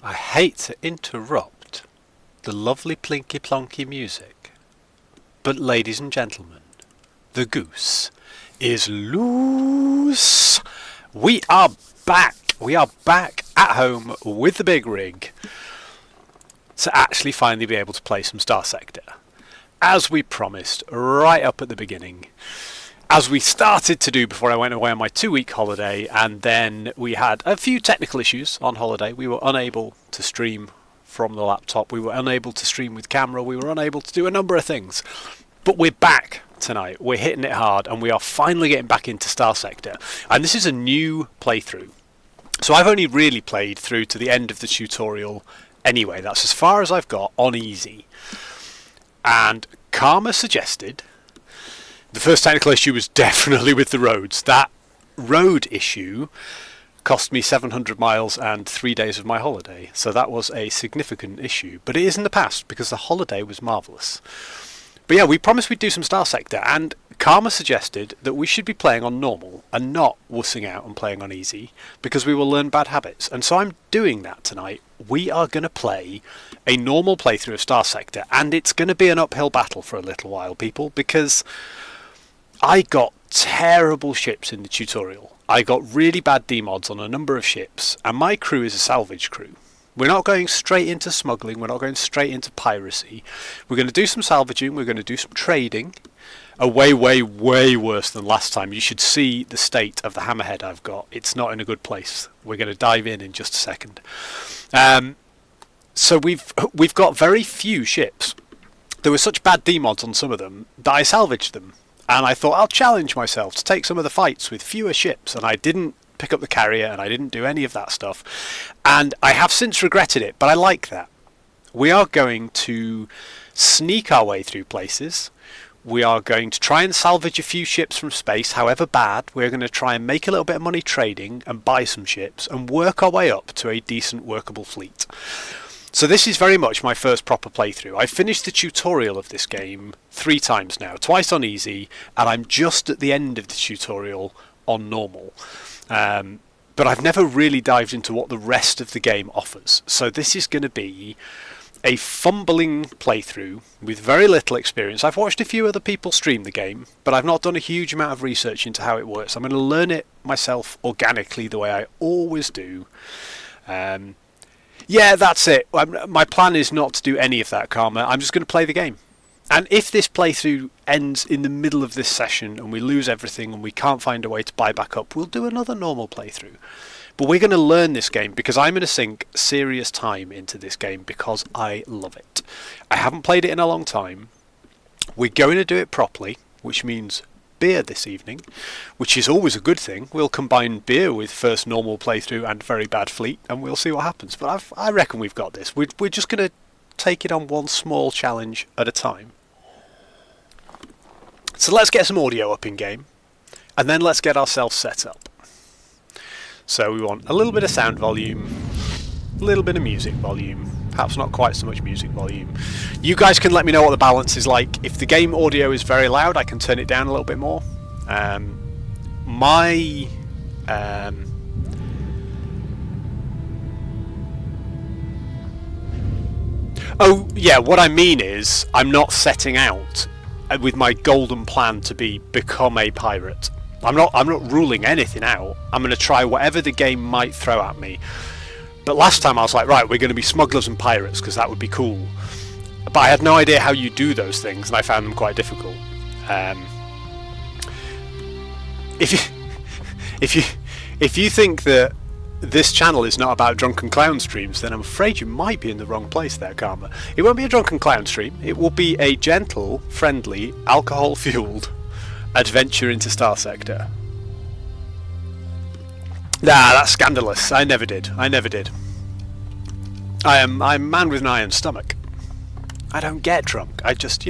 I hate to interrupt the lovely plinky plonky music, but ladies and gentlemen, the goose is loose. We are back. We are back at home with the big rig to actually finally be able to play some Starsector, as we promised right up at the beginning. As we started to do before I went away on my 2-week holiday, and then we had a few technical issues on holiday. We were unable to stream from the laptop, we were unable to stream with camera, we were unable to do a number of things. But we're back tonight, we're hitting it hard, and we are finally getting back into Starsector. And this is a new playthrough. So I've only really played through to the end of the tutorial anyway. That's as far as I've got on easy. And Karma suggested the first technical issue was definitely with the roads. That road issue cost me 700 miles and 3 days of my holiday. So that was a significant issue. But it is in the past because the holiday was marvellous. But yeah, we promised we'd do some Starsector, and Karma suggested that we should be playing on normal and not wussing out and playing on easy, because we will learn bad habits. And so I'm doing that tonight. We are going to play a normal playthrough of Starsector, and it's going to be an uphill battle for a little while, people, because I got terrible ships in the tutorial. I got really bad demods on a number of ships, and my crew is a salvage crew. We're not going straight into smuggling, we're not going straight into piracy. We're going to do some salvaging, we're going to do some trading. Way worse than last time. You should see the state of the hammerhead I've got. It's not in a good place. We're going to dive in just a second. So we've got very few ships. There were such bad demods on some of them that I salvaged them. And I thought I'll challenge myself to take some of the fights with fewer ships, and I didn't pick up the carrier and I didn't do any of that stuff. And I have since regretted it, but I like that. We are going to sneak our way through places. We are going to try and salvage a few ships from space, however bad. We're going to try and make a little bit of money trading and buy some ships and work our way up to a decent workable fleet. So this is very much my first proper playthrough. I've finished the tutorial of this game 3 times now, twice on easy, and I'm just at the end of the tutorial on normal. But I've never really dived into what the rest of the game offers. So this is going to be a fumbling playthrough with very little experience. I've watched a few other people stream the game, but I've not done a huge amount of research into how it works. I'm going to learn it myself organically the way I always do. Yeah, that's it. My plan is not to do any of that, Karma. I'm just going to play the game. And if this playthrough ends in the middle of this session and we lose everything and we can't find a way to buy back up, we'll do another normal playthrough. But we're going to learn this game because I'm going to sink serious time into this game because I love it. I haven't played it in a long time. We're going to do it properly, which means beer this evening, which is always a good thing. We'll combine beer with first normal playthrough and very bad fleet, and we'll see what happens. But I reckon we've got this. We're just going to take it on one small challenge at a time. So let's get some audio up in game, and then let's get ourselves set up. So we want a little bit of sound volume, a little bit of music volume, perhaps not quite so much music volume. You guys can let me know what the balance is like. If the game audio is very loud, I can turn it down a little bit more. Oh yeah, what I mean is I'm not setting out with my golden plan to become a pirate. I'm not ruling anything out. I'm going to try whatever the game might throw at me. But last time I was like, right, we're going to be smugglers and pirates because that would be cool. But I had no idea how you do those things, and I found them quite difficult. If you think that this channel is not about drunken clown streams, then I'm afraid you might be in the wrong place there, Karma. It won't be a drunken clown stream. It will be a gentle, friendly, alcohol-fueled adventure into Starsector. Nah, that's scandalous. I never did. I'm a man with an iron stomach. I don't get drunk. I just,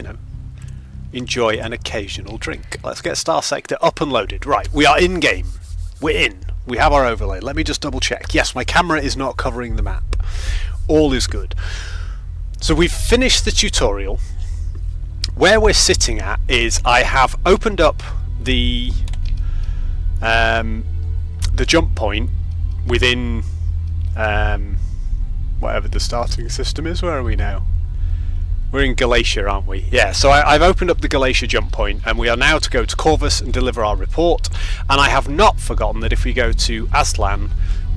enjoy an occasional drink. Let's get Starsector up and loaded. Right, we are in game. We're in. We have our overlay. Let me just double check. Yes, my camera is not covering the map. All is good. So we've finished the tutorial. Where we're sitting at is I have opened up the jump point within whatever the starting system is. Where are we now? We're in Galatia, aren't we? Yeah, so I've opened up the Galatia jump point, and we are now to go to Corvus and deliver our report. And I have not forgotten that if we go to Aztlan,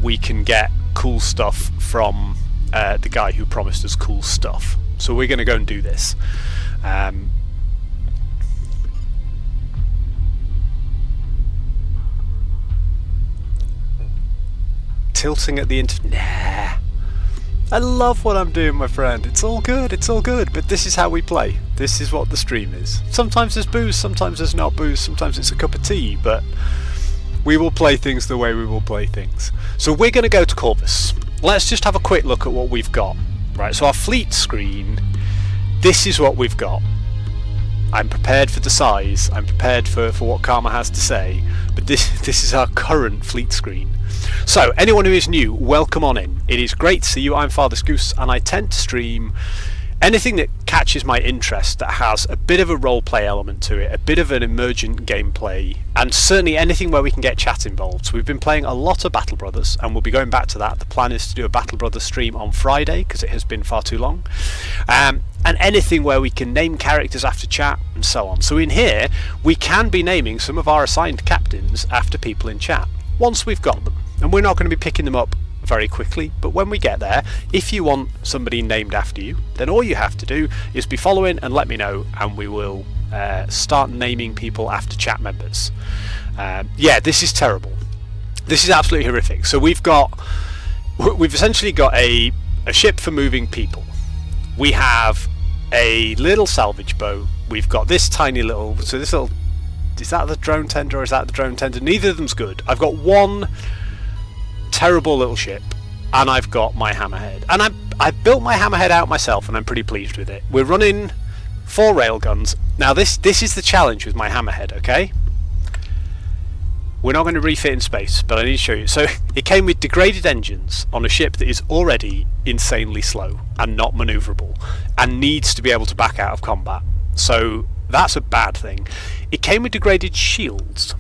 we can get cool stuff from the guy who promised us cool stuff. So we're going to go and do this. Tilting at the nah. I love what I'm doing, my friend. It's all good, but this is how we play. This is what the stream is. Sometimes there's booze, sometimes there's not booze, sometimes it's a cup of tea, but we will play things the way we will play things. So we're going to go to Corvus. Let's just have a quick look at what we've got. Right, so our fleet screen, this is what we've got. I'm prepared for the size, I'm prepared for what Karma has to say, but this is our current fleet screen. So, anyone who is new, welcome on in. It is great to see you. I'm Father Goose, and I tend to stream anything that catches my interest, that has a bit of a roleplay element to it, a bit of an emergent gameplay, and certainly anything where we can get chat involved. So we've been playing a lot of Battle Brothers, and we'll be going back to that. The plan is to do a Battle Brothers stream on Friday, because it has been far too long. And anything where we can name characters after chat, and so on. So in here, we can be naming some of our assigned captains after people in chat, once we've got them. And we're not going to be picking them up very quickly, but when we get there, if you want somebody named after you, then all you have to do is be following and let me know, and we will start naming people after chat members. Yeah, this is terrible. This is absolutely horrific. So we've essentially got a ship for moving people. We have a little salvage boat. We've got this tiny little, is that the drone tender or is that the drone tender? Neither of them's good. I've got one terrible little ship, and I've got my hammerhead, and I built my hammerhead out myself, and I'm pretty pleased with it. We're running 4 railguns. Now this is the challenge with my hammerhead, okay? We're not going to refit in space, but I need to show you. So it came with degraded engines on a ship that is already insanely slow and not manoeuvrable and needs to be able to back out of combat. So that's a bad thing. It came with degraded shields,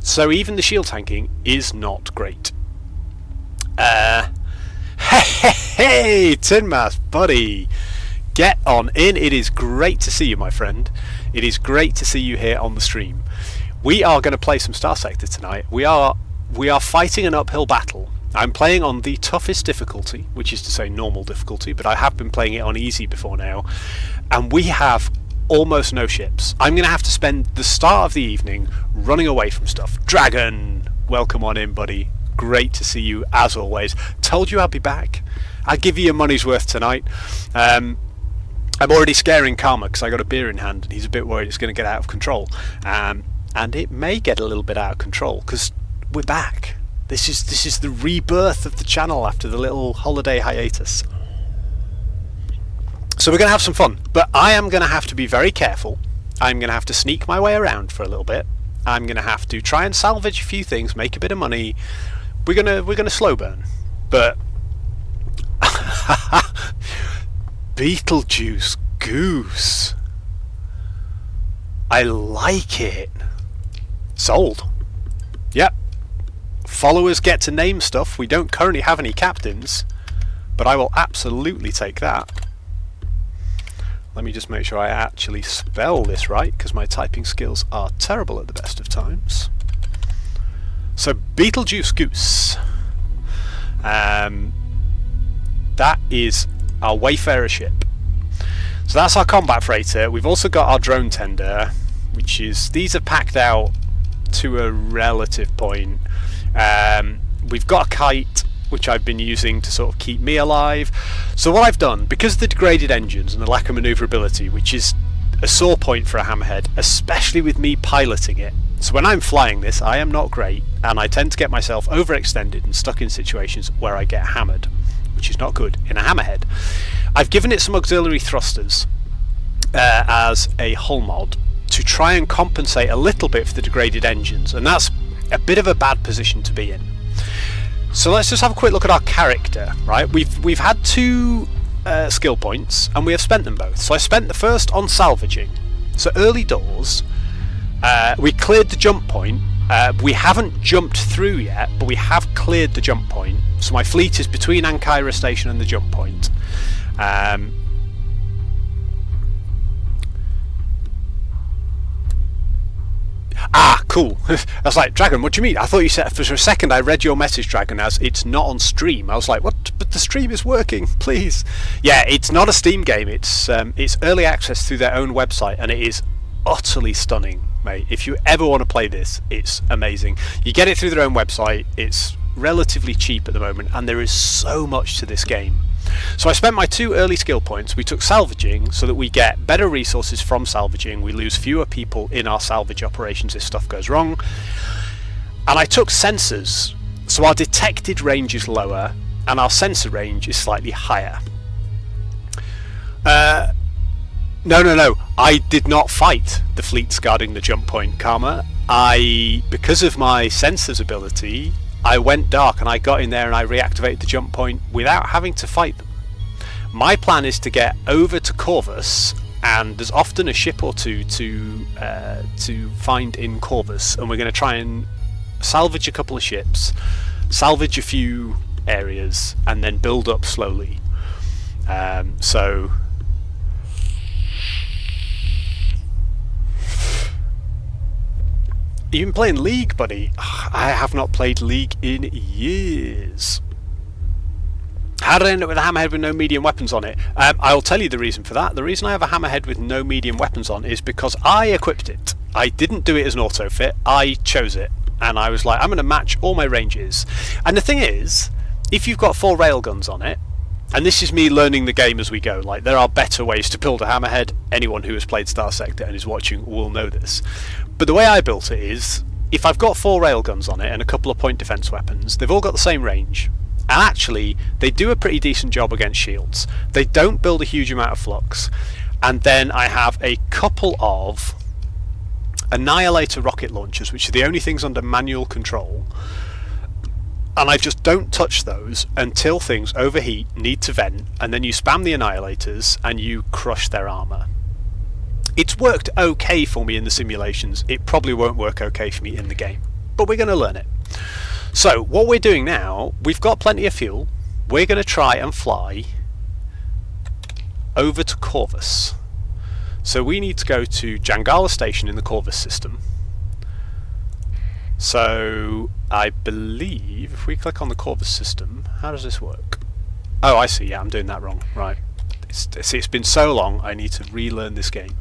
so even the shield tanking is not great. Hey, Tinmas, buddy, get on in. It is great to see you, my friend. It is great to see you here on the stream. We are going to play some Starsector tonight. We are fighting an uphill battle. I'm playing on the toughest difficulty, which is to say normal difficulty, but I have been playing it on easy before now, and we have almost no ships. I'm going to have to spend the start of the evening running away from stuff. Dragon, welcome on in, buddy. Great to see you as always. Told you I'd be back. I'll give you your money's worth tonight. I'm already scaring Karma because I got a beer in hand and he's a bit worried it's going to get out of control. And it may get a little bit out of control because we're back. This is the rebirth of the channel after the little holiday hiatus. So we're going to have some fun, but I am going to have to be very careful. I'm going to have to sneak my way around for a little bit. I'm going to have to try and salvage a few things, make a bit of money. We're gonna slow burn, but Beetlejuice Goose, I like it. Sold. Yep. Followers get to name stuff. We don't currently have any captains, but I will absolutely take that. Let me just make sure I actually spell this right, because my typing skills are terrible at the best of times. So Beetlejuice Goose. That is our Wayfarer ship. So that's our combat freighter. We've also got our drone tender, which is, these are packed out to a relative point. We've got a kite, which I've been using to sort of keep me alive. So what I've done, because of the degraded engines and the lack of manoeuvrability, which is a sore point for a hammerhead, especially with me piloting it. So when I'm flying this, I am not great, and I tend to get myself overextended and stuck in situations where I get hammered, which is not good in a hammerhead. I've given it some auxiliary thrusters as a hull mod to try and compensate a little bit for the degraded engines, and that's a bit of a bad position to be in. So let's just have a quick look at our character, right? We've had 2 skill points, and we have spent them both. So I spent the first on salvaging. So early doors, we cleared the jump point. We haven't jumped through yet, but we have cleared the jump point. So my fleet is between Ankyra Station and the jump point. Cool. I was like, Dragon, what do you mean? I thought you said, for a second I read your message, Dragon, as it's not on stream. I was like, what? But the stream is working, please. Yeah, it's not a Steam game. It's early access through their own website, and it is utterly stunning, mate. If you ever want to play this, it's amazing. You get it through their own website. It's relatively cheap at the moment, and there is so much to this game. So I spent my 2 early skill points. We took salvaging so that we get better resources from salvaging. We lose fewer people in our salvage operations if stuff goes wrong. And I took sensors, so our detected range is lower and our sensor range is slightly higher. No. I did not fight the fleets guarding the jump point, Karma. Because of my sensors ability, I went dark and I got in there and I reactivated the jump point without having to fight them. My plan is to get over to Corvus, and there's often a ship or two to find in Corvus, and we're going to try and salvage a couple of ships, salvage a few areas, and then build up slowly. So you've been playing League, buddy? I have not played League in years. How did I end up with a hammerhead with no medium weapons on it? I'll tell you the reason for that. The reason I have a hammerhead with no medium weapons on is because I equipped it. I didn't do it as an auto fit. I chose it, and I was like, I'm going to match all my ranges. And the thing is, if you've got 4 railguns on it, and this is me learning the game as we go, like, there are better ways to build a hammerhead. Anyone who has played Starsector and is watching will know this. But the way I built it is, if I've got 4 railguns on it and a couple of point defense weapons, they've all got the same range. And actually, they do a pretty decent job against shields. They don't build a huge amount of flux. And then I have a couple of Annihilator rocket launchers, which are the only things under manual control. And I just don't touch those until things overheat, need to vent, and then you spam the Annihilators and you crush their armour. It's worked okay for me in the simulations. It probably won't work okay for me in the game, but we're going to learn it. So what we're doing now, we've got plenty of fuel. We're going to try and fly over to Corvus. So we need to go to Jangala Station in the Corvus system. So I believe if we click on the Corvus system, how does this work? Oh, I see. Yeah, I'm doing that wrong. Right. It's been so long, I need to relearn this game.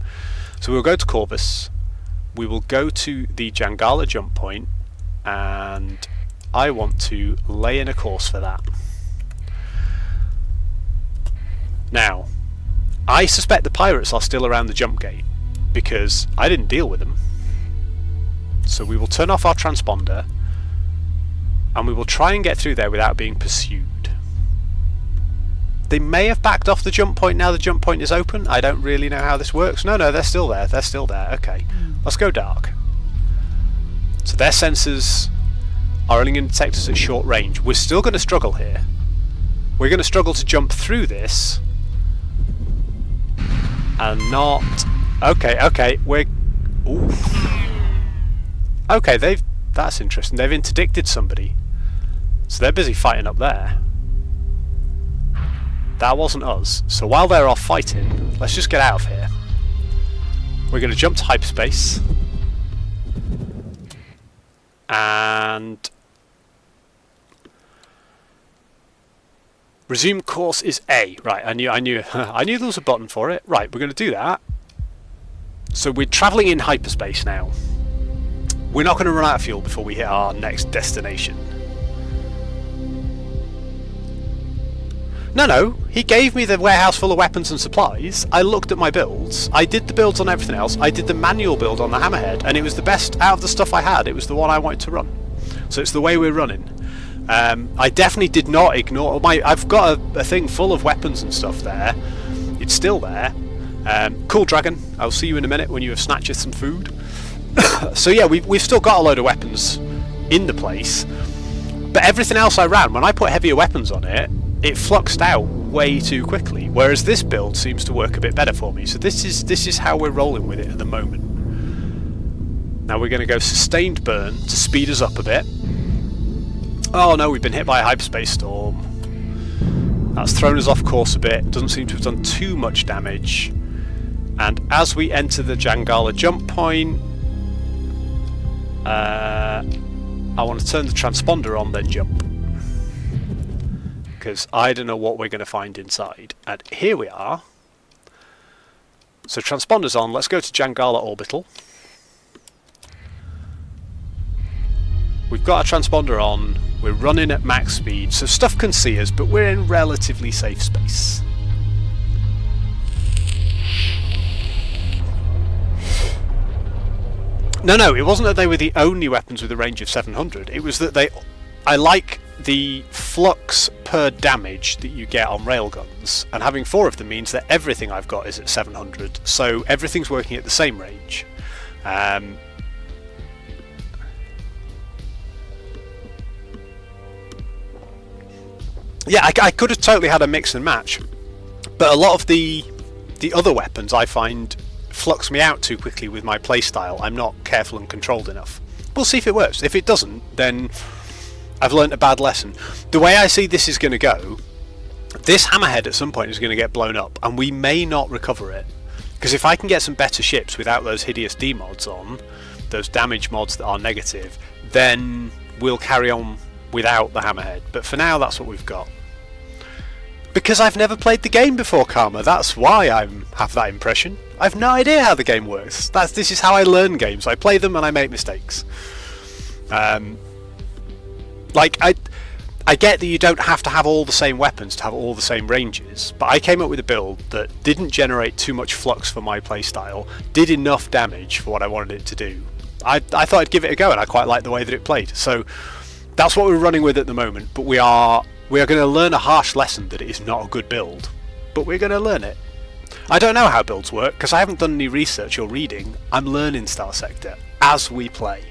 So we'll go to Corvus. We will go to the Jangala jump point, and I want to lay in a course for that. Now, I suspect the pirates are still around the jump gate because I didn't deal with them. So we will turn off our transponder and we will try and get through there without being pursued. They may have backed off the jump point now the jump point is open. I don't really know how this works. No, they're still there. They're still there. Okay, let's go dark. So their sensors are only going to detect us at short range. We're still going to struggle here. We're going to struggle to jump through this and not... Okay, we're... Ooh. Okay, that's interesting. They've interdicted somebody. So they're busy fighting up there. That wasn't us. So while they're off fighting, let's just get out of here. We're going to jump to hyperspace. And... resume course is A. Right, I knew there was a button for it. Right, we're going to do that. So we're travelling in hyperspace now. We're not going to run out of fuel before we hit our next destination. No, he gave me the warehouse full of weapons and supplies. I looked at my builds. I did the builds on everything else. I did the manual build on the hammerhead, and it was the best out of the stuff I had. It was the one I wanted to run. So it's the way we're running. I definitely did not ignore I've got a thing full of weapons and stuff there. It's still there. Cool, Dragon. I'll see you in a minute when you have snatched some food. So yeah, we've still got a load of weapons in the place, but everything else I ran, when I put heavier weapons on it, it fluxed out way too quickly, whereas this build seems to work a bit better for me. So this is how we're rolling with it at the moment. Now we're going to go sustained burn to speed us up a bit. Oh no, we've been hit by a hyperspace storm. That's thrown us off course a bit, doesn't seem to have done too much damage. And as we enter the Jangala jump point, I want to turn the transponder on, then jump. Because I don't know what we're going to find inside. And here we are. So transponder's on, let's go to Jangala orbital. We've got our transponder on, we're running at max speed, so stuff can see us, but we're in relatively safe space. No, it wasn't that they were the only weapons with a range of 700, it was that I like the flux per damage that you get on railguns, and having 4 of them means that everything I've got is at 700, so everything's working at the same range. Yeah, I could have totally had a mix and match, but a lot of the other weapons I find flux me out too quickly with my playstyle. I'm not careful and controlled enough. We'll see if it works. If it doesn't, then I've learnt a bad lesson. The way I see this is going to go, this hammerhead at some point is going to get blown up, and we may not recover it. Because if I can get some better ships without those hideous D mods on, those damage mods that are negative, then we'll carry on without the hammerhead. But for now, that's what we've got. Because I've never played the game before, Karma. That's why I have that impression. I've no idea how the game works. This is how I learn games. I play them and I make mistakes. Like, I get that you don't have to have all the same weapons to have all the same ranges, but I came up with a build that didn't generate too much flux for my playstyle, did enough damage for what I wanted it to do. I thought I'd give it a go, and I quite liked the way that it played. So that's what we're running with at the moment, but we are going to learn a harsh lesson that it is not a good build, but we're going to learn it. I don't know how builds work, because I haven't done any research or reading. I'm learning Starsector as we play.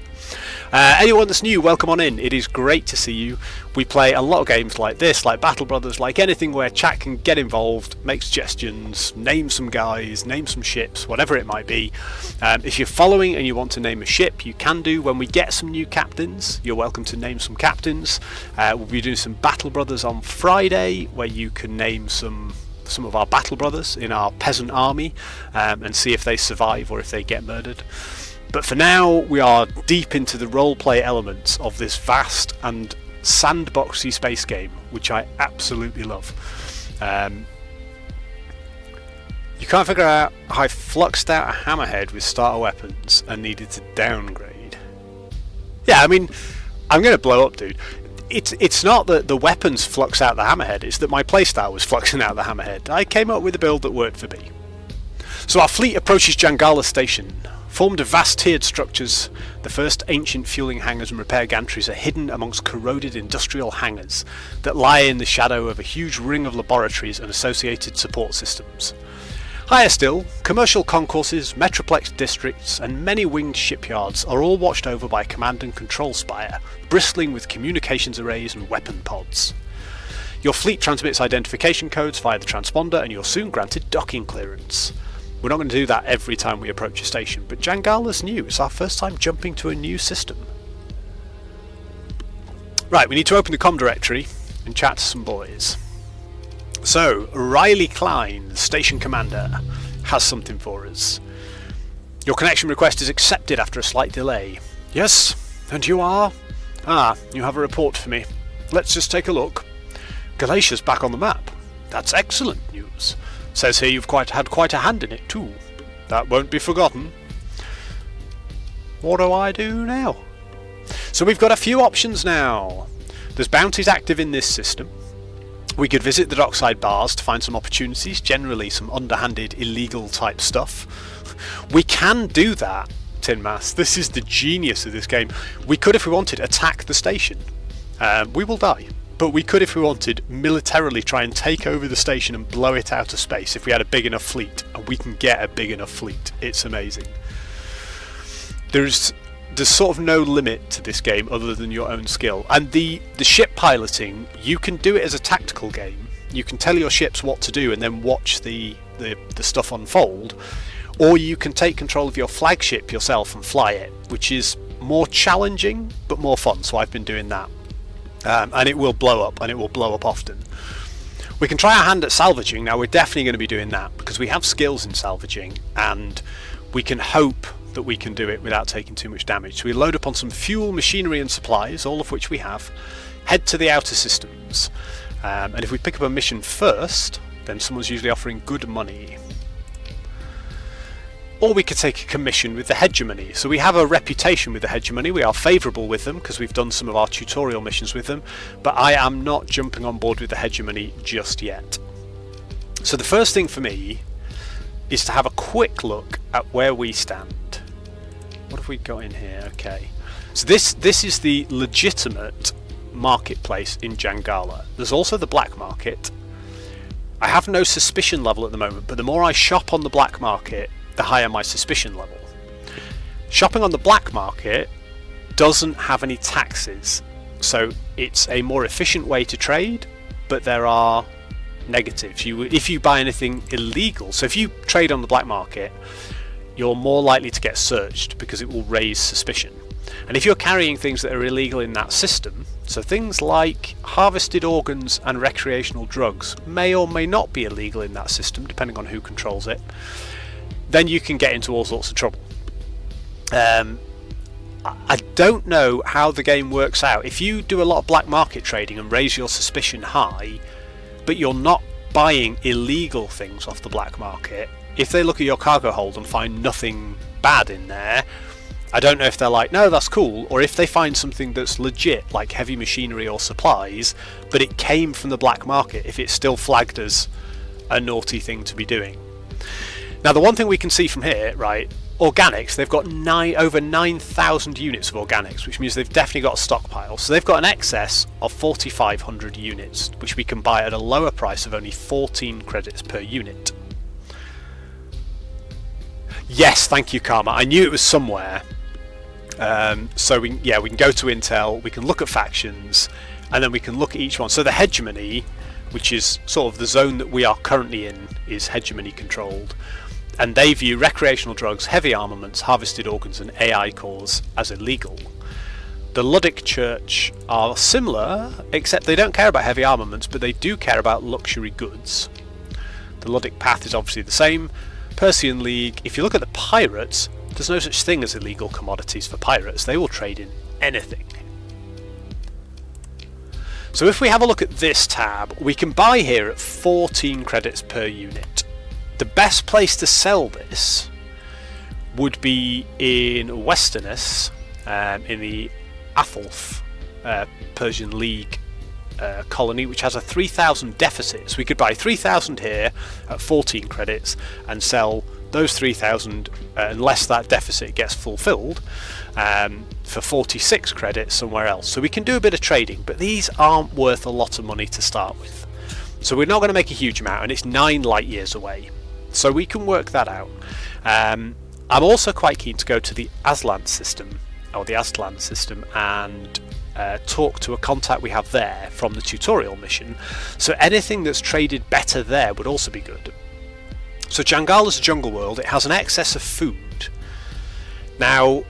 Anyone that's new, welcome on in. It is great to see you. We play a lot of games like this, like Battle Brothers, like anything where chat can get involved, make suggestions, name some guys, name some ships, whatever it might be. If you're following and you want to name a ship, you can do. When we get some new captains, you're welcome to name some captains. We'll be doing some Battle Brothers on Friday, where you can name some of our Battle Brothers in our peasant army and see if they survive or if they get murdered. But for now, we are deep into the roleplay elements of this vast and sandboxy space game, which I absolutely love. You can't figure out how I fluxed out a hammerhead with starter weapons and needed to downgrade. Yeah, I mean, I'm going to blow up, dude. It's not that the weapons flux out the hammerhead, it's that my playstyle was fluxing out the hammerhead. I came up with a build that worked for me. So our fleet approaches Jangala Station. Formed of vast tiered structures, the first ancient fueling hangars and repair gantries are hidden amongst corroded industrial hangars that lie in the shadow of a huge ring of laboratories and associated support systems. Higher still, commercial concourses, metroplex districts, and many winged shipyards are all watched over by a command and control spire, bristling with communications arrays and weapon pods. Your fleet transmits identification codes via the transponder, and you're soon granted docking clearance. We're not going to do that every time we approach a station, but Jangala's new. It's our first time jumping to a new system. Right, we need to open the comm directory and chat to some boys. So, Riley Klein, the station commander, has something for us. Your connection request is accepted after a slight delay. Yes, and you are? Ah, you have a report for me. Let's just take a look. Galatia's back on the map. That's excellent news. Says here you've had quite a hand in it too. That won't be forgotten. What do I do now? So we've got a few options now. There's bounties active in this system. We could visit the dockside bars to find some opportunities, generally some underhanded illegal type stuff. We can do that, Tin Mass. This is the genius of this game. We could, if we wanted, attack the station. We will die. But we could, if we wanted, militarily try and take over the station and blow it out of space if we had a big enough fleet. And we can get a big enough fleet. It's amazing. There's sort of no limit to this game other than your own skill. And the ship piloting, you can do it as a tactical game. You can tell your ships what to do and then watch the stuff unfold. Or you can take control of your flagship yourself and fly it, which is more challenging but more fun. So I've been doing that. and it will blow up, and it will blow up often. We can try our hand at salvaging. Now we're definitely going to be doing that because we have skills in salvaging, and we can hope that we can do it without taking too much damage. So we load up on some fuel, machinery and supplies, all of which we have, head to the outer systems, and if we pick up a mission first, then someone's usually offering good money. Or we could take a commission with the hegemony. So we have a reputation with the hegemony, we are favourable with them because we've done some of our tutorial missions with them, but I am not jumping on board with the hegemony just yet. So the first thing for me is to have a quick look at where we stand. What have we got in here? Okay, so this is the legitimate marketplace in Jangala. There's also the black market. I have no suspicion level at the moment, but the more I shop on the black market, the higher my suspicion level. Shopping on the black market doesn't have any taxes, so it's a more efficient way to trade, but there are negatives. If you buy anything illegal, so if you trade on the black market, you're more likely to get searched because it will raise suspicion. And if you're carrying things that are illegal in that system, so things like harvested organs and recreational drugs may or may not be illegal in that system depending on who controls it, then you can get into all sorts of trouble. I don't know how the game works out. If you do a lot of black market trading and raise your suspicion high, but you're not buying illegal things off the black market, if they look at your cargo hold and find nothing bad in there, I don't know if they're like, no, that's cool, or if they find something that's legit, like heavy machinery or supplies, but it came from the black market, if it's still flagged as a naughty thing to be doing. Now the one thing we can see from here, right, organics, they've got over 9,000 units of organics, which means they've definitely got a stockpile. So they've got an excess of 4,500 units, which we can buy at a lower price of only 14 credits per unit. Yes, thank you, Karma. I knew it was somewhere. So we can go to Intel, we can look at factions, and then we can look at each one. So the hegemony, which is sort of the zone that we are currently in, is hegemony controlled. And they view recreational drugs, heavy armaments, harvested organs and AI cores as illegal. The Luddic Church are similar, except they don't care about heavy armaments, but they do care about luxury goods. The Luddic Path is obviously the same. Persian League, if you look at the pirates, there's no such thing as illegal commodities for pirates. They will trade in anything. So if we have a look at this tab, we can buy here at 14 credits per unit. The best place to sell this would be in Westerness, in the Atholf Persian League colony, which has a 3,000 deficit. So we could buy 3,000 here at 14 credits and sell those 3,000 unless that deficit gets fulfilled for 46 credits somewhere else. So we can do a bit of trading, but these aren't worth a lot of money to start with. So we're not going to make a huge amount, and it's 9 light years away. So we can work that out. I'm also quite keen to go to the Aslan system, or the Aztlan system, and talk to a contact we have there from the tutorial mission. So anything that's traded better there would also be good. So Jangala's a jungle world. It has an excess of food. Now,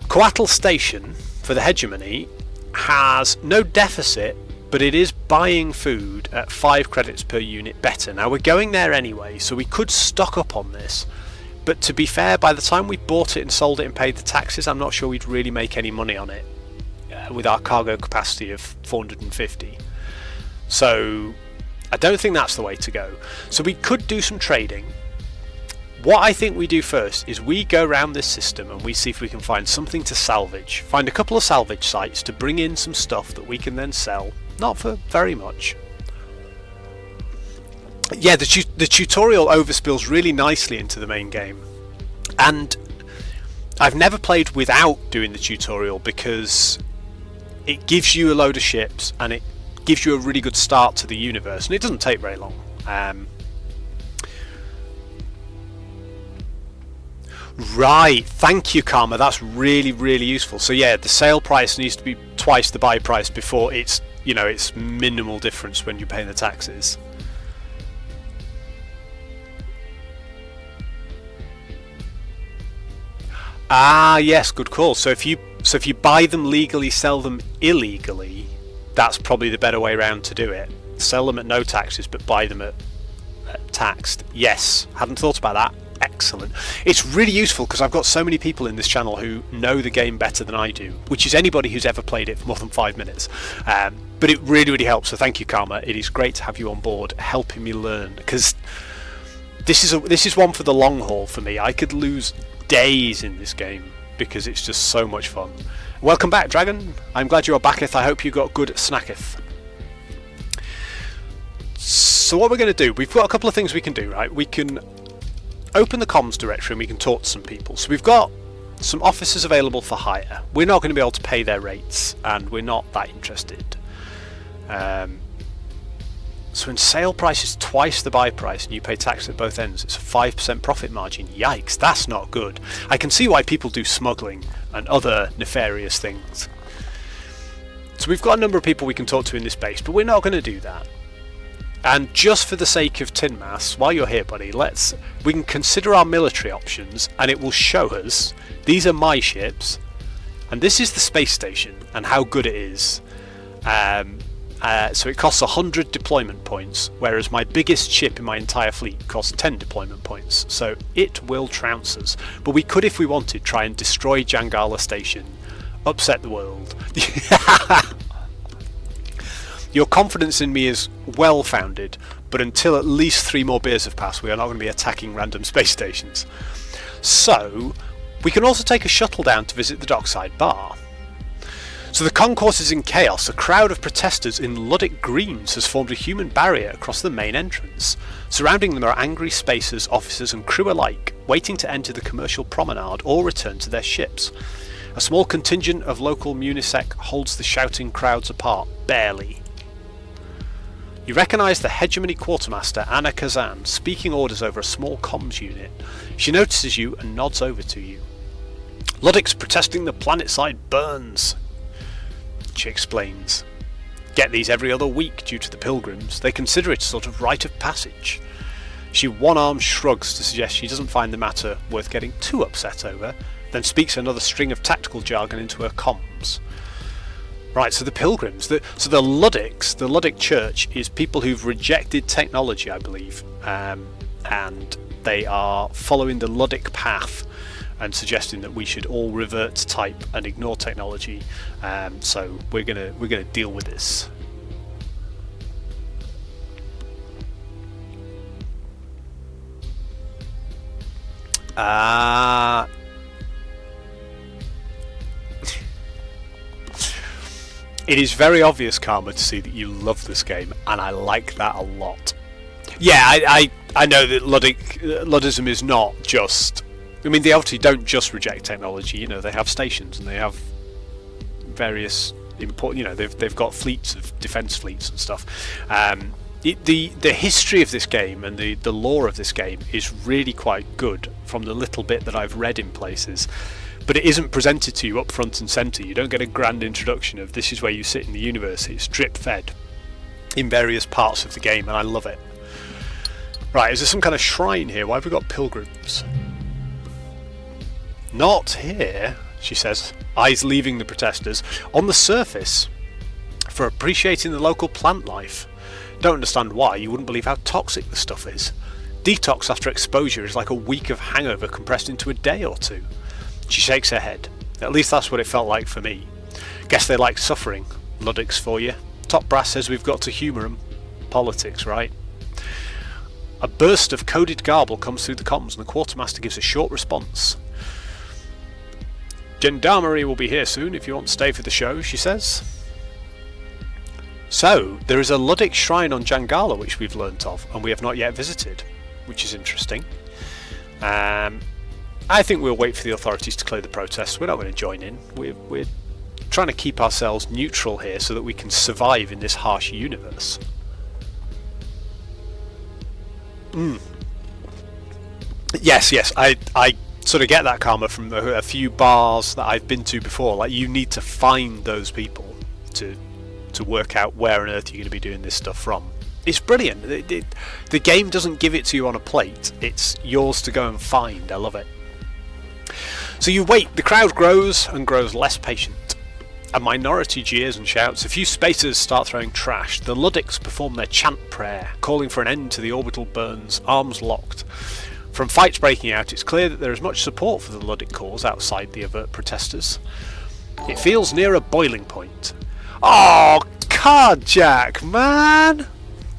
Coatl Station for the hegemony has no deficit, but it is buying food at 5 credits per unit better. Now we're going there anyway, so we could stock up on this, but to be fair, by the time we bought it and sold it and paid the taxes, I'm not sure we'd really make any money on it with our cargo capacity of 450. So I don't think that's the way to go. So we could do some trading. What I think we do first is we go around this system and we see if we can find something to salvage. Find a couple of salvage sites to bring in some stuff that we can then sell. Not for very much. Yeah, the tutorial overspills really nicely into the main game. And I've never played without doing the tutorial because it gives you a load of ships and it gives you a really good start to the universe, and it doesn't take very long. Right, thank you, Karma. That's really, really useful. So yeah, the sale price needs to be twice the buy price before it's, you know, it's minimal difference when you're paying the taxes. Ah, yes, good call. So if you So if you buy them legally, sell them illegally, that's probably the better way around to do it. Sell them at no taxes, but buy them at taxed. Yes, hadn't thought about that. Excellent. It's really useful because I've got so many people in this channel who know the game better than I do, which is anybody who's ever played it for more than 5 minutes. But it really helps, so thank you, Karma. It is great to have you on board helping me learn, because this is one for the long haul for me. I could lose days in this game because it's just so much fun. Welcome back, Dragon. I'm glad you are backeth. I hope you got good snacketh. So what we're going to do, we've got a couple of things we can do, right? We can open the comms directory and we can talk to some people. So we've got some officers available for hire. We're not going to be able to pay their rates, and we're not that interested. So when sale price is twice the buy price and you pay tax at both ends, it's a 5% profit margin. Yikes, that's not good. I can see why people do smuggling and other nefarious things. So we've got a number of people we can talk to in this base, but we're not going to do that. And just for the sake of Tin Mass, while you're here, buddy, we can consider our military options, and it will show us these are my ships, and this is the space station and how good it is. So it costs 100 deployment points, whereas my biggest ship in my entire fleet costs 10 deployment points. So it will trounce us. But we could, if we wanted, try and destroy Jangala Station, upset the world. Your confidence in me is well founded, but until at least 3 more beers have passed, we are not going to be attacking random space stations. So we can also take a shuttle down to visit the dockside bar. So the concourse is in chaos. A crowd of protesters in Luddic greens has formed a human barrier across the main entrance. Surrounding them are angry spacers, officers and crew alike, waiting to enter the commercial promenade or return to their ships. A small contingent of local Munisec holds the shouting crowds apart, barely. You recognise the hegemony quartermaster, Anna Kazan, speaking orders over a small comms unit. She notices you and nods over to you. Luddic's protesting the planet-side burns, she explains. Get these every other week due to the pilgrims. They consider it a sort of rite of passage. She one-arm shrugs to suggest she doesn't find the matter worth getting too upset over, then speaks another string of tactical jargon into her comms. Right, so the pilgrims, the Luddics, the Luddic Church is people who've rejected technology, I believe, and they are following the Luddic path and suggesting that we should all revert to type and ignore technology. So we're gonna deal with this. It is very obvious, Karma, to see that you love this game, and I like that a lot. Yeah, I know that Luddism is not just... I mean, they obviously don't just reject technology. You know, they have stations and they have various important. You know, they've got fleets of defence fleets and stuff. The history of this game and the lore of this game is really quite good from the little bit that I've read in places. But it isn't presented to you up front and centre. You don't get a grand introduction of this is where you sit in the universe. It's drip fed in various parts of the game, and I love it. Right, is there some kind of shrine here? Why have we got pilgrims? Not here, she says, eyes leaving the protesters. On the surface, for appreciating the local plant life. Don't understand why. You wouldn't believe how toxic the stuff is. Detox after exposure is like a week of hangover compressed into a day or two. She shakes her head. At least that's what it felt like for me. Guess they like suffering. Luddics for you. Top brass says we've got to humour 'em. Politics, right? A burst of coded garble comes through the comms and the quartermaster gives a short response. Gendarmerie will be here soon if you want to stay for the show, she says. So, there is a Luddic shrine on Jangala which we've learnt of and we have not yet visited, which is interesting. I think we'll wait for the authorities to clear the protests. We're not going to join in. We're trying to keep ourselves neutral here so that we can survive in this harsh universe. Yes, I sort of get that, Karma, from a few bars that I've been to before. Like, you need to find those people to work out where on earth you're going to be doing this stuff from. It's brilliant. The game doesn't give it to you on a plate. It's yours to go and find. I love it. So you wait, the crowd grows and grows less patient. A minority jeers and shouts, a few spacers start throwing trash, the Luddites perform their chant prayer, calling for an end to the orbital burns, arms locked. From fights breaking out, it's clear that there is much support for the Luddic cause outside the overt protesters. It feels near a boiling point. Oh, Cardjack, man!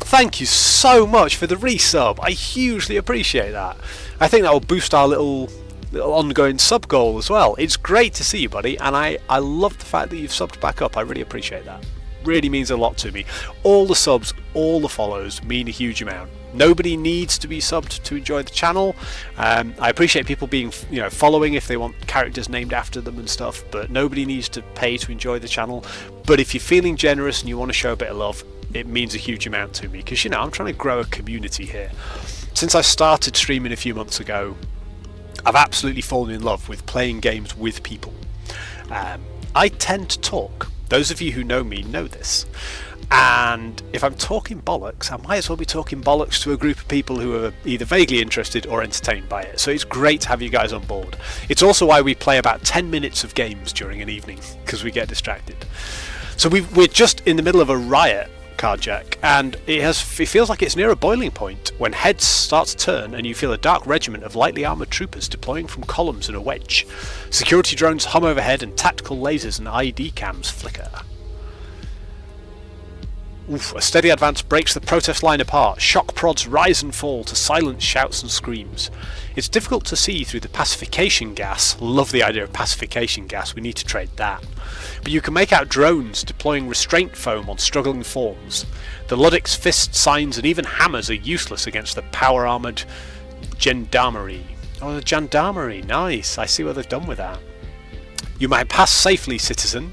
Thank you so much for the resub, I hugely appreciate that. I think that will boost our little ongoing sub goal as well. It's great to see you, buddy, and I love the fact that you've subbed back up. I really appreciate that. Really means a lot to me. All the subs, all the follows mean a huge amount. Nobody needs to be subbed to enjoy the channel. I appreciate people being, following if they want characters named after them and stuff, but nobody needs to pay to enjoy the channel. But if you're feeling generous and you want to show a bit of love, it means a huge amount to me, because I'm trying to grow a community here. Since I started streaming a few months ago, I've absolutely fallen in love with playing games with people. I tend to talk. Those of you who know me know this. And if I'm talking bollocks, I might as well be talking bollocks to a group of people who are either vaguely interested or entertained by it. So it's great to have you guys on board. It's also why we play about 10 minutes of games during an evening, because we get distracted. So we're just in the middle of a riot, Cardjack, and it feels like it's near a boiling point when heads start to turn and you feel a dark regiment of lightly armoured troopers deploying from columns in a wedge. Security drones hum overhead and tactical lasers and ID cams flicker. A steady advance breaks the protest line apart. Shock prods rise and fall to silent shouts and screams. It's difficult to see through the pacification gas. Love the idea of pacification gas, we need to trade that. But you can make out drones deploying restraint foam on struggling forms. The Luddics' fist signs and even hammers are useless against the power-armoured gendarmerie. Oh, the gendarmerie, nice. I see what they've done with that. You might pass safely, citizen.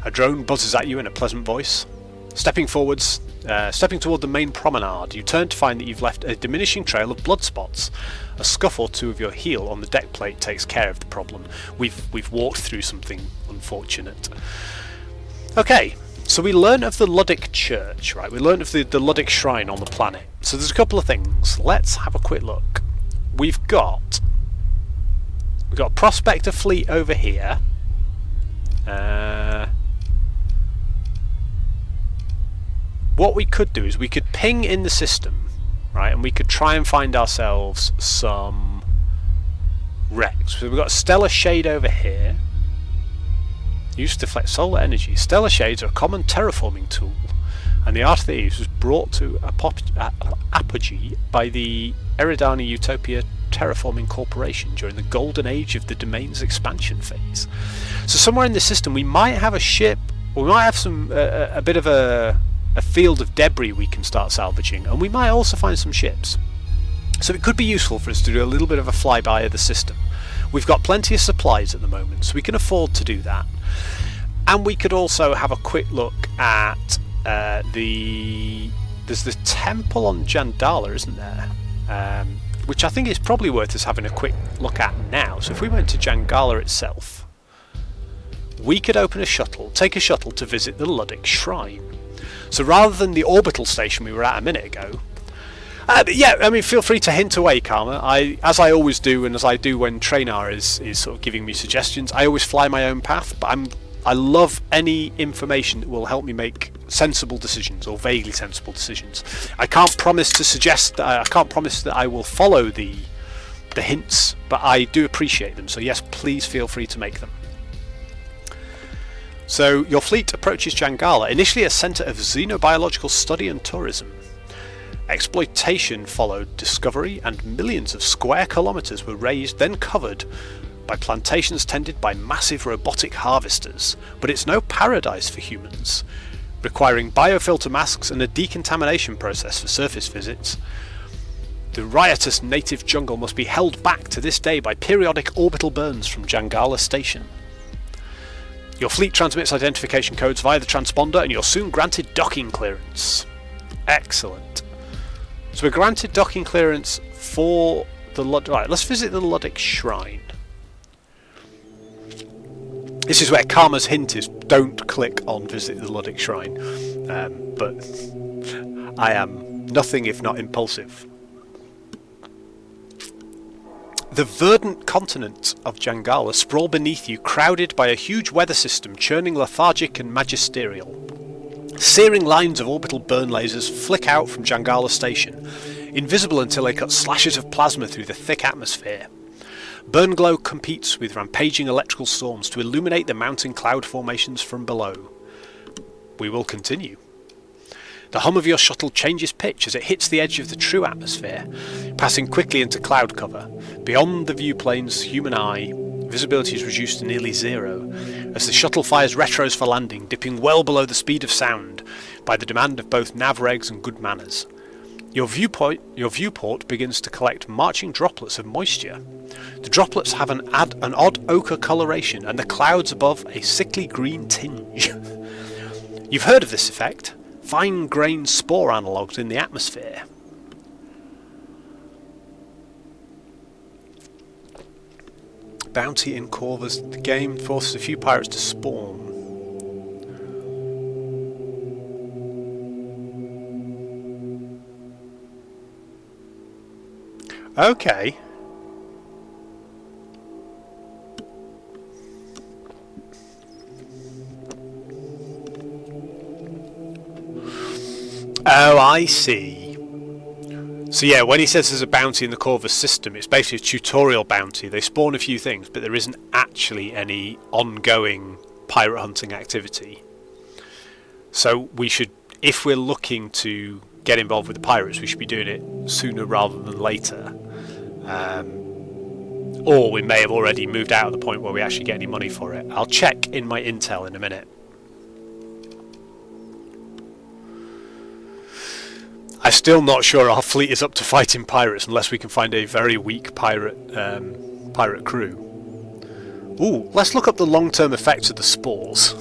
A drone buzzes at you in a pleasant voice. Stepping toward the main promenade, you turn to find that you've left a diminishing trail of blood spots. A scuff or two of your heel on the deck plate takes care of the problem. We've walked through something unfortunate. Okay, so we learn of the Luddic Church, right? We learn of the Luddic Shrine on the planet. So there's a couple of things. Let's have a quick look. We've got a prospector fleet over here. What we could do is we could ping in the system, right, and we could try and find ourselves some wrecks. So we've got a stellar shade over here. Used to deflect solar energy. Stellar shades are a common terraforming tool, and the art of these was brought to apogee by the Eridani Utopia Terraforming Corporation during the golden age of the domain's expansion phase. So somewhere in the system we might have a ship, or we might have some a bit of a field of debris we can start salvaging, and we might also find some ships. So it could be useful for us to do a little bit of a flyby of the system. We've got plenty of supplies at the moment, so we can afford to do that. And we could also have a quick look at there's the temple on Jandala, isn't there? Which I think is probably worth us having a quick look at now. So if we went to Jangala itself, we could open a shuttle, take a shuttle to visit the Luddic Shrine. So rather than the orbital station we were at a minute ago, yeah, I mean, feel free to hint away, Karma. As I always do, and as I do when Trainar is sort of giving me suggestions, I always fly my own path, but I love any information that will help me make sensible decisions, or vaguely sensible decisions. I can't promise to suggest that I can't promise that I will follow the hints, but I do appreciate them, so yes, please feel free to make them. So your fleet approaches Jangala, initially a centre of xenobiological study and tourism. Exploitation followed discovery, and millions of square kilometres were raised, then covered by plantations tended by massive robotic harvesters. But it's no paradise for humans, requiring biofilter masks and a decontamination process for surface visits. The riotous native jungle must be held back to this day by periodic orbital burns from Jangala Station. Your fleet transmits identification codes via the transponder, and you're soon granted docking clearance. Excellent. So we're granted docking clearance for the Right, let's visit the Luddic Shrine. This is where Karma's hint is: don't click on visit the Luddic Shrine. But I am nothing if not impulsive. The verdant continent of Jangala sprawl beneath you, crowded by a huge weather system churning lethargic and magisterial. Searing lines of orbital burn lasers flick out from Jangala Station, invisible until they cut slashes of plasma through the thick atmosphere. Burn glow competes with rampaging electrical storms to illuminate the mountain cloud formations from below. We will continue. The hum of your shuttle changes pitch as it hits the edge of the true atmosphere, passing quickly into cloud cover. Beyond the viewplane's human eye, visibility is reduced to nearly zero, as the shuttle fires retros for landing, dipping well below the speed of sound by the demand of both nav regs and good manners. Your viewport begins to collect marching droplets of moisture. The droplets have an odd ochre coloration, and the clouds above a sickly green tinge. You've heard of this effect. Fine-grained spore analogues in the atmosphere. Bounty in Corvus. The game forces a few pirates to spawn. Okay. Oh, I see. So yeah, when he says there's a bounty in the Corvus system, it's basically a tutorial bounty. They spawn a few things, but there isn't actually any ongoing pirate hunting activity. So we should, if we're looking to get involved with the pirates, we should be doing it sooner rather than later. Or we may have already moved out of the point where we actually get any money for it. I'll check in my intel in a minute. I'm still not sure our fleet is up to fighting pirates unless we can find a very weak pirate crew. Ooh, let's look up the long-term effects of the spores.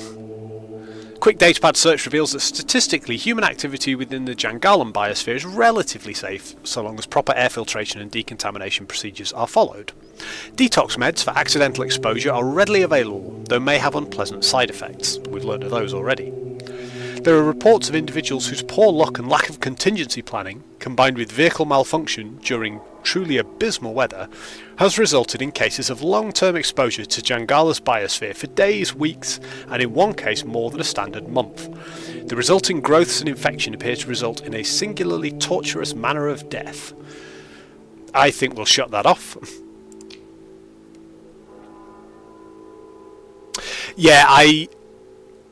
Quick datapad search reveals that statistically human activity within the Jangalan biosphere is relatively safe so long as proper air filtration and decontamination procedures are followed. Detox meds for accidental exposure are readily available, though may have unpleasant side effects. We've learned of those already. There are reports of individuals whose poor luck and lack of contingency planning, combined with vehicle malfunction during truly abysmal weather, has resulted in cases of long-term exposure to Jangala's biosphere for days, weeks, and in one case more than a standard month. The resulting growths and infection appear to result in a singularly torturous manner of death. I think we'll shut that off. Yeah,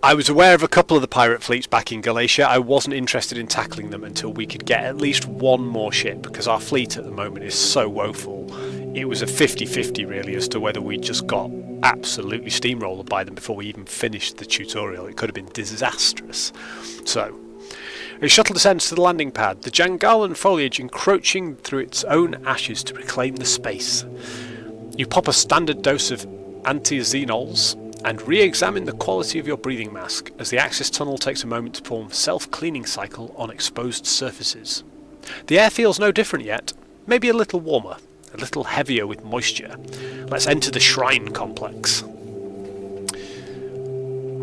I was aware of a couple of the pirate fleets back in Galatia. I wasn't interested in tackling them until we could get at least one more ship, because our fleet at the moment is so woeful. It was a 50-50 really as to whether we just got absolutely steamrolled by them before we even finished the tutorial. It could have been disastrous. So, a shuttle descends to the landing pad, the Jangalan foliage encroaching through its own ashes to reclaim the space. You pop a standard dose of anti-xenols and re-examine the quality of your breathing mask as the access tunnel takes a moment to perform self-cleaning cycle on exposed surfaces. The air feels no different yet, maybe a little warmer, a little heavier with moisture. Let's enter the shrine complex.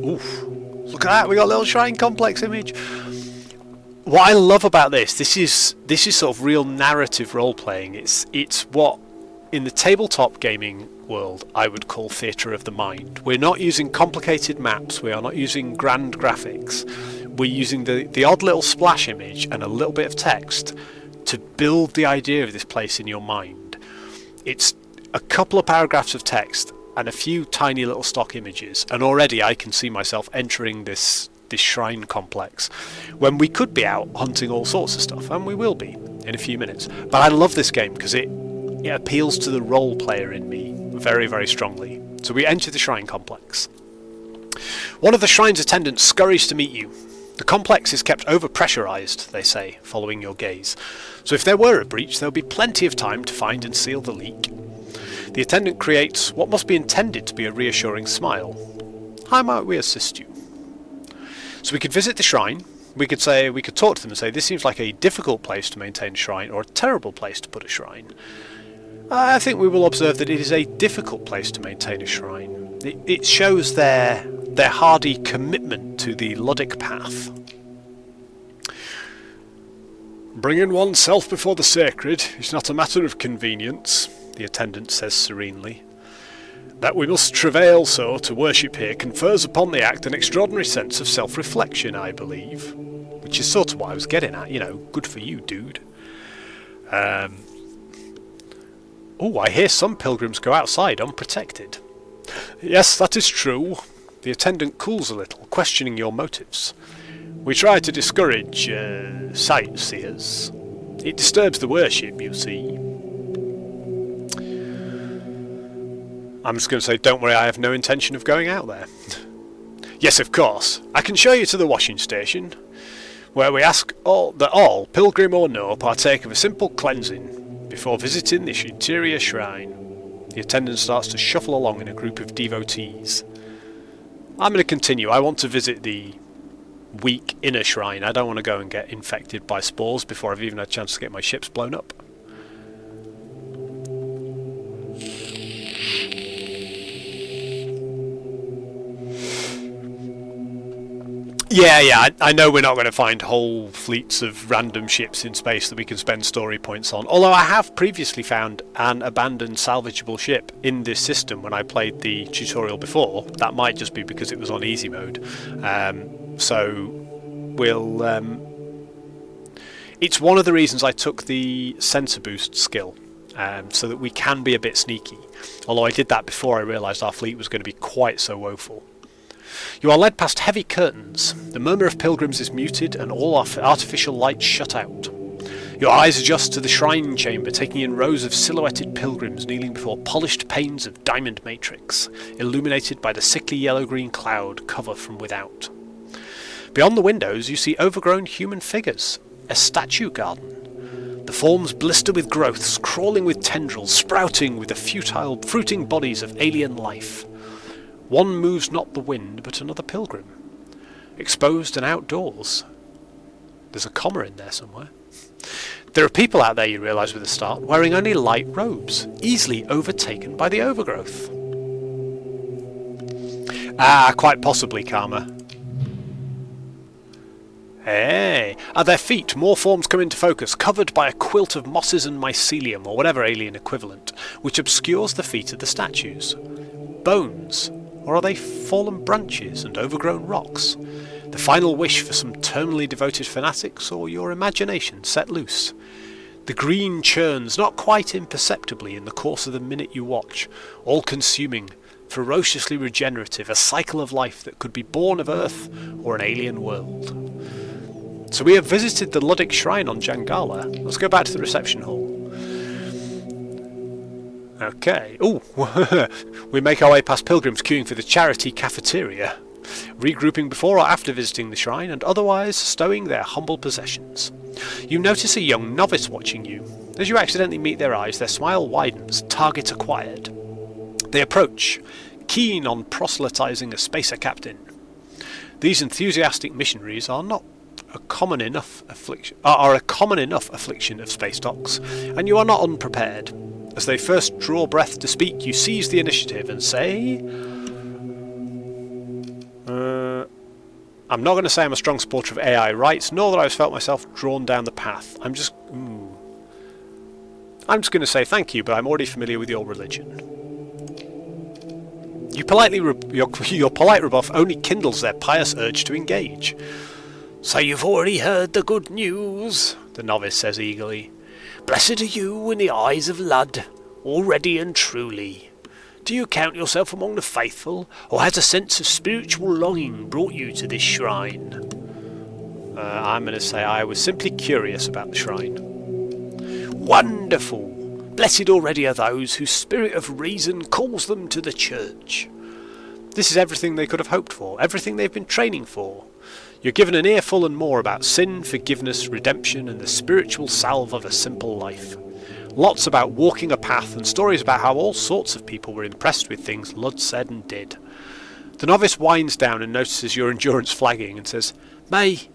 Oof, look at that, we got a little shrine complex image. What I love about this is sort of real narrative role-playing. It's what in the tabletop gaming world I would call theatre of the mind. We're not using complicated maps, we are not using grand graphics, we're using the odd little splash image and a little bit of text to build the idea of this place in your mind. It's a couple of paragraphs of text and a few tiny little stock images, and already I can see myself entering this shrine complex when we could be out hunting all sorts of stuff, and we will be in a few minutes. But I love this game because it appeals to the role player in me very, very strongly. So we enter the shrine complex. One of the shrine's attendants scurries to meet you. The complex is kept over-pressurized, they say, following your gaze. So if there were a breach, there will be plenty of time to find and seal the leak. The attendant creates what must be intended to be a reassuring smile. How might we assist you? So we could visit the shrine. We could talk to them and say, this seems like a difficult place to maintain a shrine, or a terrible place to put a shrine. I think we will observe that it is a difficult place to maintain a shrine. It shows their hardy commitment to the Ludic path. Bringing oneself before the sacred is not a matter of convenience. the attendant says serenely. That we must travail so to worship here confers upon the act an extraordinary sense of self-reflection, I believe. Which is sort of what I was getting at, good for you, dude. Oh, I hear some pilgrims go outside unprotected. Yes, that is true. The attendant cools a little, questioning your motives. We try to discourage sightseers. It disturbs the worship, you see. I'm just going to say, don't worry, I have no intention of going out there. Yes, of course. I can show you to the washing station, where we ask that all, pilgrim or no, partake of a simple cleansing before visiting this interior shrine. The attendant starts to shuffle along in a group of devotees. I'm going to continue. I want to visit the weak inner shrine. I don't want to go and get infected by spores before I've even had a chance to get my ships blown up. Yeah, I know we're not going to find whole fleets of random ships in space that we can spend story points on. Although I have previously found an abandoned salvageable ship in this system when I played the tutorial before. That might just be because it was on easy mode. So we'll... It's one of the reasons I took the sensor boost skill, so that we can be a bit sneaky. Although I did that before I realised our fleet was going to be quite so woeful. You are led past heavy curtains. The murmur of pilgrims is muted and all artificial lights shut out. Your eyes adjust to the shrine chamber, taking in rows of silhouetted pilgrims kneeling before polished panes of diamond matrix, illuminated by the sickly yellow-green cloud cover from without. Beyond the windows you see overgrown human figures, a statue garden. The forms blister with growths, crawling with tendrils, sprouting with the futile, fruiting bodies of alien life. One moves not the wind, but another pilgrim. Exposed and outdoors. There's a comma in there somewhere. There are people out there, you realise with a start, wearing only light robes, easily overtaken by the overgrowth. Quite possibly, Karma. Hey! At their feet, more forms come into focus, covered by a quilt of mosses and mycelium, or whatever alien equivalent, which obscures the feet of the statues. Bones. Or are they fallen branches and overgrown rocks? The final wish for some terminally devoted fanatics, or your imagination set loose? The green churns not quite imperceptibly in the course of the minute you watch, all-consuming, ferociously regenerative, a cycle of life that could be born of Earth or an alien world. So we have visited the Luddic Shrine on Jangala. Let's go back to the reception hall. Okay. Ooh, we make our way past pilgrims queuing for the charity cafeteria, regrouping before or after visiting the shrine and otherwise stowing their humble possessions. You notice a young novice watching you. As you accidentally meet their eyes, their smile widens, target acquired. They approach, keen on proselytizing a spacer captain. These enthusiastic missionaries are a common enough affliction of space docks, and you are not unprepared. As they first draw breath to speak, you seize the initiative and say... I'm not going to say I'm a strong supporter of AI rights, nor that I've felt myself drawn down the path. I'm just going to say thank you, but I'm already familiar with your religion. Your polite rebuff only kindles their pious urge to engage. So you've already heard the good news, the novice says eagerly. Blessed are you in the eyes of Lud, already and truly. Do you count yourself among the faithful, or has a sense of spiritual longing brought you to this shrine? I'm going to say I was simply curious about the shrine. Wonderful! Blessed already are those whose spirit of reason calls them to the church. This is everything they could have hoped for, everything they've been training for. You're given an earful and more about sin, forgiveness, redemption, and the spiritual salve of a simple life. Lots about walking a path and stories about how all sorts of people were impressed with things Lud said and did. The novice winds down and notices your endurance flagging and says, May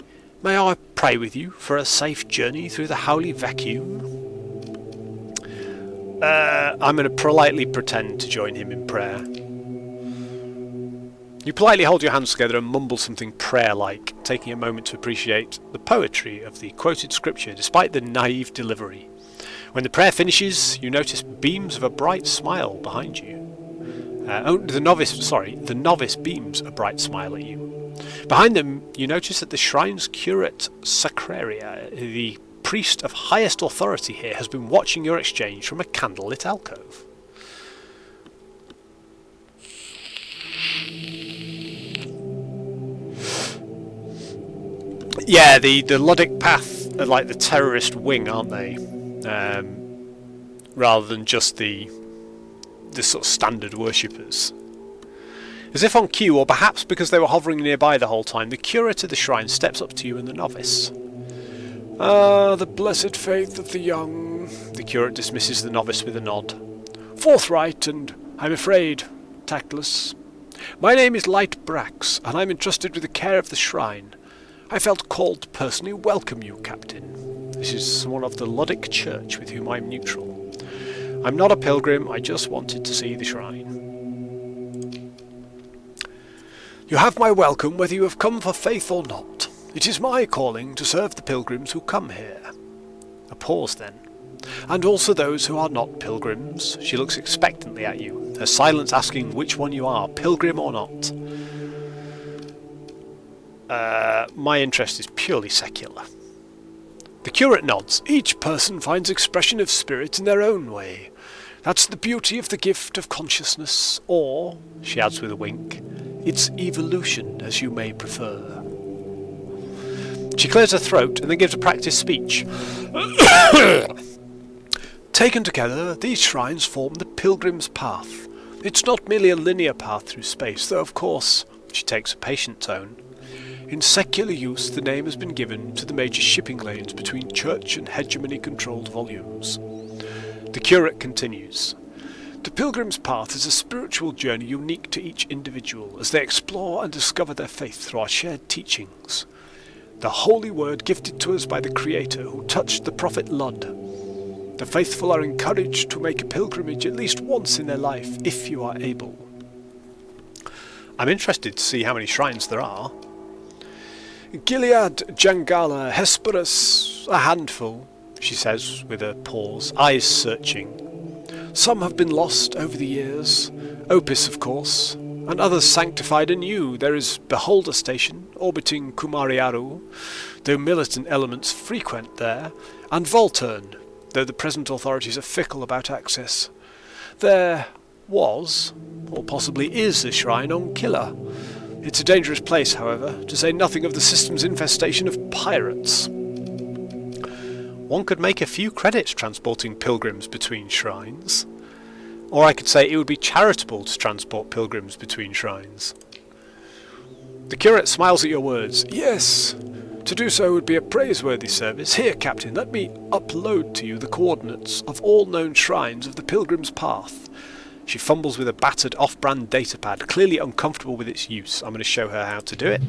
I pray with you for a safe journey through the holy vacuum? I'm going to politely pretend to join him in prayer. You politely hold your hands together and mumble something prayer-like, taking a moment to appreciate the poetry of the quoted scripture despite the naive delivery. When the prayer finishes, you notice beams of a bright smile behind you. The novice beams a bright smile at you. Behind them, you notice that the shrine's curate Sacraria, the priest of highest authority here, has been watching your exchange from a candlelit alcove. Yeah, the Ludic Path are like the terrorist wing, aren't they? Rather than just the sort of standard worshippers. As if on cue, or perhaps because they were hovering nearby the whole time, the curate of the shrine steps up to you and the novice. "Ah, the blessed faith of the young," the curate dismisses the novice with a nod. "Forthright and, I'm afraid, tactless. My name is Light Brax, and I'm entrusted with the care of the shrine. I felt called to personally welcome you, Captain. This is someone of the Ludic Church with whom I'm neutral. I'm not a pilgrim, I just wanted to see the shrine. You have my welcome whether you have come for faith or not. It is my calling to serve the pilgrims who come here." A pause then. "And also those who are not pilgrims." She looks expectantly at you, her silence asking which one you are, pilgrim or not. My interest is purely secular." The curate nods. "Each person finds expression of spirit in their own way. That's the beauty of the gift of consciousness, or," she adds with a wink, "its evolution, as you may prefer." She clears her throat and then gives a practice speech. "Taken together, these shrines form the pilgrim's path. It's not merely a linear path through space, though of course," she takes a patient tone, "in secular use the name has been given to the major shipping lanes between church and hegemony-controlled volumes." The curate continues. "The pilgrim's path is a spiritual journey unique to each individual as they explore and discover their faith through our shared teachings. The holy word gifted to us by the Creator who touched the prophet Lud. The faithful are encouraged to make a pilgrimage at least once in their life, if you are able." I'm interested to see how many shrines there are. "Gilead, Jangala, Hesperus, a handful," she says with a pause, eyes searching. "Some have been lost over the years, Opis of course, and others sanctified anew. There is Beholder Station, orbiting Kumariaru, though militant elements frequent there, and Volturn, though the present authorities are fickle about access. There was, or possibly is, a shrine on Killa. It's a dangerous place, however, to say nothing of the system's infestation of pirates." One could make a few credits transporting pilgrims between shrines. Or I could say it would be charitable to transport pilgrims between shrines. The curate smiles at your words. "Yes, to do so would be a praiseworthy service. Here, Captain, let me upload to you the coordinates of all known shrines of the Pilgrim's Path." She fumbles with a battered off-brand datapad, clearly uncomfortable with its use. I'm going to show her how to do it.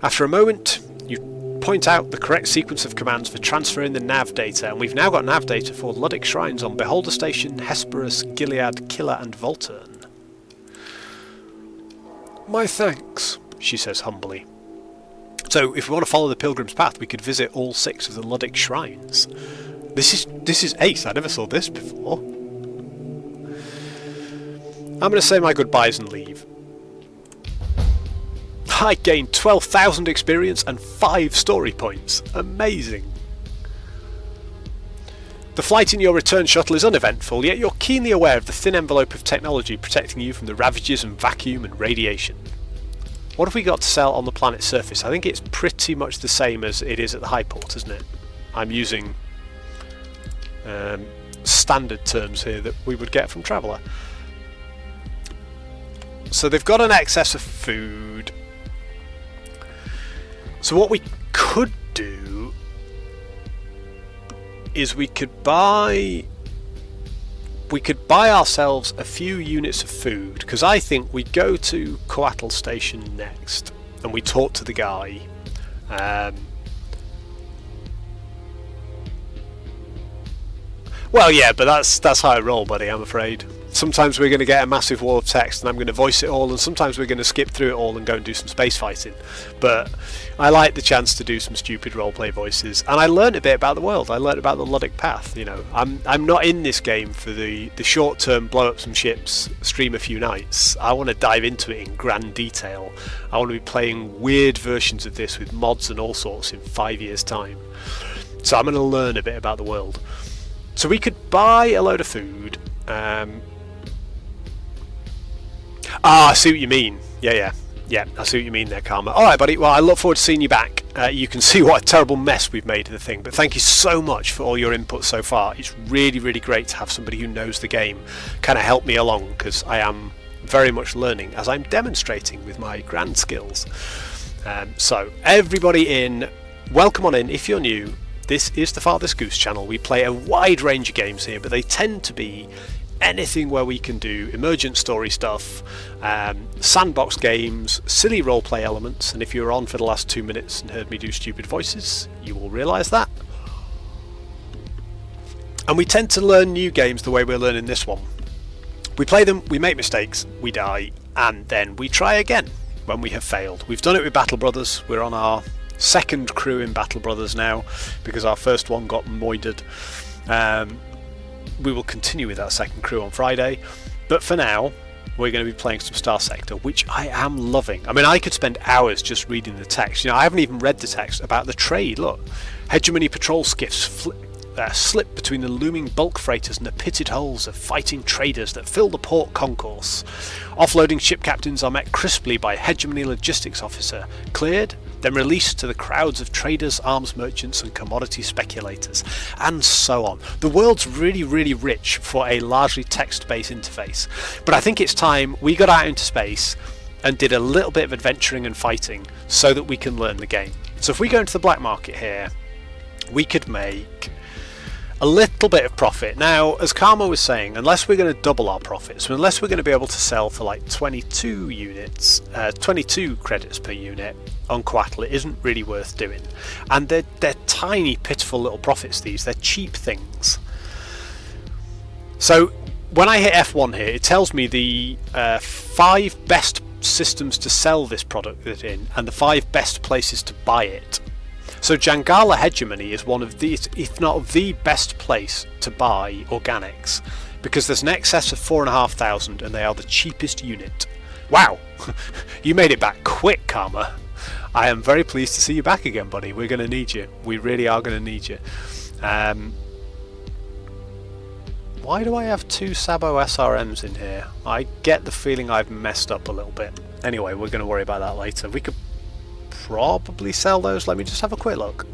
After a moment, you point out the correct sequence of commands for transferring the nav data, and we've now got nav data for Ludic shrines on Beholder Station, Hesperus, Gilead, Killa and Volturn. "My thanks," she says humbly. So if we want to follow the Pilgrim's Path, we could visit all 6 of the Ludic shrines. This is ace. I never saw this before. I'm going to say my goodbyes and leave. I gained 12,000 experience and 5 story points. Amazing. The flight in your return shuttle is uneventful, yet you're keenly aware of the thin envelope of technology protecting you from the ravages and vacuum and radiation. What have we got to sell on the planet's surface? I think it's pretty much the same as it is at the high port, isn't it? I'm using standard terms here that we would get from Traveller. So they've got an excess of food. So what we could do is we could buy ourselves a few units of food, because I think we go to Coatl Station next and we talk to the guy. Well, yeah, but that's how I roll, buddy, I'm afraid. Sometimes we're going to get a massive wall of text and I'm going to voice it all, and sometimes we're going to skip through it all and go and do some space fighting. But I like the chance to do some stupid roleplay voices, and I learned a bit about the world. I learned about the Luddic Path. You know, I'm not in this game for the short term blow up some ships, stream a few nights. I want to dive into it in grand detail. I want to be playing weird versions of this with mods and all sorts in 5 years' time. So I'm going to learn a bit about the world. So we could buy a load of food. I see what you mean. Yeah, I see what you mean there, Karma. Alright, buddy, well, I look forward to seeing you back. You can see what a terrible mess we've made of the thing, but thank you so much for all your input so far. It's really, really great to have somebody who knows the game kind of help me along, because I am very much learning as I'm demonstrating with my grand skills. So, everybody welcome on in. If you're new, this is the Farthest Goose channel. We play a wide range of games here, but they tend to be anything where we can do emergent story stuff, sandbox games, silly roleplay elements, and if you were on for the last 2 minutes and heard me do stupid voices, you will realise that. And we tend to learn new games the way we're learning this one. We play them, we make mistakes, we die, and then we try again when we have failed. We've done it with Battle Brothers. We're on our second crew in Battle Brothers now, because our first one got moided. We will continue with that second crew on Friday, but for now we're going to be playing some Starsector, which I am loving. I mean, I could spend hours just reading the text. You know, I haven't even read the text about the trade. Look, hegemony patrol skiffs slip between the looming bulk freighters and the pitted holes of fighting traders that fill the port concourse. Offloading ship captains are met crisply by hegemony logistics officer, cleared, then released to the crowds of traders, arms merchants and commodity speculators, and so on. The world's really, really rich for a largely text-based interface, but I think it's time we got out into space and did a little bit of adventuring and fighting so that we can learn the game. So if we go into the black market here, we could make a little bit of profit. Now, as Karma was saying, unless we're going to double our profits, unless we're going to be able to sell for like 22 credits per unit on Coatl, it isn't really worth doing. And they're tiny, pitiful little profits, these. They're cheap things. So when I hit F1 here, it tells me the 5 best systems to sell this product in and the 5 best places to buy it. So Jangala Hegemony is one of these, if not the best place to buy organics, because there's an excess of 4,500 and they are the cheapest unit. Wow, you made it back quick, Karma. I am very pleased to see you back again, buddy. We're going to need you. We really are going to need you. Why do I have 2 Sabo SRMs in here? I get the feeling I've messed up a little bit. Anyway, we're going to worry about that later. We could probably sell those. Let me just have a quick look.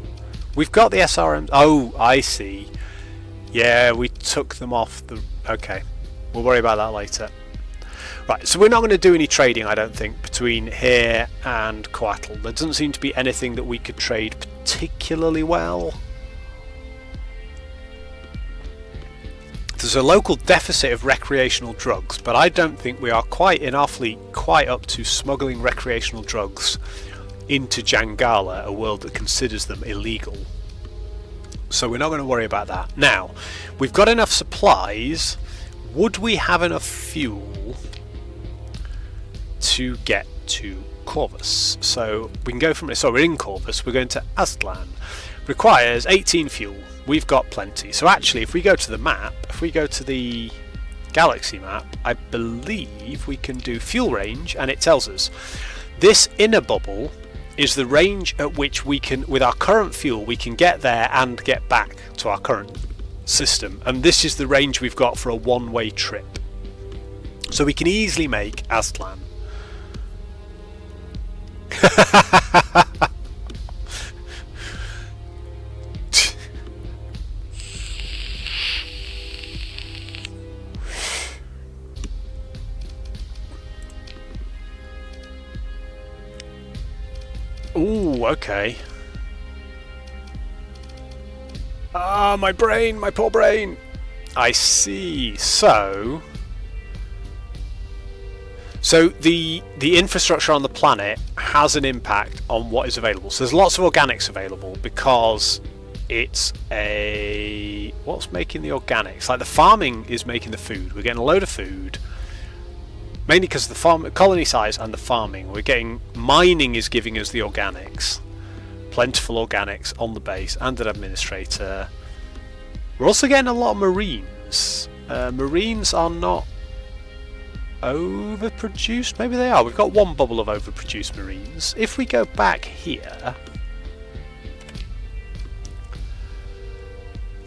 We've got the SRMs. Oh, I see. Yeah, we took them off the... Okay, we'll worry about that later. Right, so we're not going to do any trading, I don't think, between here and Coatl. There doesn't seem to be anything that we could trade particularly well. There's a local deficit of recreational drugs, but I don't think we are quite in our fleet quite up to smuggling recreational drugs into Jangala, a world that considers them illegal. So we're not going to worry about that. Now, we've got enough supplies. Would we have enough fuel to get to Corvus? So we can go from... So we're in Corvus, we're going to Aztlan. Requires 18 fuel. We've got plenty. So actually, if we go to the map, if we go to the galaxy map, I believe we can do fuel range, and it tells us this inner bubble is the range at which we can, with our current fuel, we can get there and get back to our current system. And this is the range we've got for a one-way trip. So we can easily make Aztlan. Ooh, okay. Ah, my brain, my poor brain. I see. So the infrastructure on the planet has an impact on what is available. So there's lots of organics available because it's a What's making the organics? Like the farming is making the food. We're getting a load of food. Mainly because of the farm colony size and the farming. We're getting mining is giving us the organics. Plentiful organics on the base and an administrator. We're also getting a lot of marines. Marines are not overproduced. Maybe they are. We've got one bubble of overproduced marines. If we go back here,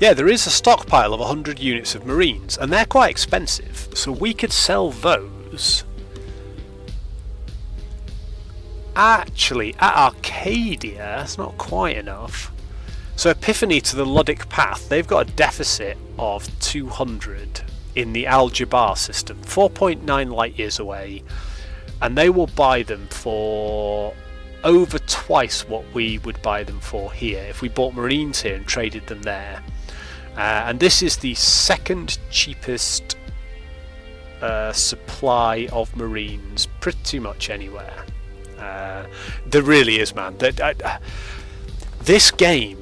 yeah, there is a stockpile of 100 units of marines, and they're quite expensive. So we could sell those. Actually, at Arcadia, that's not quite enough. So Epiphany to the Ludic Path, they've got a deficit of 200 in the Al-Jabbar system, 4.9 light years away, and they will buy them for over twice what we would buy them for here if we bought Marines here and traded them there. And this is the second cheapest supply of Marines pretty much anywhere. There really is, man. This game,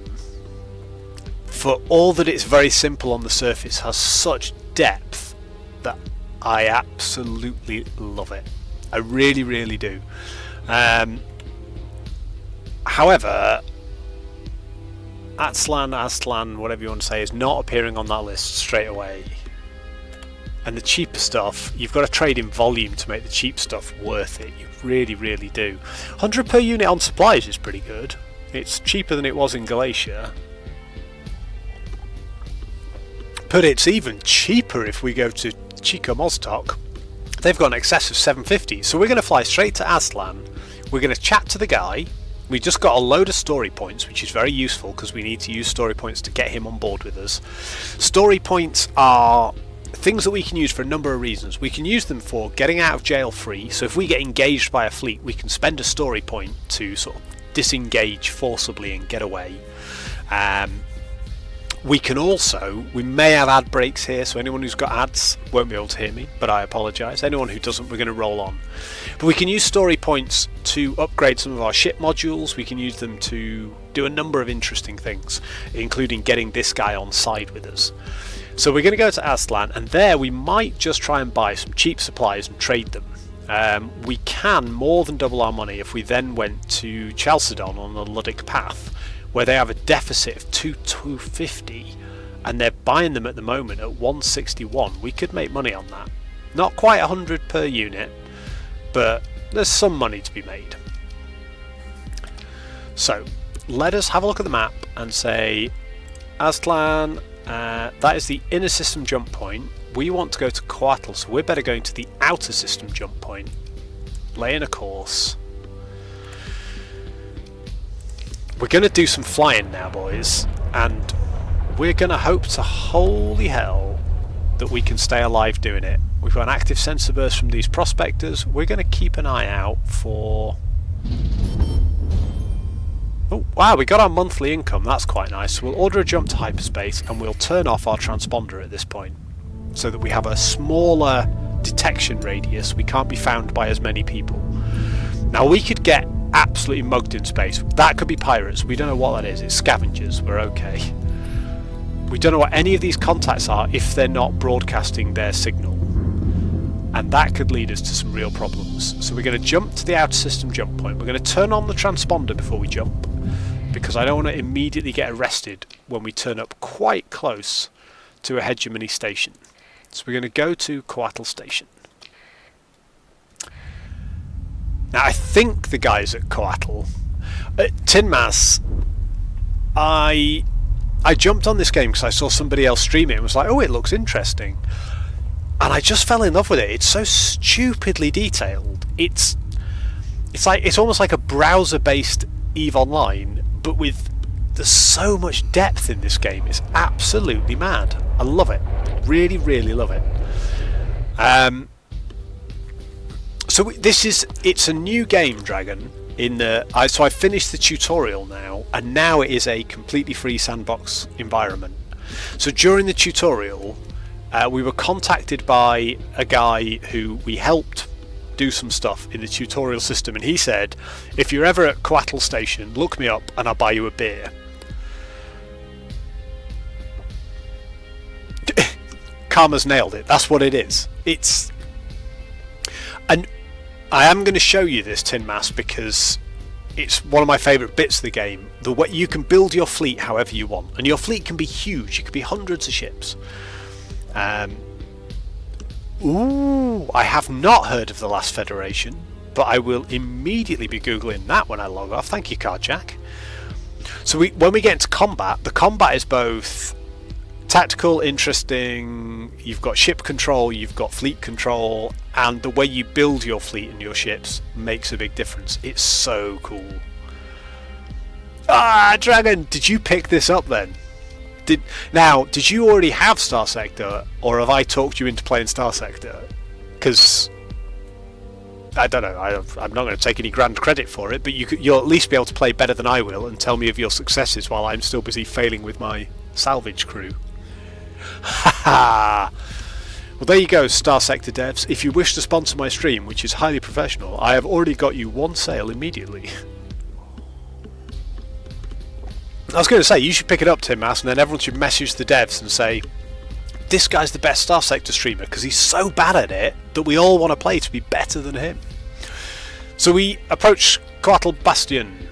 for all that it's very simple on the surface, has such depth that I absolutely love it. I really, really do. However, Aztlan, whatever you want to say, is not appearing on that list straight away. And the cheaper stuff, you've got to trade in volume to make the cheap stuff worth it. You really, really do. 100 per unit on supplies is pretty good. It's cheaper than it was in Galatia. But it's even cheaper if we go to Chico Moztok. They've got an excess of 750. So we're going to fly straight to Aztlan. We're going to chat to the guy. We just got a load of story points, which is very useful because we need to use story points to get him on board with us. Story points are things that we can use for a number of reasons. We can use them for getting out of jail free. So if we get engaged by a fleet, we can spend a story point to sort of disengage forcibly and get away. We can also, we may have ad breaks here, so anyone who's got ads won't be able to hear me, but I apologise. Anyone who doesn't, we're going to roll on. But we can use story points to upgrade some of our ship modules. We can use them to do a number of interesting things, including getting this guy on side with us. So we're going to go to Aztlan, and there we might just try and buy some cheap supplies and trade them. We can more than double our money if we then went to Chalcedon on the Ludic Path, where they have a deficit of 250 and they're buying them at the moment at 161. We could make money on that. Not quite 100 per unit, but there's some money to be made. So let us have a look at the map and say Aztlan, that is the inner system jump point. We want to go to Coatl, so we're better going to the outer system jump point. Lay in a course. We're going to do some flying now, boys, and we're going to hope to holy hell that we can stay alive doing it. We've got an active sensor burst from these prospectors. We're going to keep an eye out for... Oh, wow, we got our monthly income. That's quite nice. So we'll order a jump to hyperspace and we'll turn off our transponder at this point so that we have a smaller detection radius. We can't be found by as many people. Now, we could get absolutely mugged in space. That could be pirates. We don't know what that is. It's scavengers. We're okay. We don't know what any of these contacts are if they're not broadcasting their signal. And that could lead us to some real problems. So we're going to jump to the outer system jump point. We're going to turn on the transponder before we jump, because I don't want to immediately get arrested when we turn up quite close to a hegemony station. So we're going to go to Coatl Station. Now, I think the guys at Coatl, at Tinmas, I jumped on this game because I saw somebody else stream it and was like, oh, it looks interesting. And I just fell in love with it. It's so stupidly detailed. It's almost like a browser-based EVE Online, but there's so much depth in this game. It's absolutely mad. I love it. Really, really love it. So it's a new game, Dragon. So I finished the tutorial now, and now it is a completely free sandbox environment. So during the tutorial, we were contacted by a guy who we helped do some stuff in the tutorial system, and he said, if you're ever at Coatl Station, look me up and I'll buy you a beer. Karma's nailed it. That's what it is. And I am going to show you this, Tin Mass, because it's one of my favourite bits of the game. The way you can build your fleet however you want, and your fleet can be huge. It could be hundreds of ships. Ooh, I have not heard of the Last Federation, but I will immediately be googling that when I log off. Thank you, Cardjack. So when we get into combat, the combat is both tactical, interesting, you've got ship control, you've got fleet control, and the way you build your fleet and your ships makes a big difference. It's so cool. Ah, Dragon, did you pick this up then? Did you already have Starsector, or have I talked you into playing Starsector? Because I don't know, I'm not going to take any grand credit for it, but you'll at least be able to play better than I will and tell me of your successes while I'm still busy failing with my salvage crew. Haha! Well, there you go, Starsector devs. If you wish to sponsor my stream, which is highly professional, I have already got you one sale immediately. I was going to say, you should pick it up, Tim Mass, and then everyone should message the devs and say, this guy's the best Starsector streamer because he's so bad at it that we all want to play to be better than him. So we approach Coatl Bastion,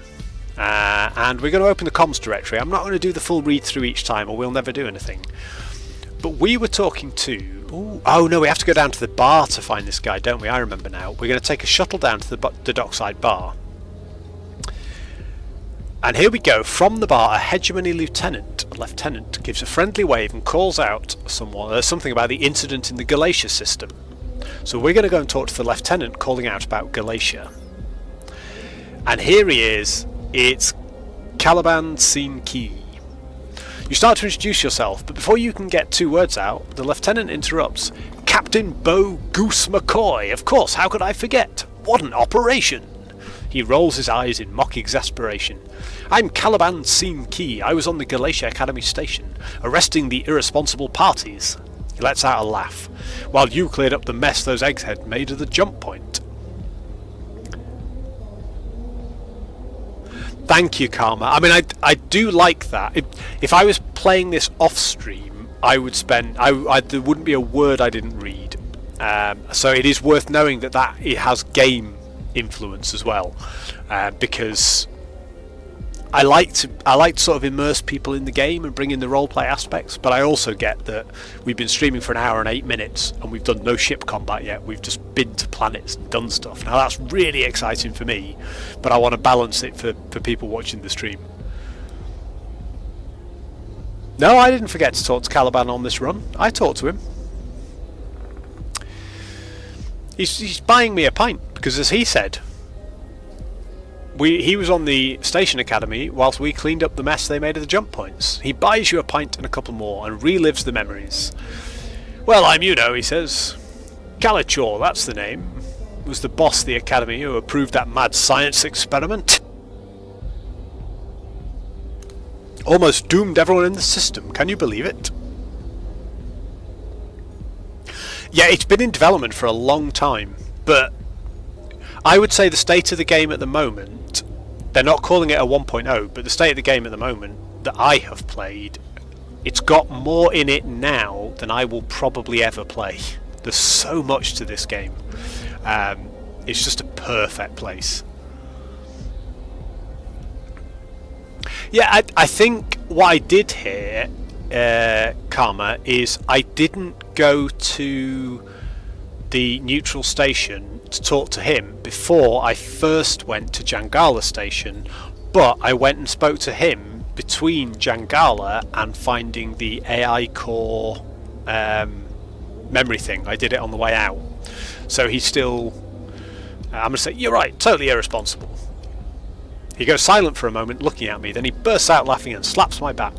and we're going to open the comms directory. I'm not going to do the full read through each time, or we'll never do anything. But we were talking to... Oh no, we have to go down to the bar to find this guy, don't we? I remember now. We're going to take a shuttle down to the dockside bar. And here we go. From the bar, a hegemony lieutenant gives a friendly wave and calls out something about the incident in the Galatia system. So we're going to go and talk to the lieutenant calling out about Galatia. And here he is. It's Caliban Sin-Ki. You start to introduce yourself, but before you can get 2 words out, the lieutenant interrupts. Captain Bo Goose McCoy, of course, how could I forget? What an operation! He rolls his eyes in mock exasperation. I'm Caliban Sin-Ki. I was on the Galatia Academy station, arresting the irresponsible parties. He lets out a laugh. While you cleared up the mess those eggs had made at the jump point. Thank you, Karma. I mean, I do like that. If I was playing this off stream, I would spend... there wouldn't be a word I didn't read. So it is worth knowing that it has game influence as well, because I like to sort of immerse people in the game and bring in the roleplay aspects, but I also get that we've been streaming for 1 hour and 8 minutes and we've done no ship combat yet. We've just been to planets and done stuff. Now that's really exciting for me, but I want to balance it for people watching the stream. No, I didn't forget to talk to Caliban on this run. I talked to him. He's buying me a pint because, as he said, he was on the station academy whilst we cleaned up the mess they made of the jump points. He buys you a pint and a couple more and relives the memories. Well, I'm he says. Calichor, that's the name. Was the boss of the academy who approved that mad science experiment. Almost doomed everyone in the system, can you believe it? Yeah, it's been in development for a long time, but I would say the state of the game at the moment, they're not calling it a 1.0, but the state of the game at the moment that I have played, it's got more in it now than I will probably ever play. There's so much to this game. It's just a perfect place. Yeah, I think what I did here, Karma, is I didn't go to the neutral station to talk to him before I first went to Jangala station, but I went and spoke to him between Jangala and finding the AI core memory thing. I did it on the way out. So he's still... I'm going to say, you're right, totally irresponsible. He goes silent for a moment, looking at me, then he bursts out laughing and slaps my back.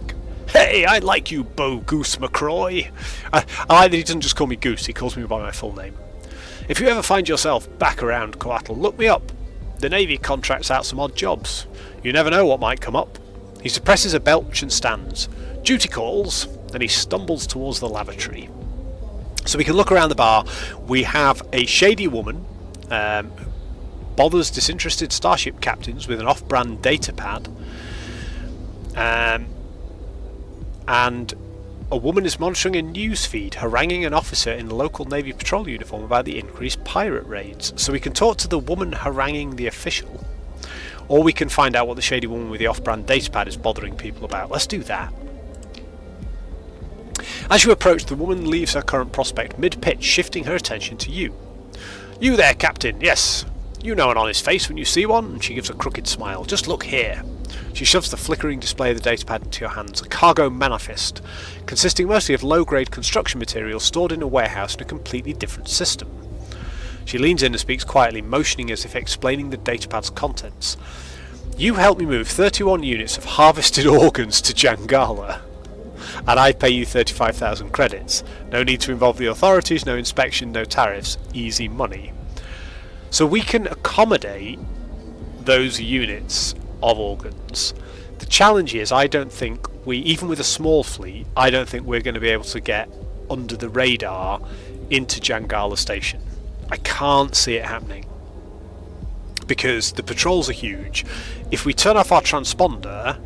Hey, I like you, Bo Goose McCroy. I like that he doesn't just call me Goose, he calls me by my full name. If you ever find yourself back around Coatl, look me up. The Navy contracts out some odd jobs. You never know what might come up. He suppresses a belch and stands. Duty calls, then he stumbles towards the lavatory. So we can look around the bar. We have a shady woman who bothers disinterested starship captains with an off-brand data pad. And A woman is monitoring a news feed, haranguing an officer in a local Navy patrol uniform about the increased pirate raids. So we can talk to the woman haranguing the official, or we can find out what the shady woman with the off-brand datapad is bothering people about. Let's do that. As you approach, the woman leaves her current prospect mid-pitch, shifting her attention to you. You there, Captain. Yes. You know an honest face when you see one. And she gives a crooked smile. Just look here. She shoves the flickering display of the datapad into your hands. A cargo manifest, consisting mostly of low-grade construction materials stored in a warehouse in a completely different system. She leans in and speaks quietly, motioning as if explaining the datapad's contents. You help me move 31 units of harvested organs to Jangala, and I pay you 35,000 credits. No need to involve the authorities, no inspection, no tariffs. Easy money. So we can accommodate those units of organs. The challenge is, I don't think even with a small fleet, I don't think we're going to be able to get under the radar into Jangala Station. I can't see it happening, because the patrols are huge. If we turn off our transponder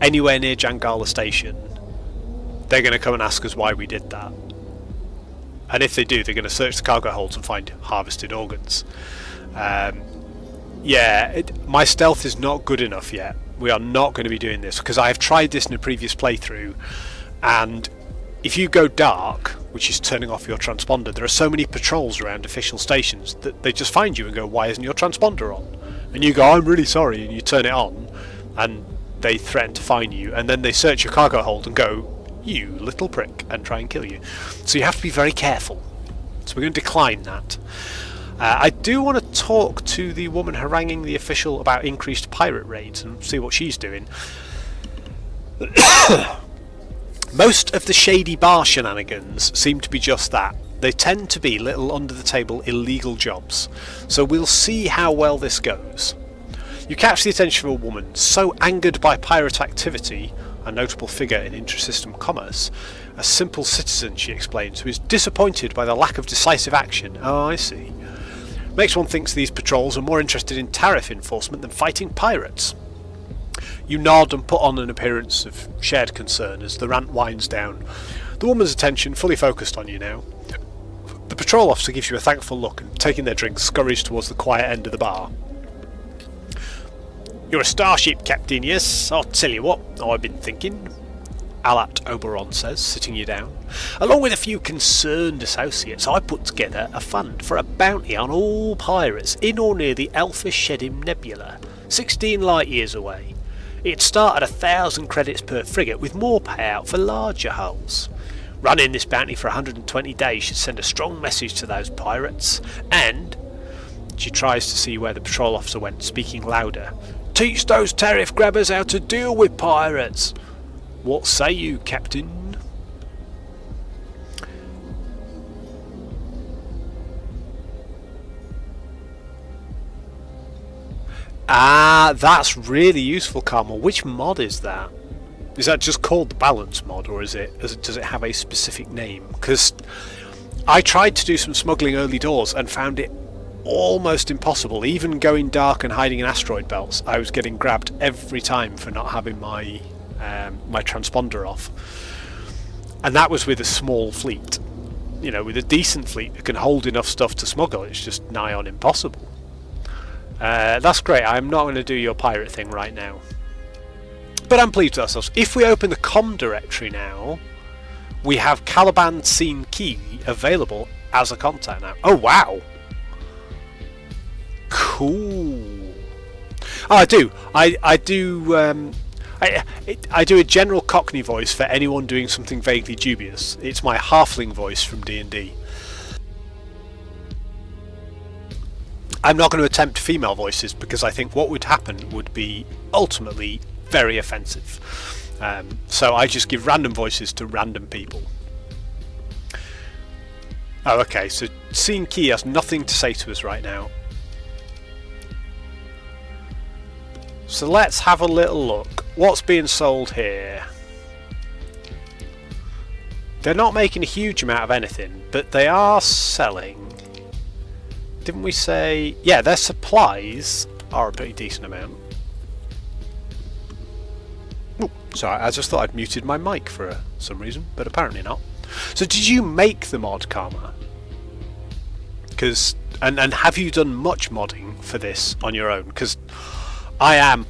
anywhere near Jangala Station, they're going to come and ask us why we did that. And if they do, they're going to search the cargo holds and find harvested organs. My stealth is not good enough yet. We are not going to be doing this, because I have tried this in a previous playthrough, and if you go dark, which is turning off your transponder, there are so many patrols around official stations that they just find you and go, why isn't your transponder on? And you go, I'm really sorry, and you turn it on, and they threaten to fine you, and then they search your cargo hold and go, you little prick, and try and kill you. So you have to be very careful. So we're going to decline that. I do want to talk to the woman haranguing the official about increased pirate raids and see what she's doing. Most of the shady bar shenanigans seem to be just that. They tend to be little under-the-table illegal jobs. So we'll see how well this goes. You catch the attention of a woman so angered by pirate activity, a notable figure in inter-system commerce, a simple citizen, she explains, who is disappointed by the lack of decisive action. Oh, I see. Makes one think these patrols are more interested in tariff enforcement than fighting pirates. You nod and put on an appearance of shared concern as the rant winds down, the woman's attention fully focused on you now. The patrol officer gives you a thankful look and, taking their drink, scurries towards the quiet end of the bar. You're a starship captain, yes? I'll tell you what I've been thinking, Alat Oberon says, sitting you down. Along with a few concerned associates, I put together a fund for a bounty on all pirates in or near the Alpha Shedim Nebula, 16 light years away. It'd start at 1,000 credits per frigate, with more payout for larger hulls. Running this bounty for 120 days should send a strong message to those pirates, and... She tries to see where the patrol officer went, speaking louder. Teach those tariff grabbers how to deal with pirates. What say you, Captain? Ah, that's really useful, Carmel. Which mod is that? Is that just called the balance mod, or does it have a specific name? Because I tried to do some smuggling early doors and found it almost impossible. Even going dark and hiding in asteroid belts, I was getting grabbed every time for not having my my transponder off. And that was with a small fleet. You know, with a decent fleet that can hold enough stuff to smuggle, it's just nigh on impossible. That's great. I'm not going to do your pirate thing right now, but I'm pleased with ourselves. If we open the com directory now, we have Caliban Scene Key available as a contact now. Oh wow, cool. Oh, I do I do a general Cockney voice for anyone doing something vaguely dubious. It's my halfling voice from D&D. I'm not going to attempt female voices because I think what would happen would be ultimately very offensive. So I just give random voices to random people. Oh, okay, so Scene Key has nothing to say to us right now. So let's have a little look. What's being sold here? They're not making a huge amount of anything, but they are selling. Didn't we say... Yeah, their supplies are a pretty decent amount. Ooh, sorry, I just thought I'd muted my mic for for some reason, but apparently not. So did you make the mod, Karma? Because and have you done much modding for this on your own? Because I am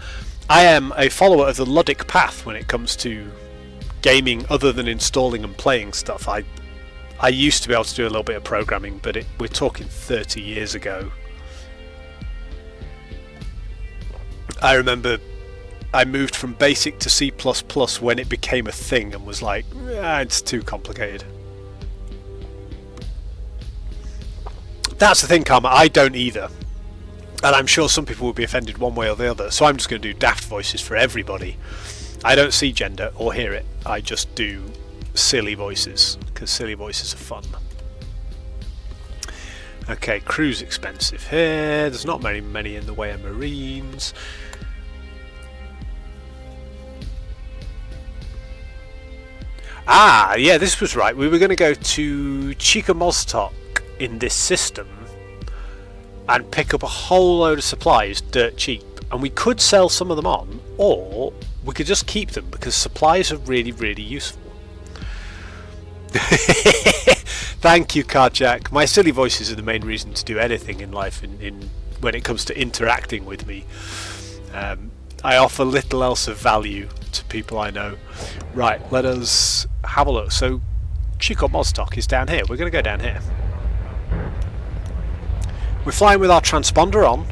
a follower of the Ludic path when it comes to gaming, other than installing and playing stuff. I used to be able to do a little bit of programming, but we're talking 30 years ago. I remember I moved from Basic to C++ when it became a thing and was like, it's too complicated. That's the thing, Karma, I don't either. And I'm sure some people will be offended one way or the other, so I'm just going to do daft voices for everybody. I don't see gender or hear it, I just do silly voices, because silly voices are fun. Okay, crew's expensive here, there's not many in the way of Marines. Ah, yeah, this was right, we were going to go to Chikomostok in this system and pick up a whole load of supplies dirt cheap, and we could sell some of them on, or we could just keep them because supplies are really, really useful. Thank you, Karjak. My silly voices are the main reason to do anything in life when it comes to interacting with me. I offer little else of value to people I know. Right, let us have a look. So Chikomostok is down here. We're going to go down here. We're flying with our transponder on,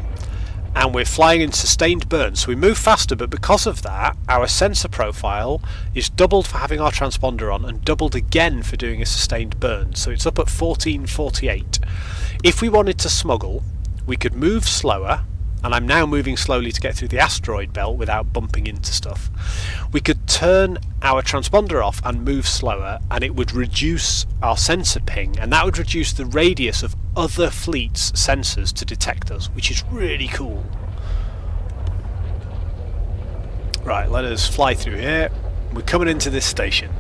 and we're flying in sustained burn, so we move faster, but because of that our sensor profile is doubled for having our transponder on and doubled again for doing a sustained burn, so it's up at 1448. If we wanted to smuggle, we could move slower, and I'm now moving slowly to get through the asteroid belt without bumping into stuff. We could turn our transponder off and move slower, and it would reduce our sensor ping, and that would reduce the radius of other fleets' sensors to detect us, which is really cool. Right, let us fly through here. We're coming into this station,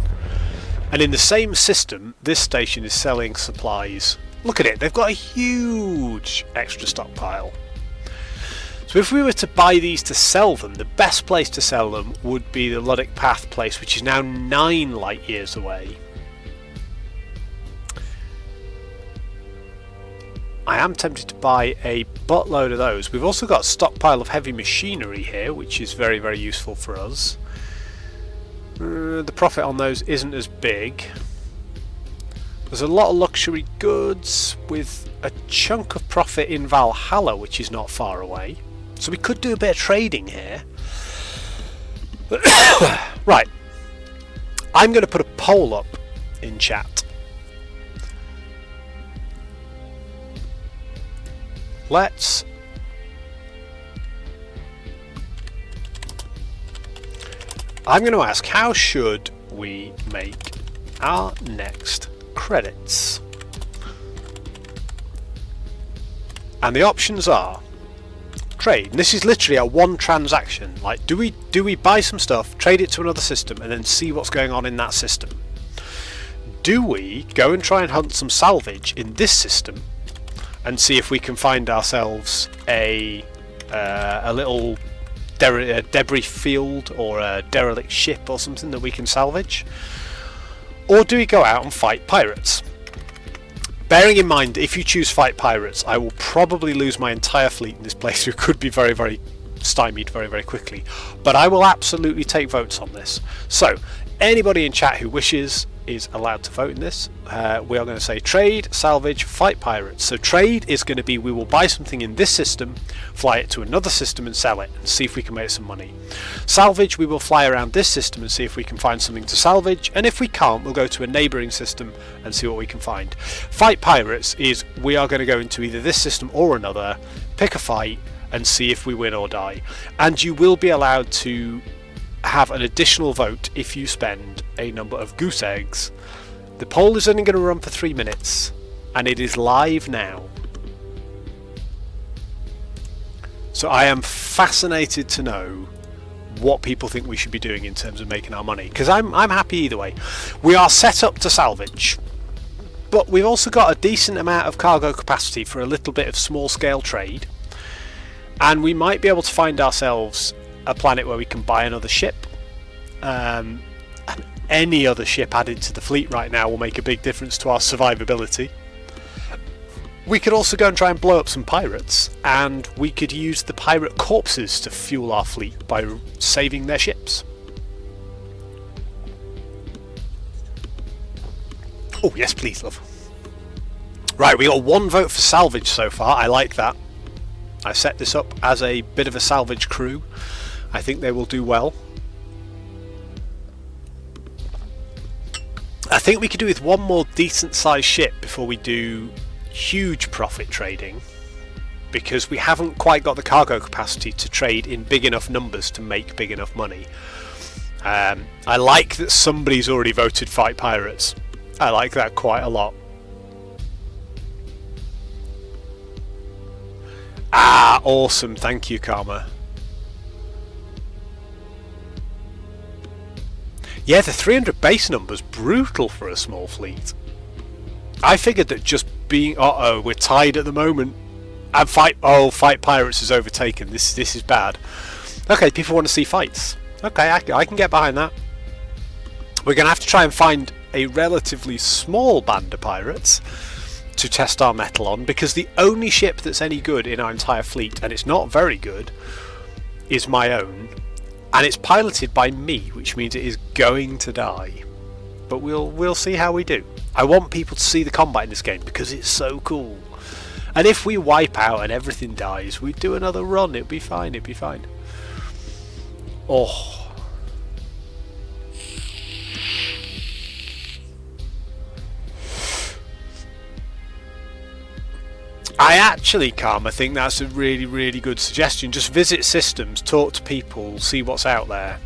and in the same system this station is selling supplies. Look at it, they've got a huge extra stockpile. So if we were to buy these to sell them, the best place to sell them would be the Ludic Path place, which is now 9 light years away. I am tempted to buy a buttload of those. We've also got a stockpile of heavy machinery here, which is very, very useful for us. The profit on those isn't as big. There's a lot of luxury goods with a chunk of profit in Valhalla, which is not far away. So we could do a bit of trading here. Right. I'm going to put a poll up in chat. I'm going to ask, how should we make our next credits? And the options are trade. And this is literally a one transaction. Like, do we buy some stuff, trade it to another system, and then see what's going on in that system? Do we go and try and hunt some salvage in this system and see if we can find ourselves a little debris field or a derelict ship or something that we can salvage? Or do we go out and fight pirates? Bearing in mind, if you choose fight pirates, I will probably lose my entire fleet in this playthrough. Could be very, very stymied very, very quickly. But I will absolutely take votes on this. So, anybody in chat who wishes is allowed to vote in this. We are going to say trade, salvage, fight pirates. So trade is going to be, we will buy something in this system, fly it to another system and sell it, and see if we can make some money. Salvage, we will fly around this system and see if we can find something to salvage, and if we can't, we'll go to a neighbouring system and see what we can find. Fight pirates is, we are going to go into either this system or another, pick a fight, and see if we win or die. And you will be allowed to have an additional vote if you spend a number of goose eggs. The poll is only going to run for 3 minutes, and it is live now. So I am fascinated to know what people think we should be doing in terms of making our money, because I'm happy either way. We are set up to salvage, but we've also got a decent amount of cargo capacity for a little bit of small scale trade, and we might be able to find ourselves a planet where we can buy another ship. And any other ship added to the fleet right now will make a big difference to our survivability. We could also go and try and blow up some pirates, and we could use the pirate corpses to fuel our fleet by saving their ships. Oh yes, please, love. Right, we got 1 vote for salvage so far. I like that. I set this up as a bit of a salvage crew. I think they will do well. I think we could do with 1 more decent sized ship before we do huge profit trading, because we haven't quite got the cargo capacity to trade in big enough numbers to make big enough money. I like that somebody's already voted fight pirates. I like that quite a lot. Ah, awesome. Thank you, Karma. Yeah, the 300 base number's brutal for a small fleet. I figured that just being... Uh-oh, we're tied at the moment. And fight pirates is overtaken. This is bad. Okay, people want to see fights. Okay, I can get behind that. We're going to have to try and find a relatively small band of pirates to test our metal on, because the only ship that's any good in our entire fleet, and it's not very good, is my own, and it's piloted by me, which means it is going to die. But we'll see how we do. I want people to see the combat in this game because it's so cool. And if we wipe out and everything dies, we do another run. It'll be fine. It'll be fine. Oh. I actually, Karma, think that's a really, really good suggestion. Just visit systems, talk to people, see what's out there.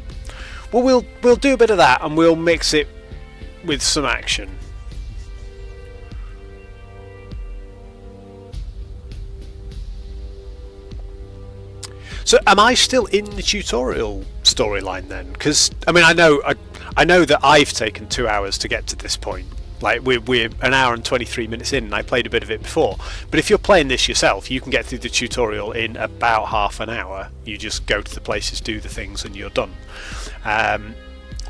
Well, we'll do a bit of that, and we'll mix it with some action. So, am I still in the tutorial storyline then? Because I mean, I know that I've taken 2 hours to get to this point. Like we're an hour and 23 minutes in, and I played a bit of it before. But if you're playing this yourself, you can get through the tutorial in about half an hour. You just go to the places, do the things, and you're done.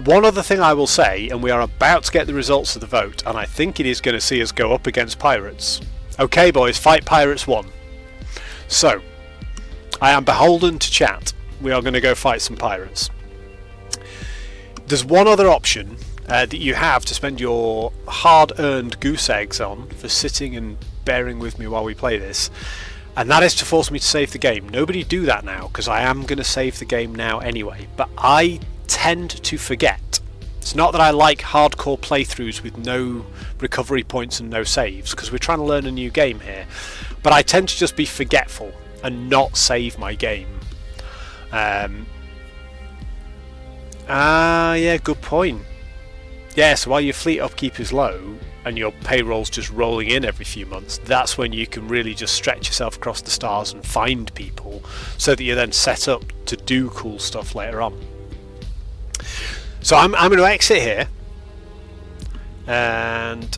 One other thing I will say, and we are about to get the results of the vote, and I think it is going to see us go up against pirates. Okay, boys, fight pirates 1. So, I am beholden to chat. We are going to go fight some pirates. There's one other option that you have to spend your hard-earned goose eggs on for sitting and bearing with me while we play this, and that is to force me to save the game. Nobody do that now, because I am going to save the game now anyway, but I tend to forget. It's not that I like hardcore playthroughs with no recovery points and no saves, because we're trying to learn a new game here, but I tend to just be forgetful and not save my game. Yeah, good point. Yeah, so while your fleet upkeep is low and your payroll's just rolling in every few months, that's when you can really just stretch yourself across the stars and find people so that you're then set up to do cool stuff later on. So I'm going to exit here, and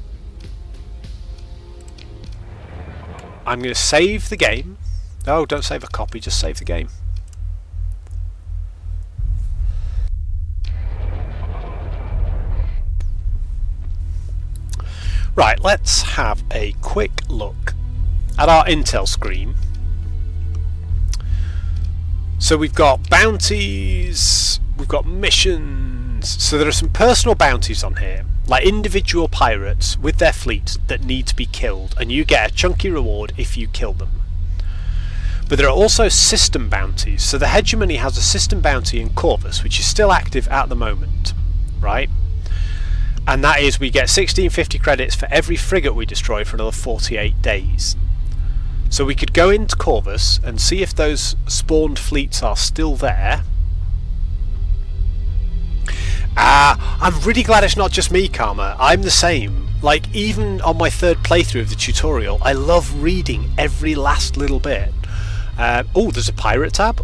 I'm going to save the game. No, don't save a copy, just save the game. Right, let's have a quick look at our intel screen. So we've got bounties, we've got missions. So there are some personal bounties on here, like individual pirates with their fleet that need to be killed, and you get a chunky reward if you kill them. But there are also system bounties. So the Hegemony has a system bounty in Corvus, which is still active at the moment, right? And that is, we get 1650 credits for every frigate we destroy for another 48 days. So we could go into Corvus and see if those spawned fleets are still there. I'm really glad it's not just me, Karma. I'm the same. Like, even on my third playthrough of the tutorial, I love reading every last little bit. Oh, there's a pirate tab.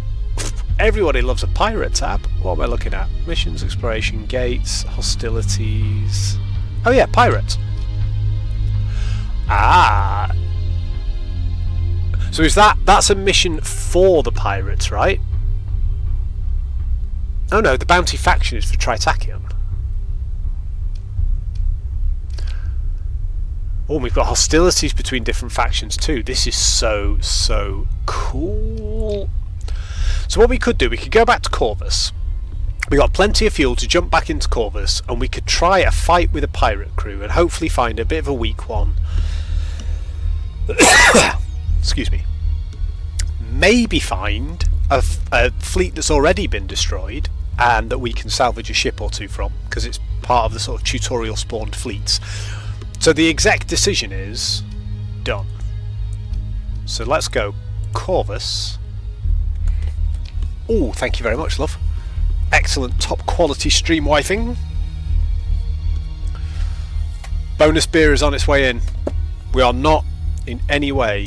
Everybody loves a pirate tab. What am I looking at? Missions, exploration, gates, hostilities. Oh yeah, pirates. So is that's a mission for the pirates, right? Oh no, the bounty faction is for Tritachyon. Oh, we've got hostilities between different factions too. This is so cool. So what we could do, we could go back to Corvus. We got plenty of fuel to jump back into Corvus, and we could try a fight with a pirate crew and hopefully find a bit of a weak one. Excuse me. Maybe find a fleet that's already been destroyed and that we can salvage a ship or two from, because it's part of the sort of tutorial spawned fleets. So the exec decision is done. So let's go Corvus. Oh, thank you very much, love. Excellent top quality stream wifing. Bonus beer is on its way in. We are not in any way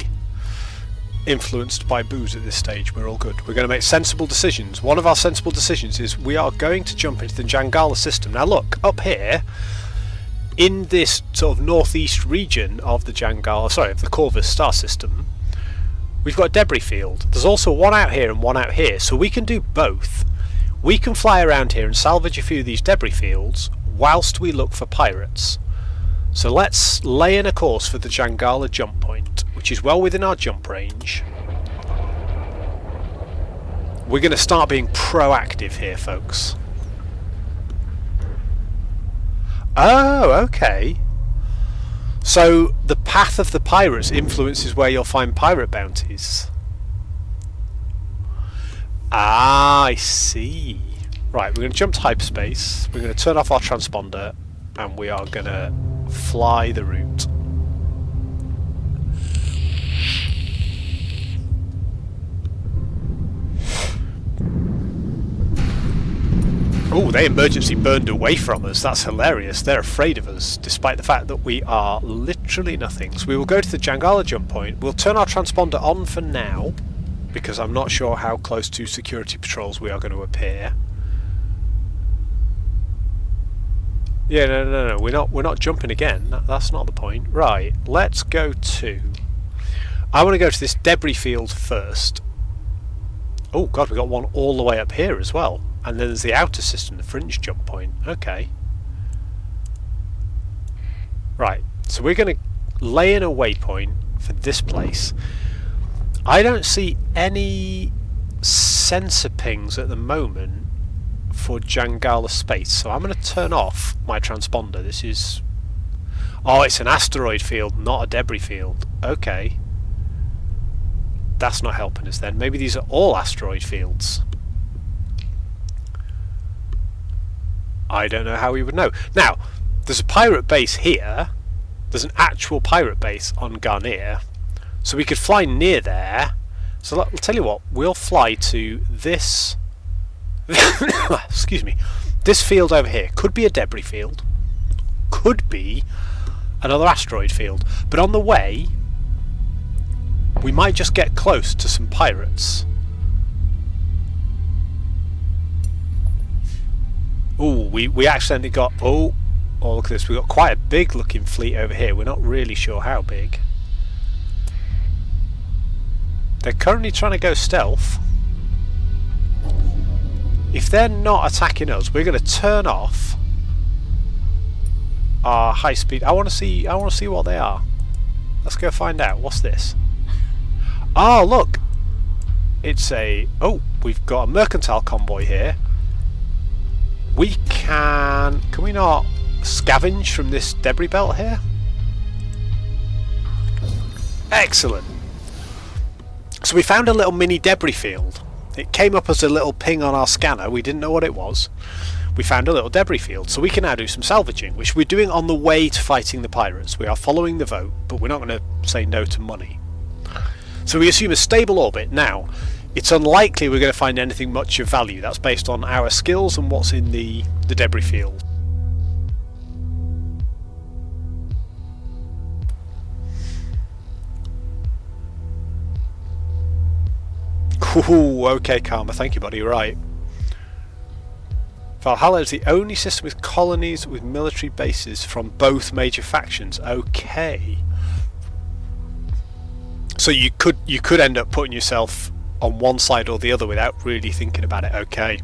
influenced by booze at this stage. We're all good. We're going to make sensible decisions. One of our sensible decisions is we are going to jump into the Jangala system. Now look, up here, in this sort of northeast region of the of the Corvus star system, we've got a debris field. There's also one out here and one out here, so we can do both. We can fly around here and salvage a few of these debris fields whilst we look for pirates. So let's lay in a course for the Jangala jump point, which is well within our jump range. We're going to start being proactive here, folks. Oh, okay. So the path of the pirates influences where you'll find pirate bounties. Ah, I see. Right, we're going to jump to hyperspace. We're going to turn off our transponder, and we are going to fly the route. Oh, they emergency burned away from us. That's hilarious. They're afraid of us, despite the fact that we are literally nothing. So we will go to the Jangala jump point. We'll turn our transponder on for now, because I'm not sure how close to security patrols we are going to appear. Yeah, no. We're not jumping again. That's not the point. Right, let's go to... I want to go to this debris field first. Oh god, we got one all the way up here as well. And then there's the outer system, the fringe jump point. Okay. Right, so we're going to lay in a waypoint for this place. I don't see any sensor pings at the moment for Jangala space, so I'm going to turn off my transponder. This is... Oh, it's an asteroid field, not a debris field. Okay. That's not helping us then. Maybe these are all asteroid fields. I don't know how we would know. Now, there's a pirate base here. There's an actual pirate base on Garnier. So we could fly near there. So I'll tell you what, we'll fly to this... excuse me. This field over here. Could be a debris field. Could be another asteroid field. But on the way, we might just get close to some pirates. Ooh, we accidentally got... Oh, look at this. We've got quite a big looking fleet over here. We're not really sure how big. They're currently trying to go stealth. If they're not attacking us, we're going to turn off our high speed. I want to see what they are. Let's go find out. What's this? Oh, look. It's a... Oh, we've got a mercantile convoy here. We can we not scavenge from this debris belt here? Excellent. So we found a little mini debris field. It came up as a little ping on our scanner. We didn't know what it was. We found a little debris field, so we can now do some salvaging, which we're doing on the way to fighting the pirates. We are following the vote, but we're not going to say no to money. So we assume a stable orbit. Now, it's unlikely we're going to find anything much of value. That's based on our skills and what's in the debris field. Ooh, okay, Karma. Thank you, buddy. Right. Valhalla is the only system with colonies with military bases from both major factions. Okay. So you could end up putting yourself on one side or the other without really thinking about it. Okay.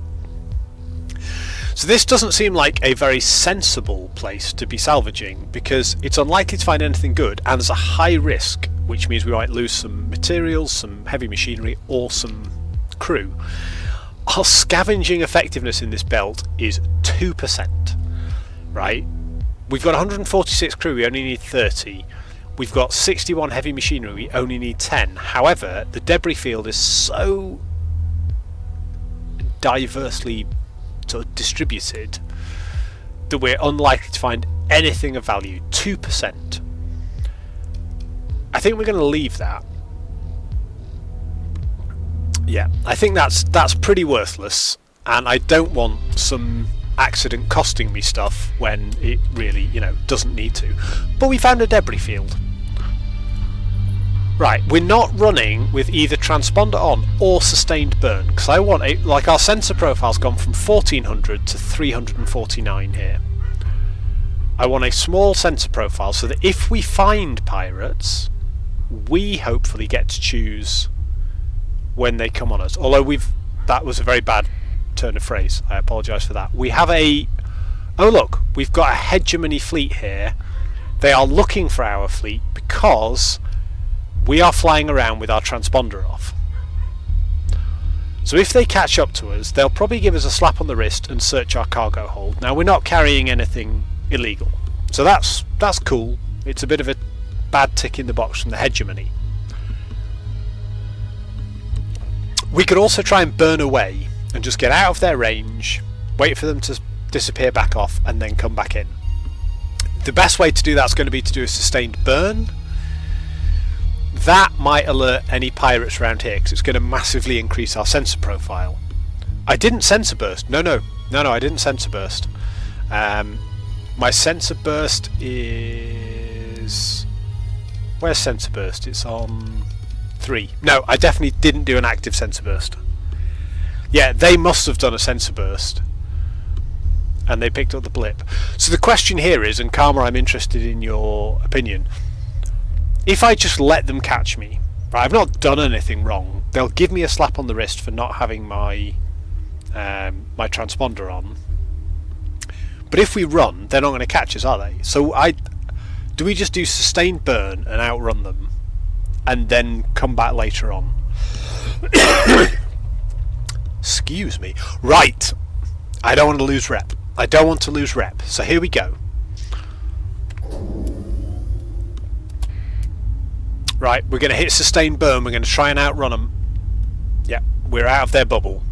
So this doesn't seem like a very sensible place to be salvaging, because it's unlikely to find anything good and there's a high risk, which means we might lose some materials, some heavy machinery or some crew. Our scavenging effectiveness in this belt is 2%, right? We've got 146 crew, we only need 30. We've got 61 heavy machinery, we only need 10. However, the debris field is so diversely sort of distributed that we're unlikely to find anything of value. 2%. I think we're going to leave that. Yeah, I think that's pretty worthless, and I don't want some accident costing me stuff when it really, doesn't need to. But we found a debris field. Right, we're not running with either transponder on or sustained burn, because I want our sensor profile's gone from 1400 to 349 here. I want a small sensor profile so that if we find pirates, we hopefully get to choose when they come on us. Although that was a very bad turn of phrase, I apologise for that. We have oh look, we've got a hegemony fleet here. They are looking for our fleet because we are flying around with our transponder off. So if they catch up to us, they'll probably give us a slap on the wrist and search our cargo hold. Now, we're not carrying anything illegal, so that's cool. It's a bit of a bad tick in the box from the hegemony. We could also try and burn away and just get out of their range, wait for them to disappear back off, and then come back in. The best way to do that is going to be to do a sustained burn. That might alert any pirates around here, because it's going to massively increase our sensor profile. I didn't sensor burst. No, I didn't sensor burst. My sensor burst is... Where's sensor burst? It's on 3. No, I definitely didn't do an active sensor burst. Yeah, they must have done a sensor burst, and they picked up the blip. So the question here is, and Karma, I'm interested in your opinion, if I just let them catch me, right, I've not done anything wrong, they'll give me a slap on the wrist for not having my my transponder on. But if we run, they're not going to catch us, are they? So do we just do sustained burn and outrun them, and then come back later on? Excuse me. Right. I don't want to lose rep. So here we go. Right, we're going to hit sustained burn. We're going to try and outrun them. Yeah, we're out of their bubble.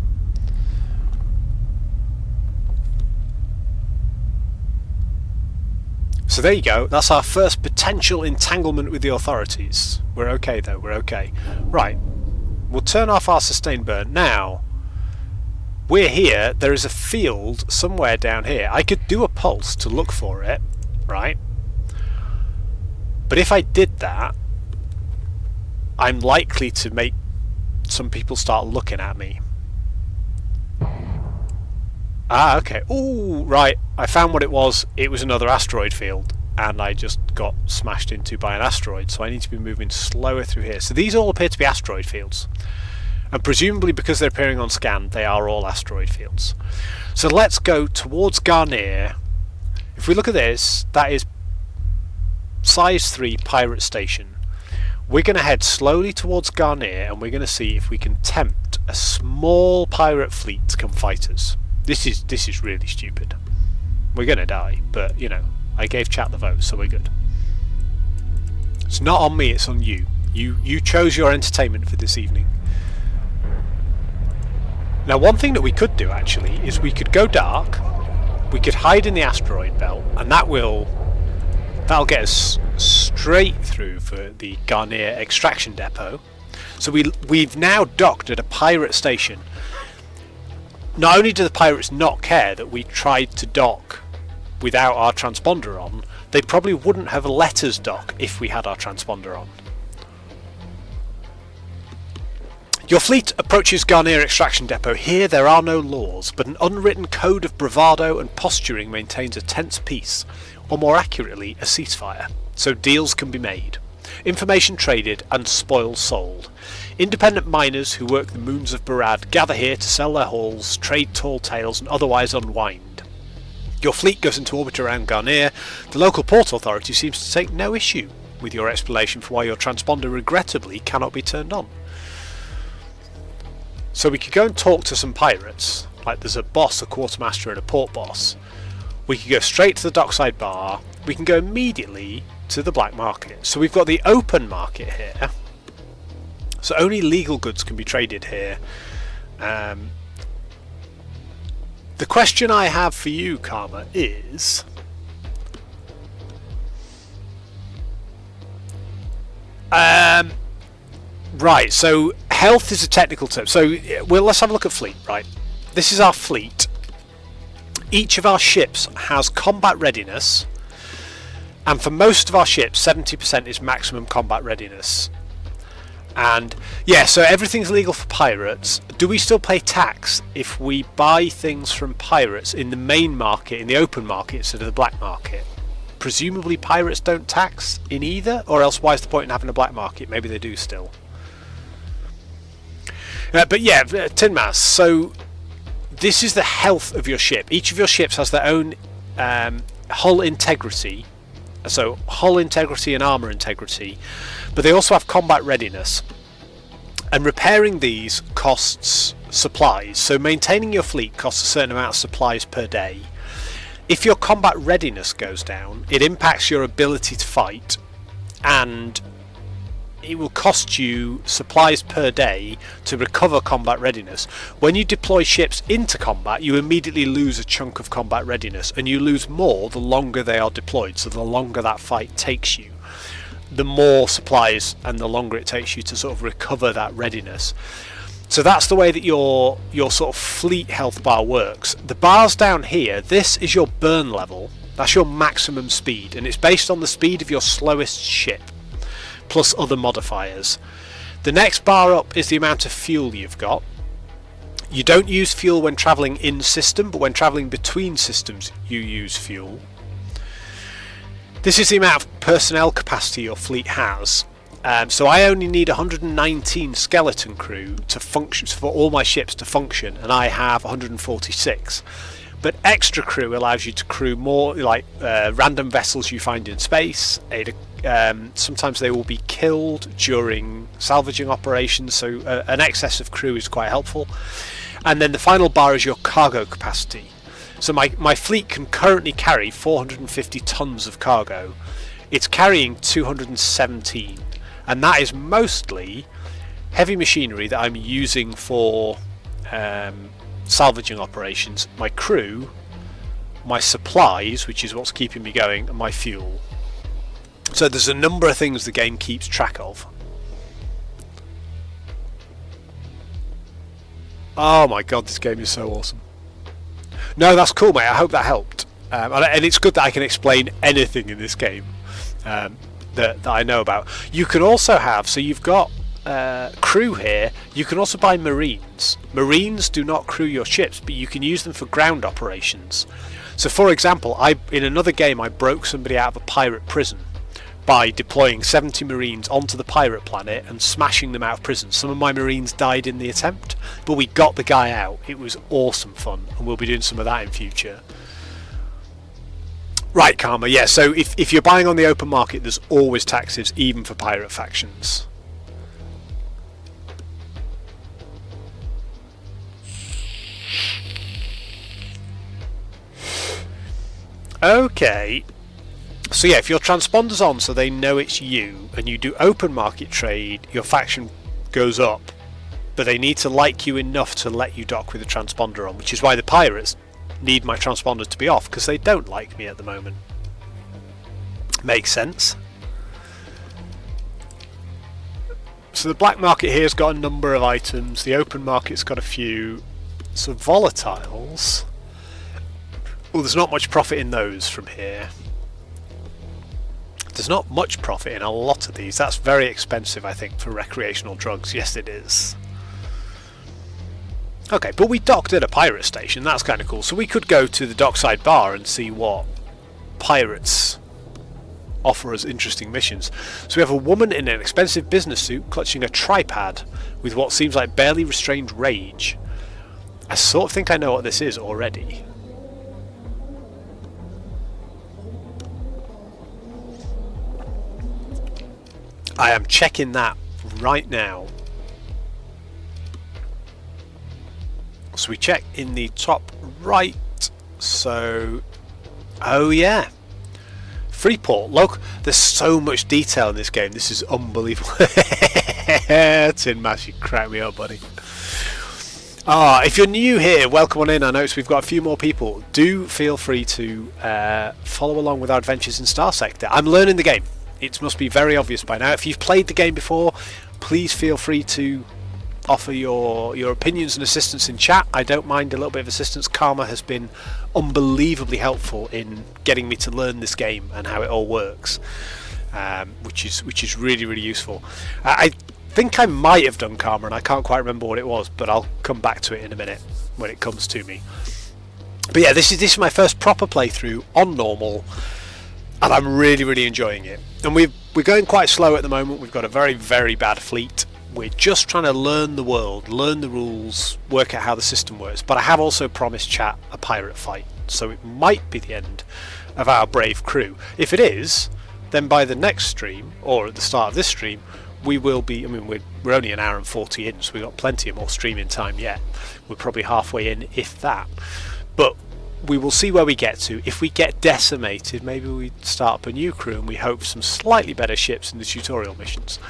So there you go. That's our first potential entanglement with the authorities. We're okay though. We're okay. Right. We'll turn off our sustained burn. Now, we're here. There is a field somewhere down here. I could do a pulse to look for it. Right. But if I did that, I'm likely to make some people start looking at me. Ah, okay. Ooh, right. I found what it was. It was another asteroid field, and I just got smashed into by an asteroid, so I need to be moving slower through here. So these all appear to be asteroid fields, and presumably because they're appearing on scan, they are all asteroid fields. So let's go towards Garnier. If we look at this, that is size 3 pirate station. We're going to head slowly towards Garnier, and we're going to see if we can tempt a small pirate fleet to come fight us. This is really stupid. We're going to die, but I gave chat the vote, so we're good. It's not on me, it's on you. You chose your entertainment for this evening. Now, one thing that we could do actually is we could go dark, we could hide in the asteroid belt, and that'll get us straight through for the Garnier extraction depot. So we've now docked at a pirate station. Not only do the pirates not care that we tried to dock without our transponder on, they probably wouldn't have let us dock if we had our transponder on. Your fleet approaches Garnier extraction depot. Here there are no laws, but an unwritten code of bravado and posturing maintains a tense peace, or more accurately, a ceasefire, so deals can be made. Information traded and spoils sold. Independent miners who work the moons of Barad gather here to sell their hauls, trade tall tales and otherwise unwind. Your fleet goes into orbit around Garnier. The local port authority seems to take no issue with your explanation for why your transponder regrettably cannot be turned on. So we could go and talk to some pirates. Like there's a boss, a quartermaster and a port boss. We could go straight to the dockside bar. We can go immediately to the black market. So we've got the open market here. So only legal goods can be traded here. The question I have for you, Karma, is... right, so health is a technical term. So let's have a look at fleet, right? This is our fleet. Each of our ships has combat readiness. And for most of our ships, 70% is maximum combat readiness. And yeah, so everything's legal for pirates. Do we still pay tax if we buy things from pirates in the main market, in the open market, instead of the black market? Presumably pirates don't tax in either, or else why is the point in having a black market? Maybe they do still. But yeah, Tin Mass, so this is the health of your ship. Each of your ships has their own hull integrity. So hull integrity and armour integrity, but they also have combat readiness, and repairing these costs supplies. So maintaining your fleet costs a certain amount of supplies per day. If your combat readiness goes down, it impacts your ability to fight, and it will cost you supplies per day to recover combat readiness. When you deploy ships into combat, you immediately lose a chunk of combat readiness, and you lose more the longer they are deployed. So the longer that fight takes you, the more supplies and the longer it takes you to sort of recover that readiness. So that's the way that your sort of fleet health bar works. The bars down here, this is your burn level. That's your maximum speed, and it's based on the speed of your slowest ship, plus other modifiers. The next bar up is the amount of fuel you've got. You don't use fuel when travelling in system, but when travelling between systems you use fuel. This is the amount of personnel capacity your fleet has. So I only need 119 skeleton crew to function, for all my ships to function, and I have 146. But extra crew allows you to crew more, like random vessels you find in space. Sometimes they will be killed during salvaging operations, so an excess of crew is quite helpful. And then the final bar is your cargo capacity. So my fleet can currently carry 450 tons of cargo. It's carrying 217, and that is mostly heavy machinery that I'm using for salvaging operations, my crew, my supplies, which is what's keeping me going, and my fuel. So there's a number of things the game keeps track of. Oh my god, this game is so awesome. No, that's cool, mate. I hope that helped. And it's good that I can explain anything in this game that I know about. You can also have, so you've got crew here. You can also buy marines. Marines do not crew your ships, but you can use them for ground operations. So for example, in another game I broke somebody out of a pirate prison by deploying 70 marines onto the pirate planet and smashing them out of prison. Some of my marines died in the attempt, but we got the guy out. It was awesome fun, and we'll be doing some of that in future. Right, Karma, yeah, so if you're buying on the open market, there's always taxes, even for pirate factions. Okay, so yeah, if your transponder's on so they know it's you, and you do open market trade, your faction goes up, but they need to like you enough to let you dock with the transponder on, which is why the pirates need my transponder to be off, because they don't like me at the moment. Makes sense. So the black market here's got a number of items, the open market's got a few. So volatiles, well, there's not much profit in those from here. There's not much profit in a lot of these. That's very expensive, I think, for recreational drugs. Yes, it is. Okay, but we docked at a pirate station. That's kind of cool. So we could go to the dockside bar and see what pirates offer us interesting missions. So we have a woman in an expensive business suit clutching a tripod with what seems like barely restrained rage. I sort of think I know what this is already. I am checking that right now. So we check in the top right. So, oh yeah, Freeport. Look, there's so much detail in this game. This is unbelievable. Tin Mass, you crack me up, buddy. If you're new here, welcome on in. I notice we've got a few more people. Do feel free to follow along with our adventures in Starsector. I'm learning the game. It must be very obvious by now. If you've played the game before, please feel free to offer your opinions and assistance in chat. I don't mind a little bit of assistance. Karma has been unbelievably helpful in getting me to learn this game and how it all works, which is really, really useful. I think I might have done Karma and I can't quite remember what it was, but I'll come back to it in a minute when it comes to me. But yeah, this is my first proper playthrough on normal, and I'm really, really enjoying it. And we're going quite slow at the moment. We've got a very, very bad fleet. We're just trying to learn the world, learn the rules, work out how the system works. But I have also promised chat a pirate fight, so it might be the end of our brave crew. If it is, then by the next stream, or at the start of this stream, we will be, I mean, we're only an hour and 40 in, so we've got plenty of more streaming time yet. We're probably halfway in, if that. But we will see where we get to. If we get decimated, maybe we start up a new crew and we hope for some slightly better ships in the tutorial missions.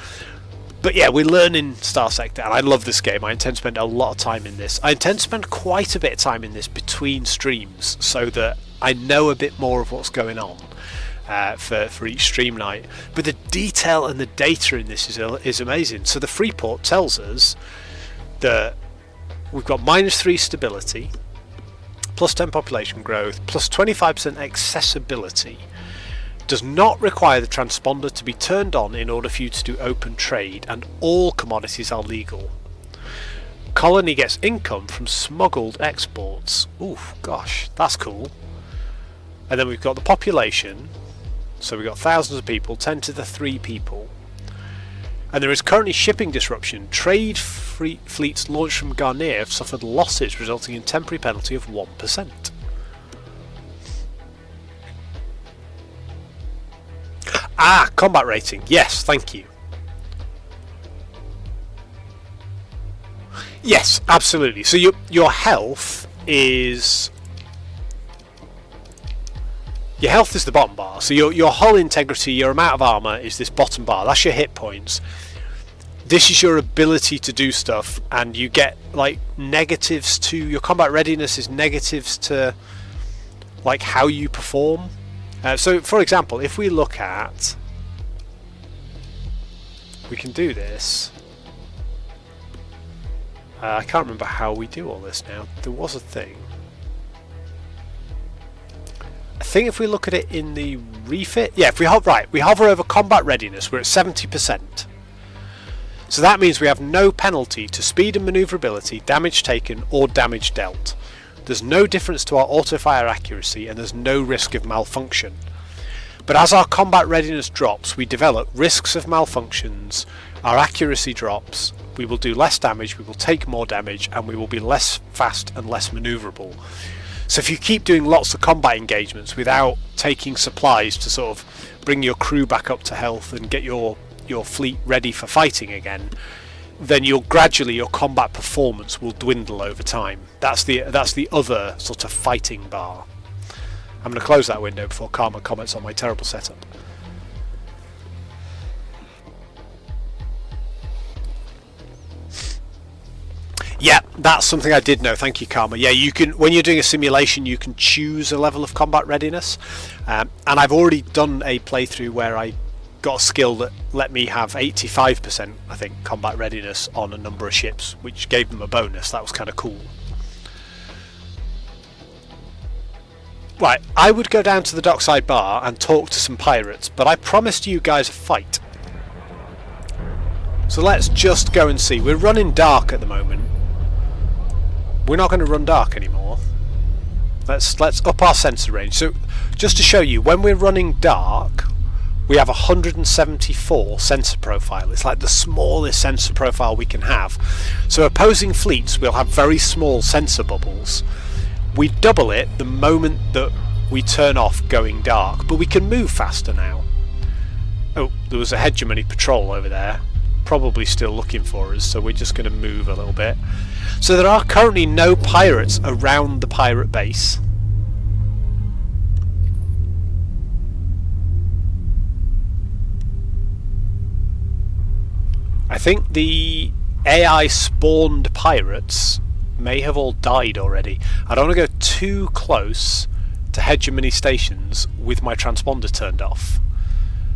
But yeah, we're learning Starsector, and I love this game. I intend to spend a lot of time in this. I intend to spend quite a bit of time in this between streams, so that I know a bit more of what's going on for each stream night. But the detail and the data in this is amazing. So the Freeport tells us that we've got -3 stability, +10 population growth, +25% accessibility. Does not require the transponder to be turned on in order for you to do open trade, and all commodities are legal. Colony gets income from smuggled exports. Oof, gosh, that's cool. And then we've got the population. So we've got thousands of people, 10 to the 3 people. And there is currently shipping disruption. Trade fleets launched from Garnier have suffered losses, resulting in temporary penalty of 1%. Combat rating. Yes, thank you. Yes, absolutely. So your health is... Your health is the bottom bar. So your hull integrity, your amount of armour is this bottom bar. That's your hit points. This is your ability to do stuff, and you get like negatives to... Your combat readiness is negatives to like how you perform. So for example, if we look at... We can do this. I can't remember how we do all this now. There was a thing. I think if we look at it in the refit... Yeah, if we hover over combat readiness, we're at 70%. So that means we have no penalty to speed and manoeuvrability, damage taken, or damage dealt. There's no difference to our auto-fire accuracy, and there's no risk of malfunction. But as our combat readiness drops, we develop risks of malfunctions, our accuracy drops, we will do less damage, we will take more damage, and we will be less fast and less manoeuvrable. So if you keep doing lots of combat engagements without taking supplies to sort of bring your crew back up to health and get your fleet ready for fighting again, then your combat performance will dwindle over time. That's the other sort of fighting bar. I'm going to close that window before Karma comments on my terrible setup. Yeah, that's something I did know. Thank you, Karma. Yeah, you can, when you're doing a simulation, you can choose a level of combat readiness, and I've already done a playthrough where I got a skill that let me have 85%, I think, combat readiness on a number of ships, which gave them a bonus. That was kind of cool. Right, I would go down to the dockside bar and talk to some pirates, but I promised you guys a fight. So let's just go and see. We're running dark at the moment. We're not going to run dark anymore. Let's up our sensor range. So just to show you, when we're running dark, we have 174 sensor profile. It's like the smallest sensor profile we can have. So opposing fleets will have very small sensor bubbles. We double it the moment that we turn off going dark, but we can move faster now. Oh, there was a hegemony patrol over there, probably still looking for us, so we're just going to move a little bit. So there are currently no pirates around the pirate base. I think the AI spawned pirates may have all died already. I don't want to go too close to hegemony stations with my transponder turned off,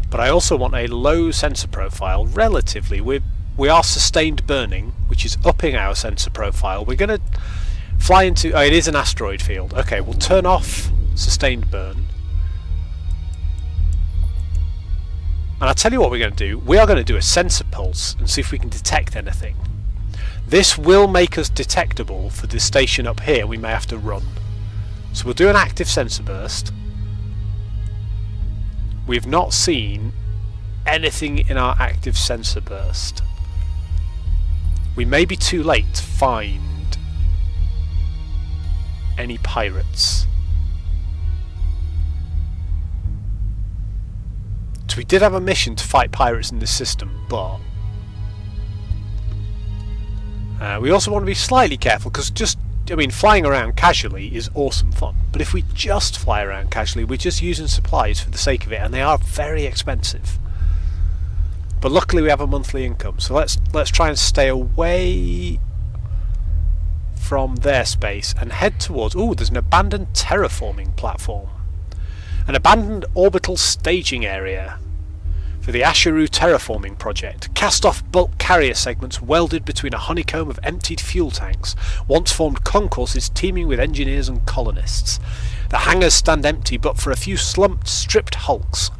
but I also want a low sensor profile. Relatively, we are sustained burning, which is upping our sensor profile. We're going to fly into... oh, it is an asteroid field. Okay, we'll turn off sustained burn. And I'll tell you what we're going to do. We are going to do a sensor pulse and see if we can detect anything. This will make us detectable for the station up here. We may have to run. So we'll do an active sensor burst. We've not seen anything in our active sensor burst. We may be too late to find any pirates. So we did have a mission to fight pirates in this system, but we also want to be slightly careful, because flying around casually is awesome fun, but if we just fly around casually, we're just using supplies for the sake of it, and they are very expensive. But luckily we have a monthly income, so let's try and stay away from their space and head towards... ooh, there's an abandoned terraforming platform. An abandoned orbital staging area for the Asheru terraforming project. Cast-off bulk carrier segments welded between a honeycomb of emptied fuel tanks once formed concourses teeming with engineers and colonists. The hangars stand empty but for a few stripped hulks.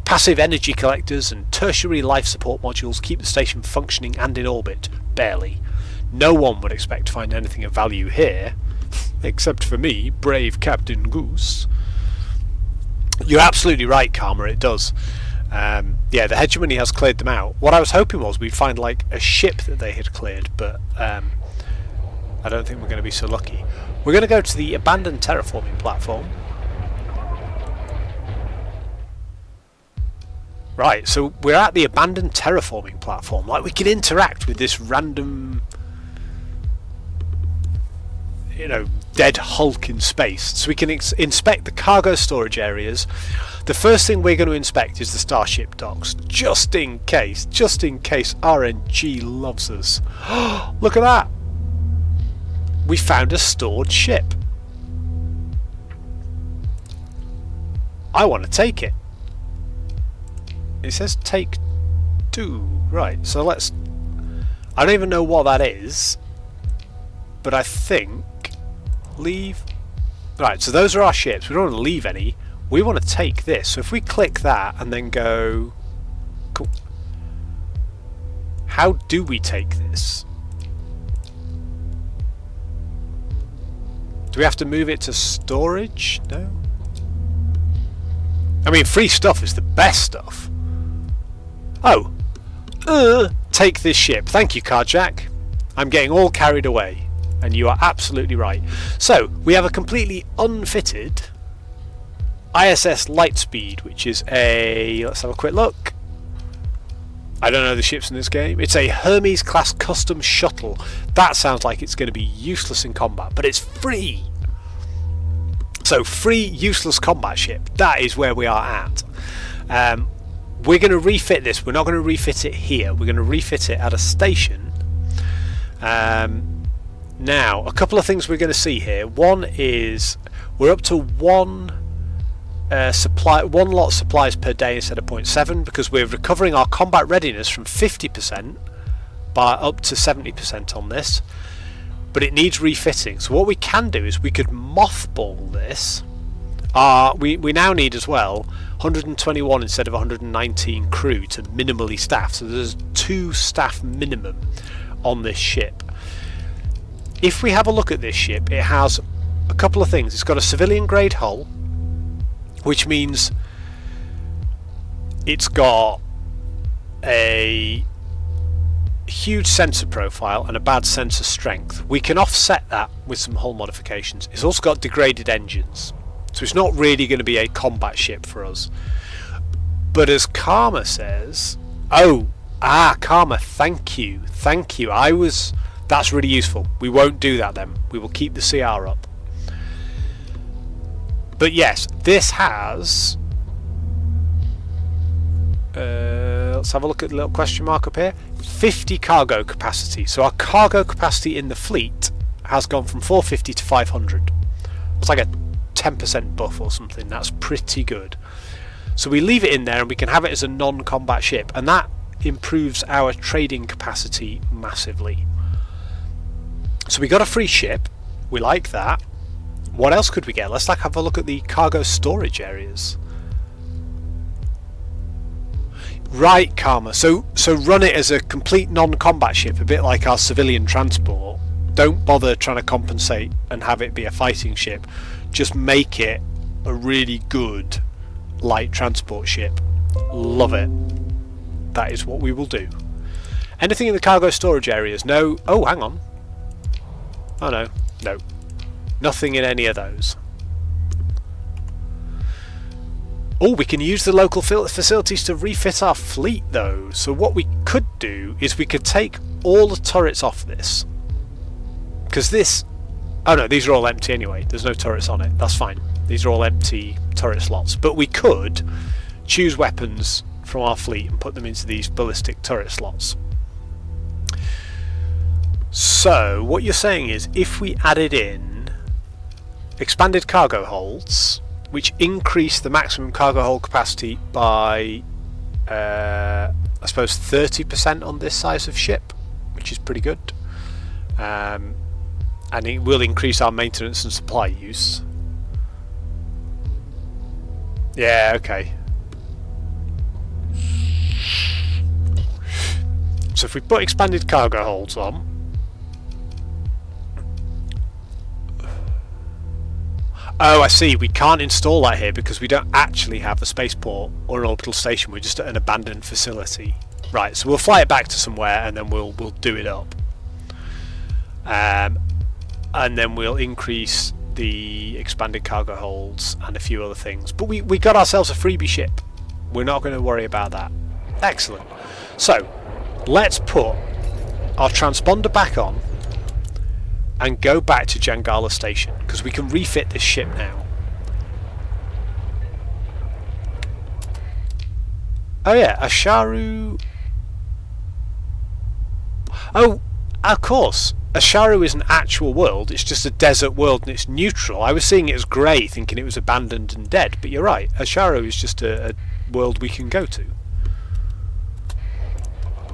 Passive energy collectors and tertiary life support modules keep the station functioning and in orbit. Barely. No one would expect to find anything of value here, except for me, brave Captain Goose. You're absolutely right, Karma, it does. Yeah, the hegemony has cleared them out. What I was hoping was we'd find like a ship that they had cleared, but I don't think we're going to be so lucky. We're going to go to the abandoned terraforming platform. Right, so we're at the abandoned terraforming platform. Like, we can interact with this random, dead hulk in space. So we can inspect the cargo storage areas. The first thing we're going to inspect is the starship docks, just in case RNG loves us. Look at that! We found a stored ship. I want to take it. It says take 2. Right, so let's... I don't even know what that is, but I think... leave... Right, so those are our ships. We don't want to leave any. We want to take this. So if we click that and then go... Cool. How do we take this? Do we have to move it to storage? No? I mean, free stuff is the best stuff. Oh! Take this ship. Thank you, Carjack. I'm getting all carried away. And you are absolutely right. So, we have a completely unfitted ISS Lightspeed, which is a... let's have a quick look. I don't know the ships in this game. It's a Hermes-class custom shuttle. That sounds like it's going to be useless in combat, but it's free! So, free, useless combat ship. That is where we are at. We're going to refit this. We're not going to refit it here. We're going to refit it at a station. Now, a couple of things we're going to see here. One is we're up to one lot of supplies per day instead of 0.7 because we're recovering our combat readiness from 50% by up to 70% on this, but it needs refitting. So what we can do is we could mothball this. We now need as well 121 instead of 119 crew to minimally staff, so there's 2 staff minimum on this ship. If we have a look at this ship, it has a couple of things. It's got a civilian grade hull, which means it's got a huge sensor profile and a bad sensor strength. We can offset that with some hull modifications. It's also got degraded engines, so it's not really going to be a combat ship for us. But as Karma says, Karma, thank you. That's really useful. We won't do that then. We will keep the CR up. But yes, this has... let's have a look at the little question mark up here. 50 cargo capacity. So our cargo capacity in the fleet has gone from 450 to 500. It's like a 10% buff or something. That's pretty good. So we leave it in there and we can have it as a non-combat ship, and that improves our trading capacity massively. So we got a free ship. We like that. What else could we get? Let's have a look at the cargo storage areas. Right, Karma. So run it as a complete non-combat ship, a bit like our civilian transport. Don't bother trying to compensate and have it be a fighting ship. Just make it a really good light transport ship. Love it. That is what we will do. Anything in the cargo storage areas? No. Oh, hang on. Oh no. No. Nothing in any of those. Oh, we can use the local facilities to refit our fleet though. So what we could do is we could take all the turrets off this. Because this... Oh no, these are all empty anyway. There's no turrets on it. That's fine. These are all empty turret slots. But we could choose weapons from our fleet and put them into these ballistic turret slots. So what you're saying is if we added in expanded cargo holds, which increase the maximum cargo hold capacity by I suppose 30% on this size of ship, which is pretty good, and it will increase our maintenance and supply use. Yeah, okay. So if we put expanded cargo holds on, oh, I see. We can't install that here because we don't actually have a spaceport or an orbital station. We're just at an abandoned facility. Right, so we'll fly it back to somewhere and then we'll do it up. And then we'll increase the expanded cargo holds and a few other things. But we got ourselves a freebie ship. We're not going to worry about that. Excellent. So, let's put our transponder back on and go back to Jangala Station, because we can refit this ship now. Oh yeah, Asharu... Oh, of course. Asharu is an actual world, it's just a desert world and it's neutral. I was seeing it as grey, thinking it was abandoned and dead, but you're right. Asharu is just a world we can go to.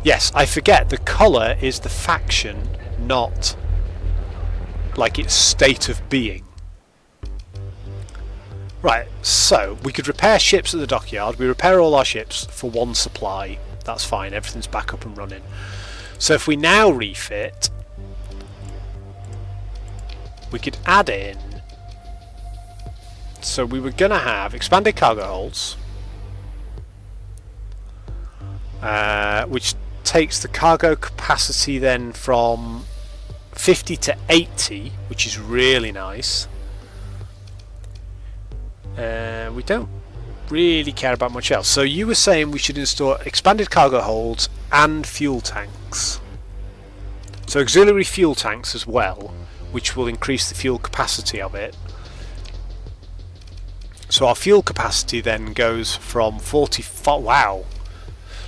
Yes, I forget, the colour is the faction, not like its state of being. Right, so we could repair ships at the dockyard. We repair all our ships for one supply. That's fine, everything's back up and running. So if we now refit, we could add in... So we were going to have expanded cargo holds, which takes the cargo capacity then from 50 to 80, which is really nice. We don't really care about much else. So you were saying we should install expanded cargo holds and fuel tanks. So auxiliary fuel tanks as well, which will increase the fuel capacity of it. So our fuel capacity then goes from 45... Wow!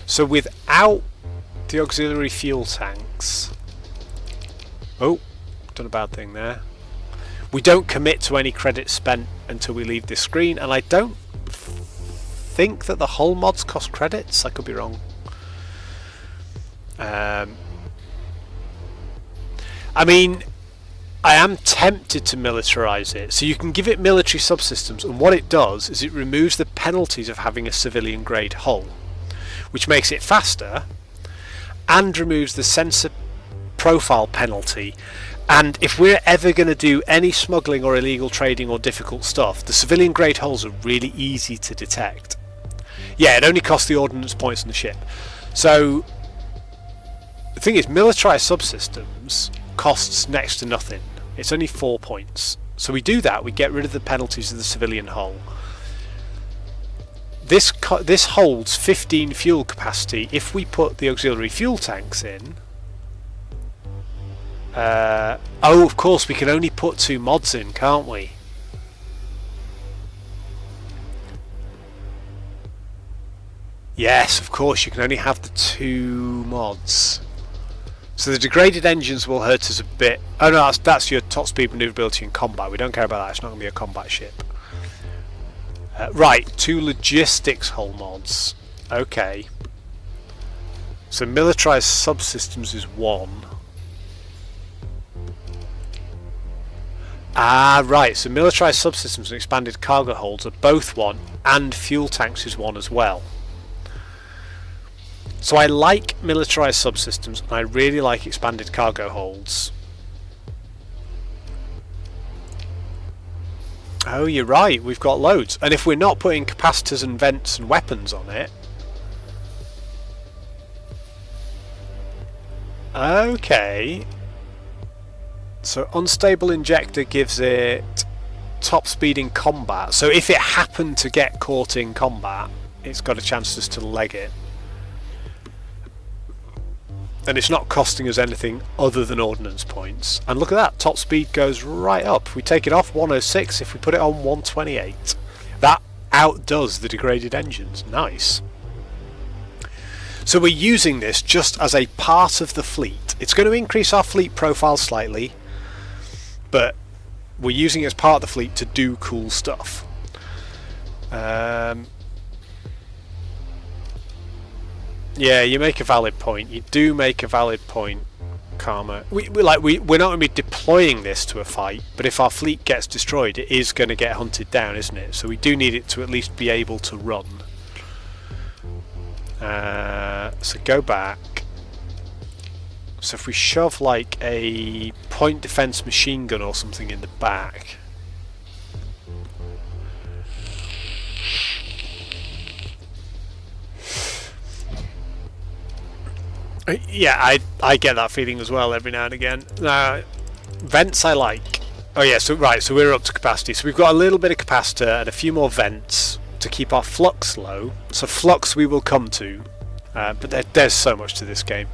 So without the auxiliary fuel tanks... Oh, done a bad thing there. We don't commit to any credits spent until we leave this screen, and I don't think that the hull mods cost credits. I could be wrong. I mean, I am tempted to militarize it. So you can give it military subsystems, and what it does is it removes the penalties of having a civilian grade hull, which makes it faster and removes the sensor profile penalty. And if we're ever going to do any smuggling or illegal trading or difficult stuff, the civilian grade hulls are really easy to detect. Yeah, it only costs the ordnance points on the ship. So the thing is, militarized subsystems costs next to nothing. It's only 4 points. So we do that, we get rid of the penalties of the civilian hull. this holds 15 fuel capacity. If we put the auxiliary fuel tanks in, oh, of course we can only put 2 mods in, can't we? Yes, of course, you can only have the 2 mods. So the degraded engines will hurt us a bit. Oh no, that's your top speed manoeuvrability in combat. We don't care about that, it's not going to be a combat ship. Right, 2 logistics hull mods. Okay. So militarized subsystems is 1. Ah, right, so militarized subsystems and expanded cargo holds are both 1, and fuel tanks is 1 as well. So I like militarized subsystems, and I really like expanded cargo holds. Oh, you're right, we've got loads. And if we're not putting capacitors and vents and weapons on it... Okay. So unstable injector gives it top speed in combat. So if it happened to get caught in combat, it's got a chance just to leg it. And it's not costing us anything other than ordnance points. And look at that, top speed goes right up. If we take it off 106, if we put it on 128, that outdoes the degraded engines. Nice. So we're using this just as a part of the fleet. It's going to increase our fleet profile slightly, but we're using it as part of the fleet to do cool stuff. Yeah, you make a valid point. You do make a valid point, Karma. We're not going to be deploying this to a fight, but if our fleet gets destroyed, it is going to get hunted down, isn't it? So we do need it to at least be able to run. So go back. So if we shove like a point defense machine gun or something in the back. Yeah, I get that feeling as well every now and again. Vents I like. Oh yeah, so right, so we're up to capacity. So we've got a little bit of capacitor and a few more vents to keep our flux low. So flux we will come to, but there's so much to this game.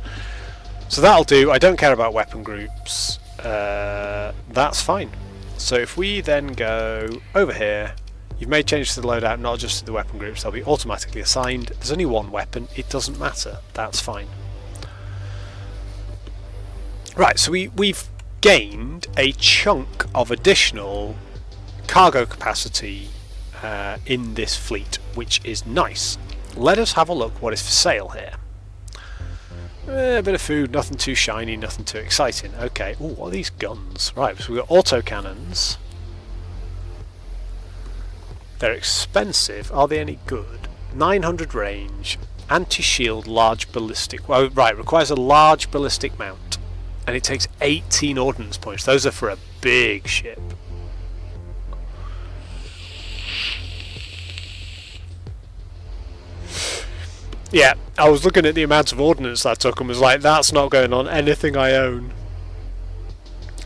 So that'll do. I don't care about weapon groups. That's fine. So if we then go over here, you've made changes to the loadout, not just to the weapon groups. They'll be automatically assigned. There's only 1 weapon. It doesn't matter. That's fine. Right, so we've gained a chunk of additional cargo capacity in this fleet, which is nice. Let us have a look what is for sale here. A bit of food, nothing too shiny, nothing too exciting. Okay, ooh, what are these guns? Right, so we've got autocannons. They're expensive. Are they any good? 900 range, anti-shield, large ballistic. Oh, right, requires a large ballistic mount. And it takes 18 ordnance points. Those are for a big ship. Yeah, I was looking at the amount of ordnance that took and was like, that's not going on anything I own.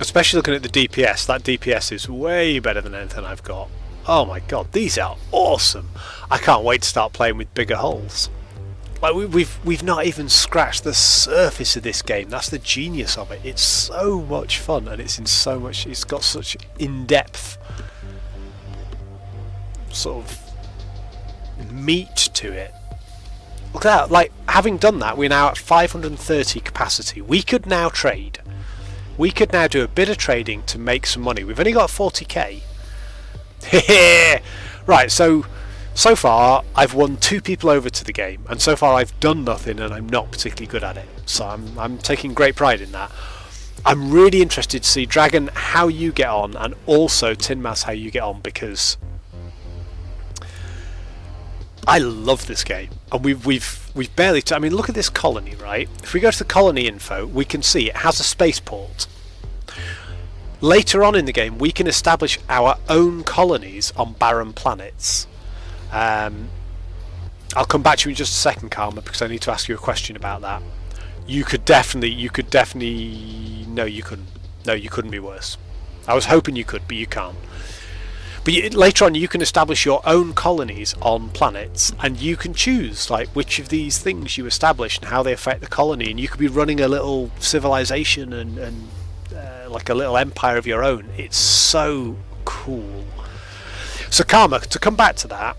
Especially looking at the DPS. That DPS is way better than anything I've got. Oh my god, these are awesome. I can't wait to start playing with bigger hulls. Like we've not even scratched the surface of this game. That's the genius of it. It's so much fun, and it's got such in-depth sort of meat to it. Look at that. Like, having done that, we're now at 530 capacity. We could now trade. We could now do a bit of trading to make some money. We've only got 40k. Right, so far I've won 2 people over to the game, and so far I've done nothing, and I'm not particularly good at it. So I'm taking great pride in that. I'm really interested to see, Dragon, how you get on, and also Tinmas, how you get on, because I love this game, and we've barely. I mean, look at this colony, right? If we go to the colony info, we can see it has a spaceport. Later on in the game, we can establish our own colonies on barren planets. I'll come back to you in just a second, Karma, because I need to ask you a question about that. You could definitely. No, you couldn't. No, you couldn't be worse. I was hoping you could, but you can't. But later on you can establish your own colonies on planets, and you can choose like which of these things you establish and how they affect the colony, and you could be running a little civilization and like a little empire of your own. It's so cool. So Karma, to come back to that,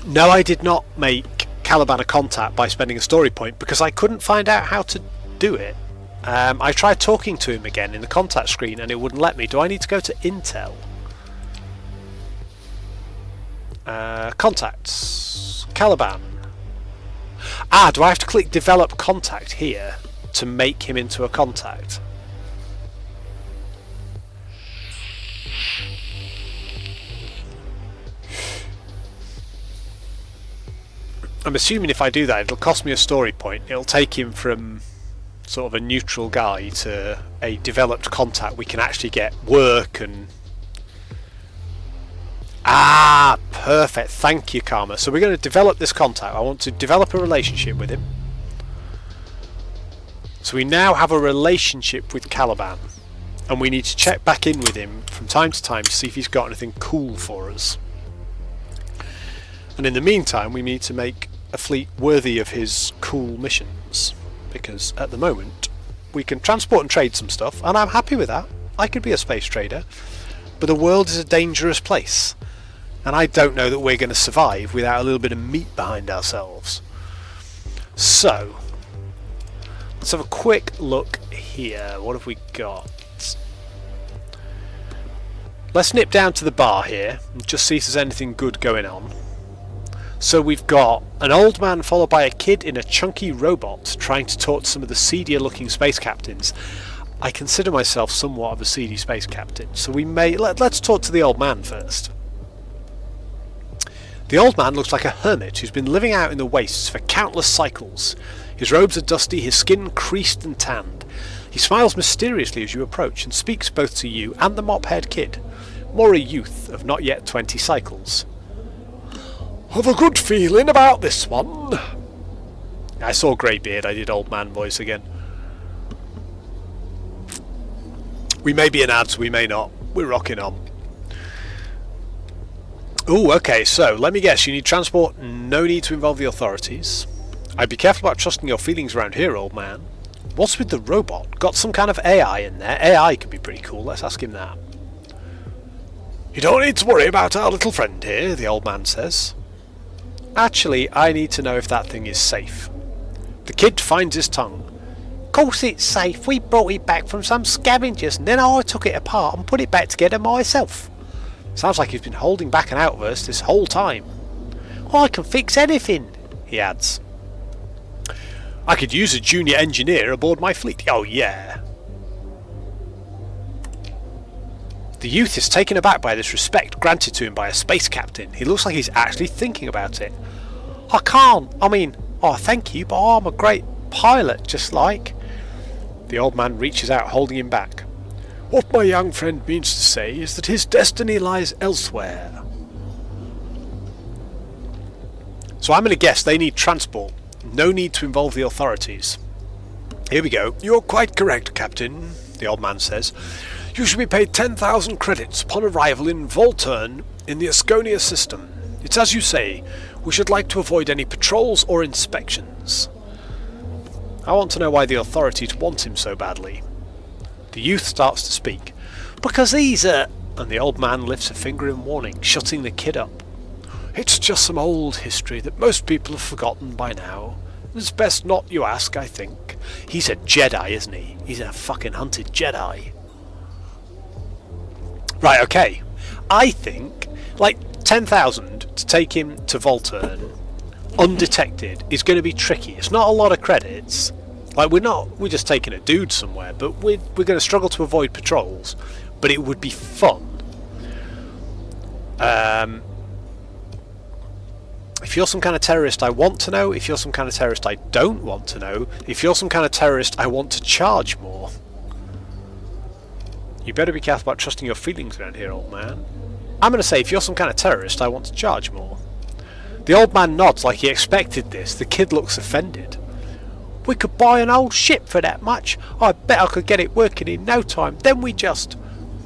no, I did not make Caliban a contact by spending a story point because I couldn't find out how to do it. I tried talking to him again in the contact screen and it wouldn't let me. Do I need to go to Intel? Contacts. Caliban. Do I have to click develop contact here to make him into a contact? I'm assuming if I do that it'll cost me a story point. It'll take him from sort of a neutral guy to a developed contact. We can actually get work and... perfect. Thank you, Karma. So we're going to develop this contact. I want to develop a relationship with him. So we now have a relationship with Caliban. And we need to check back in with him from time to time to see if he's got anything cool for us. And in the meantime, we need to make a fleet worthy of his cool missions. Because at the moment, we can transport and trade some stuff, and I'm happy with that. I could be a space trader. But the world is a dangerous place. And I don't know that we're going to survive without a little bit of meat behind ourselves. So, let's have a quick look here. What have we got? Let's nip down to the bar here and just see if there's anything good going on. So we've got an old man followed by a kid in a chunky robot trying to talk to some of the seedier looking space captains. I consider myself somewhat of a seedy space captain, so we may... let's talk to the old man first. The old man looks like a hermit who's been living out in the wastes for countless cycles. His robes are dusty, his skin creased and tanned. He smiles mysteriously as you approach and speaks both to you and the mop-haired kid, more a youth of not yet 20 cycles. Have a good feeling about this one. I saw Greybeard, I did old man voice again. We may be in ads, we may not. We're rocking on. Ooh, okay, so let me guess, you need transport, no need to involve the authorities. I'd be careful about trusting your feelings around here, old man. What's with the robot? Got some kind of AI in there? AI could be pretty cool, let's ask him that. You don't need to worry about our little friend here, the old man says. Actually, I need to know if that thing is safe. The kid finds his tongue. Course it's safe, we brought it back from some scavengers and then I took it apart and put it back together myself. Sounds like he's been holding back an outburst this whole time. I can fix anything, he adds. I could use a junior engineer aboard my fleet. Oh yeah. The youth is taken aback by this respect granted to him by a space captain. He looks like he's actually thinking about it. I can't. I mean, oh thank you, but I'm a great pilot, just like... The old man reaches out, holding him back. What my young friend means to say is that his destiny lies elsewhere. So I'm going to guess they need transport. No need to involve the authorities. Here we go. You're quite correct, Captain, the old man says. You should be paid 10,000 credits upon arrival in Volturn in the Asconia system. It's as you say, we should like to avoid any patrols or inspections. I want to know why the authorities want him so badly. The youth starts to speak. Because he's a... And the old man lifts a finger in warning, shutting the kid up. It's just some old history that most people have forgotten by now. It's best not you ask, I think. He's a Jedi, isn't he? He's a fucking hunted Jedi. Right, okay. I think, like, 10,000 to take him to Volturn, undetected, is going to be tricky. It's not a lot of credits. Like, we're just taking a dude somewhere, but we're going to struggle to avoid patrols. But it would be fun. If you're some kind of terrorist, I want to know. If you're some kind of terrorist, I don't want to know. If you're some kind of terrorist, I want to charge more. You better be careful about trusting your feelings around here, old man. I'm going to say, if you're some kind of terrorist, I want to charge more. The old man nods like he expected this. The kid looks offended. We could buy an old ship for that much. I bet I could get it working in no time. Then we just...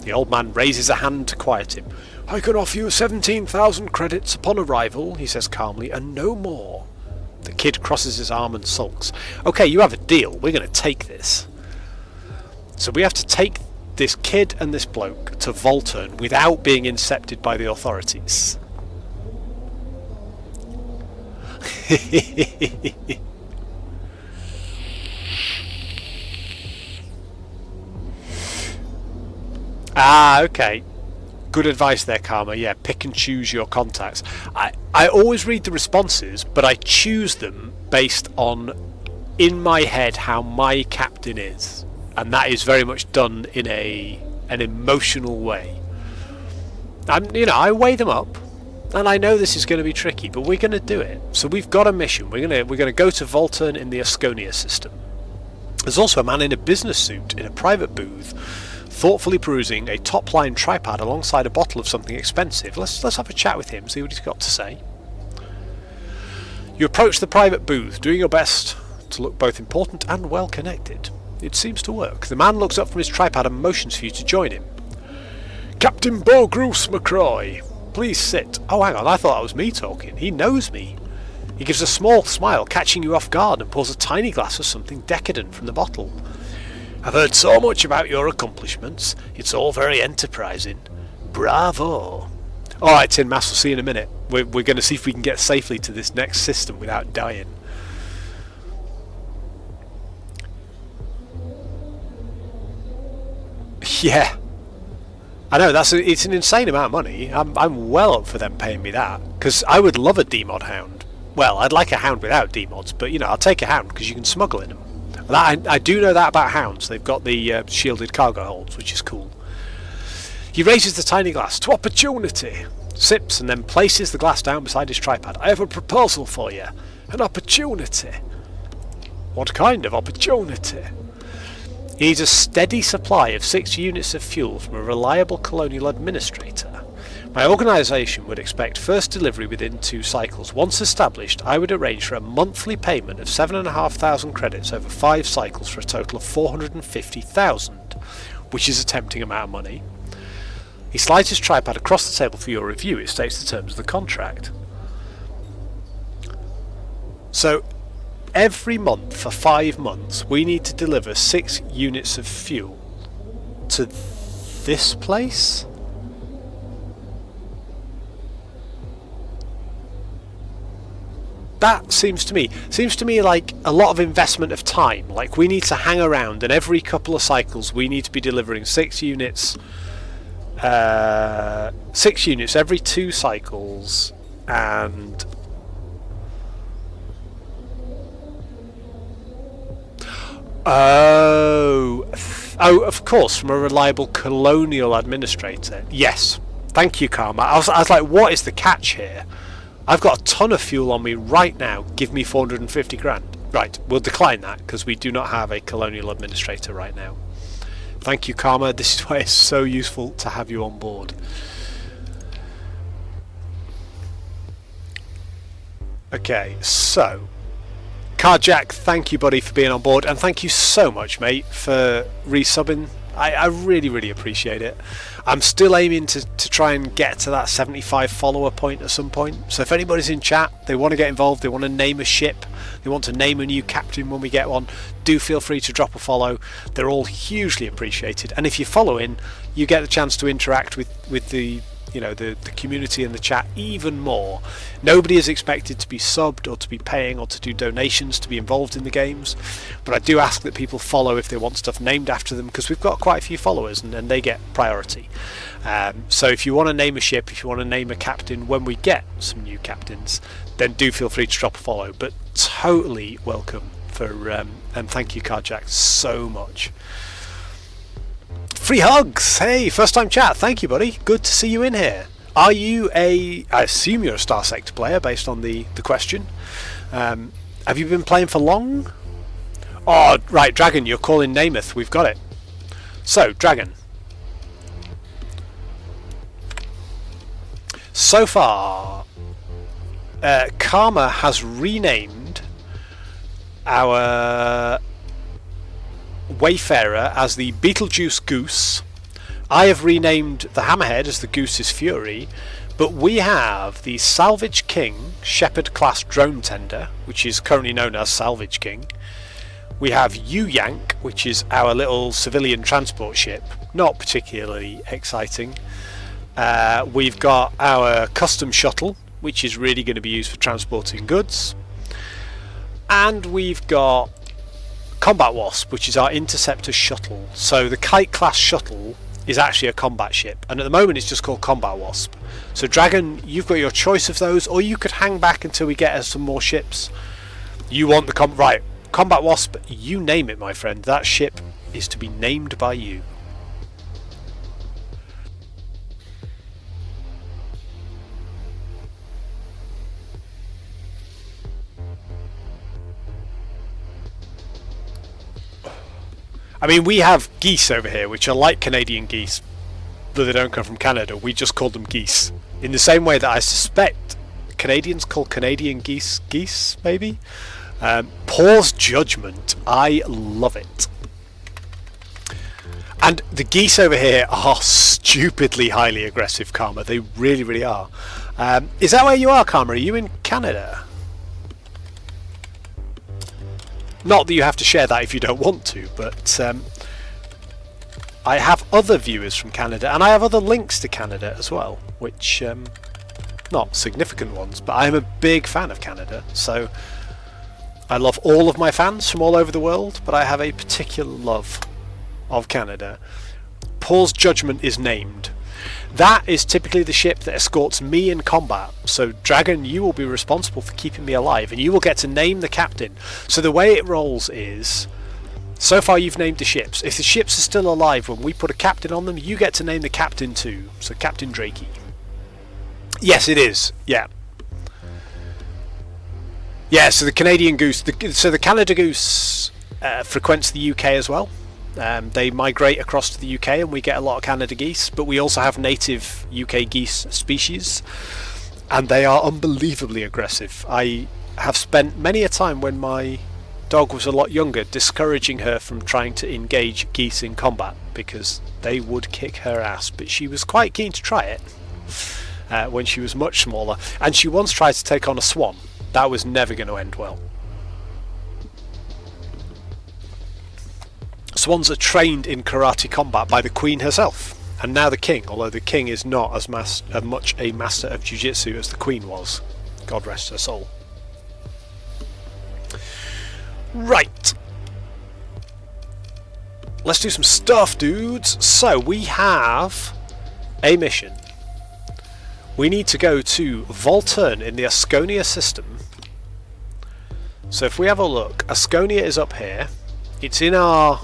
The old man raises a hand to quiet him. I can offer you 17,000 credits upon arrival, he says calmly, and no more. The kid crosses his arm and sulks. Okay, you have a deal. We're going to take this. So we have to take this kid and this bloke to Volturn without being incepted by the authorities. Ah, okay. Good advice there, Karma. Yeah, pick and choose your contacts. I always read the responses, but I choose them based on, in my head, how my captain is. And that is very much done in an emotional way. I weigh them up, and I know this is going to be tricky, but we're going to do it. So we've got a mission. We're going to go to Volturn in the Asconia system. There's also a man in a business suit in a private booth, thoughtfully perusing a top-line tripod alongside a bottle of something expensive. Let's have a chat with him, see what he's got to say. You approach the private booth, doing your best to look both important and well-connected. It seems to work. The man looks up from his tripod and motions for you to join him. Captain Beaugrouse McCroy, please sit. Oh, hang on, I thought that was me talking. He knows me. He gives a small smile, catching you off guard, and pours a tiny glass of something decadent from the bottle. I've heard so much about your accomplishments. It's all very enterprising. Bravo. Alright, Tin Mass, we'll see you in a minute. We're going to see if we can get safely to this next system without dying. Yeah. I know, it's an insane amount of money. I'm well up for them paying me that. Because I would love a demod hound. Well, I'd like a hound without demods, but I'll take a hound because you can smuggle in them. I do know that about hounds. They've got the shielded cargo holds, which is cool. He raises the tiny glass to opportunity, sips, and then places the glass down beside his tripod. I have a proposal for you. An opportunity. What kind of opportunity? He needs a steady supply of 6 units of fuel from a reliable colonial administrator. My organisation would expect first delivery within 2 cycles. Once established, I would arrange for a monthly payment of 7,500 credits over 5 cycles for a total of 450,000, which is a tempting amount of money. He slides his tripod across the table for your review. It states the terms of the contract. So, every month for 5 months, we need to deliver 6 units of fuel to this place? That seems to me like a lot of investment of time. Like, we need to hang around, and every couple of cycles we need to be delivering 6 units. 6 units every 2 cycles, and oh, of course, from a reliable colonial administrator. Yes, thank you, Karma. I was like, what is the catch here? I've got a ton of fuel on me right now. Give me 450 grand. Right, we'll decline that because we do not have a colonial administrator right now. Thank you, Karma. This is why it's so useful to have you on board. Okay, so Carjack, thank you, buddy, for being on board, and thank you so much, mate, for resubbing. I really, really appreciate it. I'm still aiming to try and get to that 75 follower point at some point. So if anybody's in chat, they want to get involved, they want to name a ship, they want to name a new captain when we get one, do feel free to drop a follow. They're all hugely appreciated. And if you're following, you get the chance to interact with the the community and the chat even more. Nobody is expected to be subbed or to be paying or to do donations to be involved in the games, but I do ask that people follow if they want stuff named after them, because we've got quite a few followers and they get priority. So if you want to name a ship, if you want to name a captain when we get some new captains, then do feel free to drop a follow. But totally welcome for and thank you, Carjack, so much. Free hugs! Hey, first time chat, thank you, buddy. Good to see you in here. Are you I assume you're a Starsector player based on the question. Have you been playing for long? Oh, right, Dragon, you're calling Namath. We've got it. So, Dragon. So far, Karma has renamed our Wayfarer as the Beetlejuice Goose, I have renamed the Hammerhead as the Goose's Fury, but we have the Salvage King Shepherd class drone tender, which is currently known as Salvage King. We have U-Yank, which is our little civilian transport ship, not particularly exciting. We've got our custom shuttle, which is really going to be used for transporting goods. And we've got Combat Wasp, which is our interceptor shuttle. So the Kite class shuttle is actually a combat ship, and at the moment it's just called Combat Wasp. So Dragon, you've got your choice of those, or you could hang back until we get us some more ships. You want the right, Combat Wasp, you name it, my friend. That ship is to be named by you. I mean, we have geese over here, which are like Canadian geese, though they don't come from Canada. We just call them geese. In the same way that I suspect Canadians call Canadian geese geese, maybe? Paul's Judgment. I love it. And the geese over here are stupidly highly aggressive, Karma. They really, really are. Is that where you are, Karma? Are you in Canada? Not that you have to share that if you don't want to, but I have other viewers from Canada, and I have other links to Canada as well, which, not significant ones, but I'm a big fan of Canada, so I love all of my fans from all over the world, but I have a particular love of Canada. Paul's Judgment is named. That is typically the ship that escorts me in combat. So Dragon, you will be responsible for keeping me alive, and you will get to name the captain. So the way it rolls is, so far you've named the ships. If the ships are still alive when we put a captain on them, you get to name the captain too. So Captain Drakey. Yes, it is. Yeah. Yeah, so the Canadian Goose, so the Canada Goose frequents the UK as well. They migrate across to the UK, and we get a lot of Canada geese, but we also have native UK geese species, and they are unbelievably aggressive. I have spent many a time when my dog was a lot younger discouraging her from trying to engage geese in combat because they would kick her ass, but she was quite keen to try it when she was much smaller, and she once tried to take on a swan. That was never going to end well. Swans are trained in karate combat by the Queen herself, and now the King, although the King is not as much a master of jiu-jitsu as the Queen was. God rest her soul. Right. Let's do some stuff, dudes. So, we have a mission. We need to go to Volturn in the Asconia system. So if we have a look, Asconia is up here. It's in our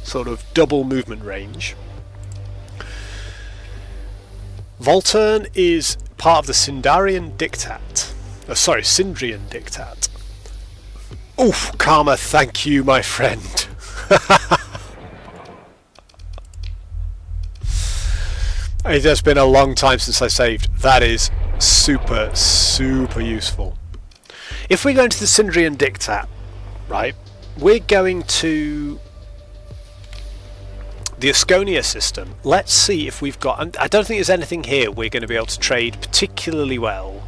sort of double movement range. Volturn is part of the Sindarian Diktat. Sindrian Diktat. Oof, Karma, thank you, my friend. It has been a long time since I saved. That is super, super useful. If we go into the Sindrian Diktat, right, we're going to the Asconia system. Let's see if we've got... I don't think there's anything here we're going to be able to trade particularly well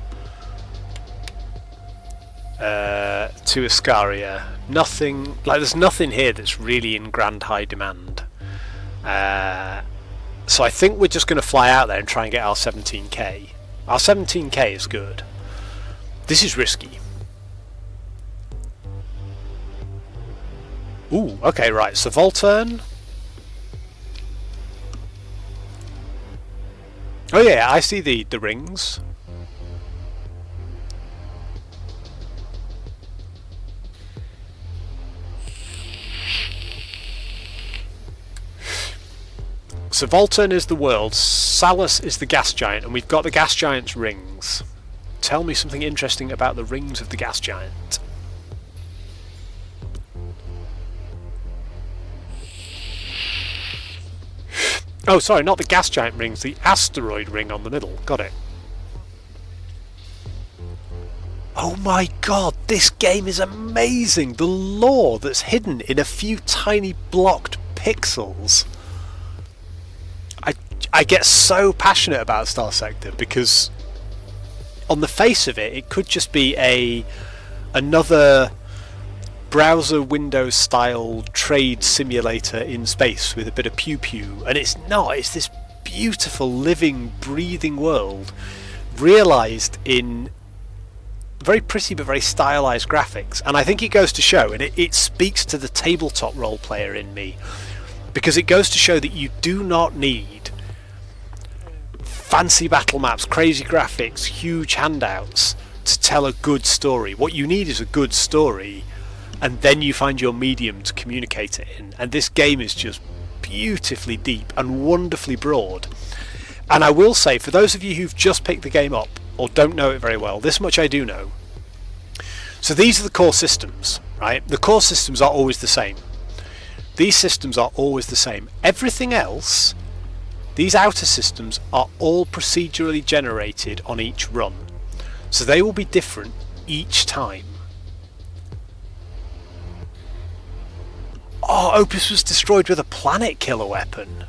to Ascaria. Nothing... there's nothing here that's really in grand high demand. So I think we're just going to fly out there and try and get our 17k. Our 17k is good. This is risky. Ooh, okay, right. So Volturn... Oh yeah, I see the rings. So Volturn is the world, Salus is the gas giant, and we've got the gas giant's rings. Tell me something interesting about the rings of the gas giant. Oh, sorry, not the gas giant rings, the asteroid ring on the middle. Got it. Oh my god, this game is amazing! The lore that's hidden in a few tiny blocked pixels. I get so passionate about Starsector because on the face of it, it could just be another browser Windows style trade simulator in space with a bit of pew pew, and it's not. It's this beautiful living breathing world realized in very pretty but very stylized graphics, and I think it goes to show, and it speaks to the tabletop role player in me, because it goes to show that you do not need fancy battle maps, crazy graphics, huge handouts to tell a good story. What you need is a good story, and then you find your medium to communicate it in. And this game is just beautifully deep and wonderfully broad. And I will say, for those of you who've just picked the game up or don't know it very well, this much I do know. So these are the core systems, right? The core systems are always the same. These systems are always the same. Everything else, these outer systems, are all procedurally generated on each run. So they will be different each time. Oh, Opus was destroyed with a planet killer weapon.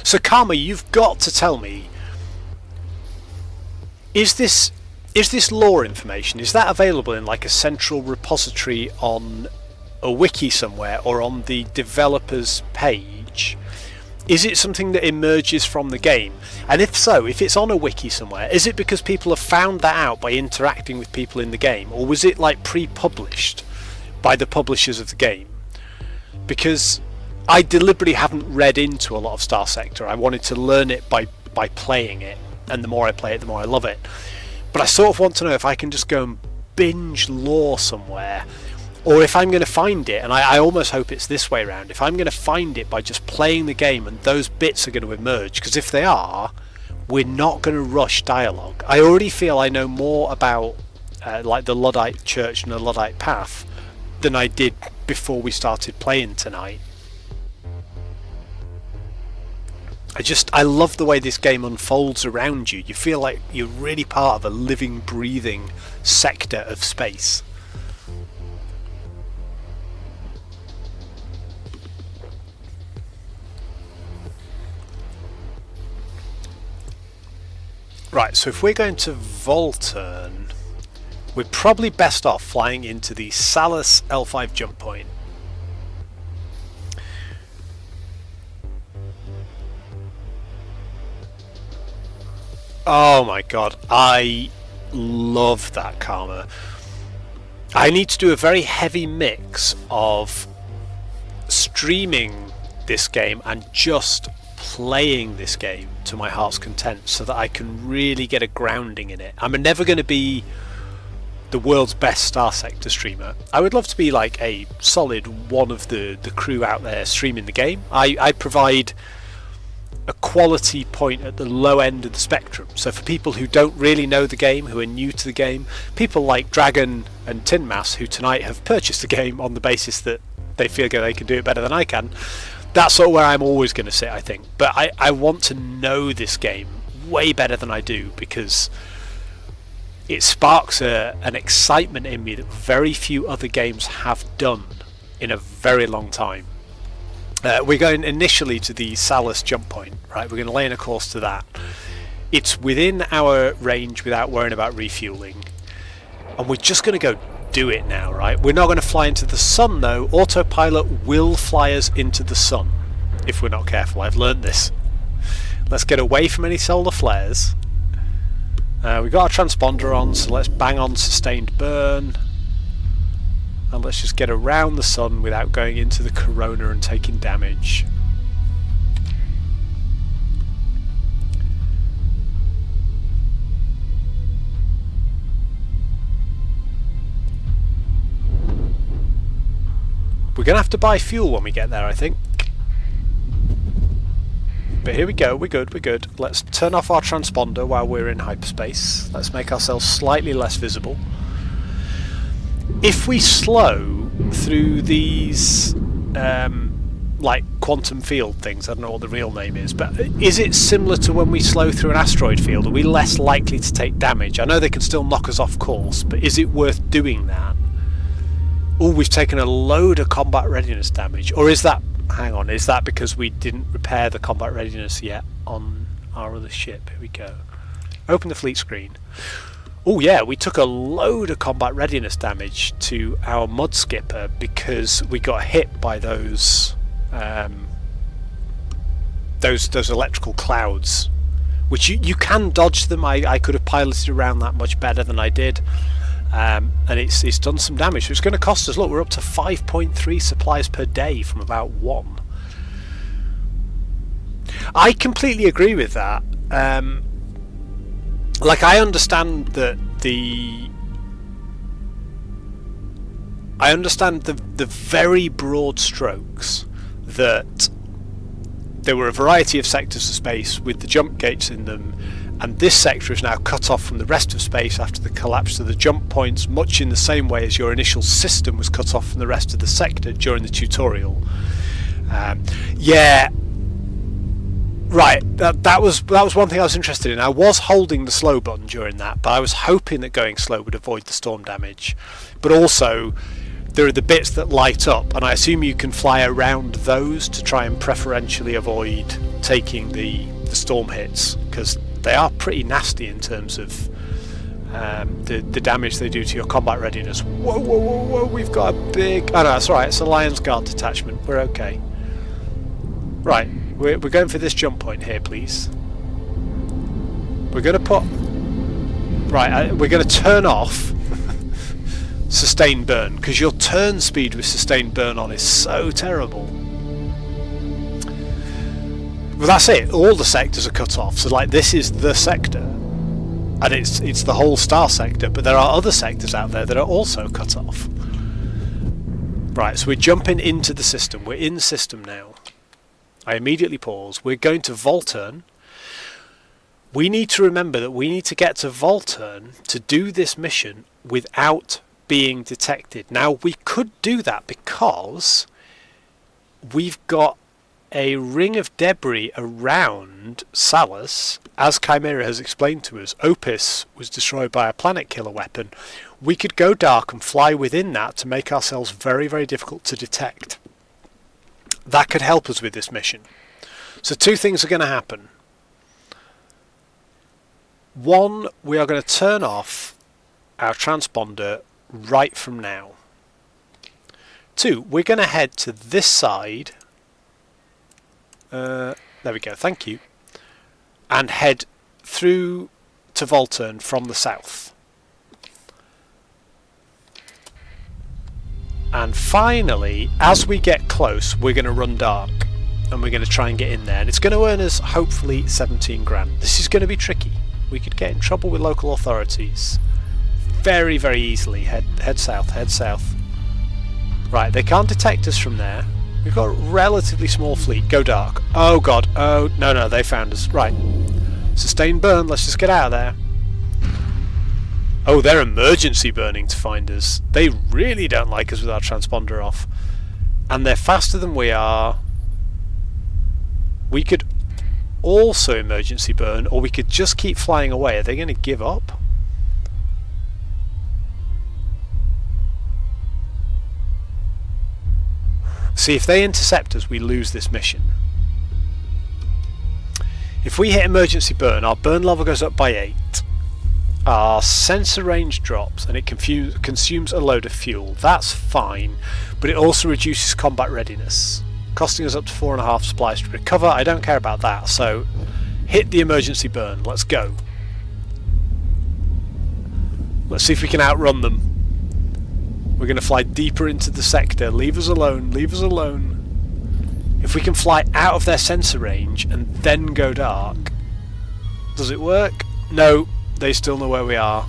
So Karma, you've got to tell me, is this lore information, is that available in like a central repository on a wiki somewhere or on the developer's page? Is it something that emerges from the game? And if so, if it's on a wiki somewhere, is it because people have found that out by interacting with people in the game, or was it like pre-published by the publishers of the game? Because I deliberately haven't read into a lot of Starsector. I wanted to learn it by playing it, and the more I play it, the more I love it. But I sort of want to know if I can just go and binge lore somewhere, or if I'm going to find it, and I almost hope it's this way around, if I'm going to find it by just playing the game and those bits are going to emerge, because if they are, we're not going to rush dialogue. I already feel I know more about like the Luddite Church and the Luddite Path than I did before we started playing tonight. I love the way this game unfolds around you. You feel like you're really part of a living, breathing sector of space. Right, so if we're going to Volturn, we're probably best off flying into the Salus L5 jump point. Oh my god, I love that Karma. I need to do a very heavy mix of streaming this game and just playing this game to my heart's content so that I can really get a grounding in it. I'm never going to be the world's best Starsector streamer. I would love to be like a solid one of the crew out there streaming the game. I provide a quality point at the low end of the spectrum. So for people who don't really know the game, who are new to the game, people like Dragon and Tinmas, who tonight have purchased the game on the basis that they feel they can do it better than I can, that's sort of where I'm always going to sit, I think. But I want to know this game way better than I do, because it sparks an excitement in me that very few other games have done in a very long time. We're going initially to the Salus jump point, right? We're going to lay in a course to that. It's within our range without worrying about refueling, and we're just going to go do it now, right? We're not going to fly into the sun though. Autopilot will fly us into the sun if we're not careful. I've learned this. Let's get away from any solar flares. We've got our transponder on, so let's bang on sustained burn. And let's just get around the sun without going into the corona and taking damage. We're going to have to buy fuel when we get there, I think. But here we go, we're good, we're good. Let's turn off our transponder while we're in hyperspace. Let's make ourselves slightly less visible. If we slow through these like quantum field things, I don't know what the real name is, but is it similar to when we slow through an asteroid field? Are we less likely to take damage? I know they can still knock us off course, but is it worth doing that? Oh, we've taken a load of combat readiness damage. Or is that... Hang on, is that because we didn't repair the combat readiness yet on our other ship? Here we go. Open the fleet screen. Oh yeah, we took a load of combat readiness damage to our mud skipper because we got hit by those electrical clouds, which you can dodge them. I could have piloted around that much better than I did, and it's done some damage. So it's going to cost us. Look, we're up to 5.3 supplies per day from about 1. I completely agree with that. Like, I understand that the very broad strokes that there were a variety of sectors of space with the jump gates in them, and this sector is now cut off from the rest of space after the collapse of the jump points, much in the same way as your initial system was cut off from the rest of the sector during the tutorial. Yeah. Right, that was one thing I was interested in. I was holding the slow button during that, but I was hoping that going slow would avoid the storm damage. But also, there are the bits that light up, and I assume you can fly around those to try and preferentially avoid taking the storm hits, because they are pretty nasty in terms of the damage they do to your combat readiness. Whoa, whoa, whoa, whoa, we've got a big... Oh no, that's alright, it's a Lion's Guard detachment, we're okay. Right. We're going for this jump point here, please. We're going to put... Right, we're going to turn off sustained burn, because your turn speed with sustained burn on is so terrible. Well, that's it. All the sectors are cut off. So, like, this is the sector. And it's the whole Starsector, but there are other sectors out there that are also cut off. Right, so we're jumping into the system. We're in system now. I immediately pause. We're going to Volturn. We need to remember that we need to get to Volturn to do this mission without being detected. Now, we could do that because we've got a ring of debris around Salus. As Chimera has explained to us, Opus was destroyed by a planet killer weapon. We could go dark and fly within that to make ourselves very, very difficult to detect. That could help us with this mission. So 2 things are going to happen. 1, we are going to turn off our transponder right from now. 2, we're going to head to this side. There we go, thank you. And head through to Volturn from the south. And finally, as we get close, we're going to run dark. And we're going to try and get in there. And it's going to earn us, hopefully, 17 grand. This is going to be tricky. We could get in trouble with local authorities very, very easily. Head south, head south. Right, they can't detect us from there. We've got a relatively small fleet. Go dark. Oh, God. Oh, no, they found us. Right. Sustained burn. Let's just get out of there. Oh, they're emergency burning to find us. They really don't like us with our transponder off. And they're faster than we are. We could also emergency burn, or we could just keep flying away. Are they going to give up? See, if they intercept us, we lose this mission. If we hit emergency burn, our burn level goes up by 8. Our sensor range drops and it consumes a load of fuel. That's fine, but it also reduces combat readiness, costing us up to 4.5 supplies to recover. I don't care about that, so hit the emergency burn. Let's go. Let's see if we can outrun them. We're going to fly deeper into the sector. Leave us alone, leave us alone. If we can fly out of their sensor range and then go dark, does it work? No. They still know where we are.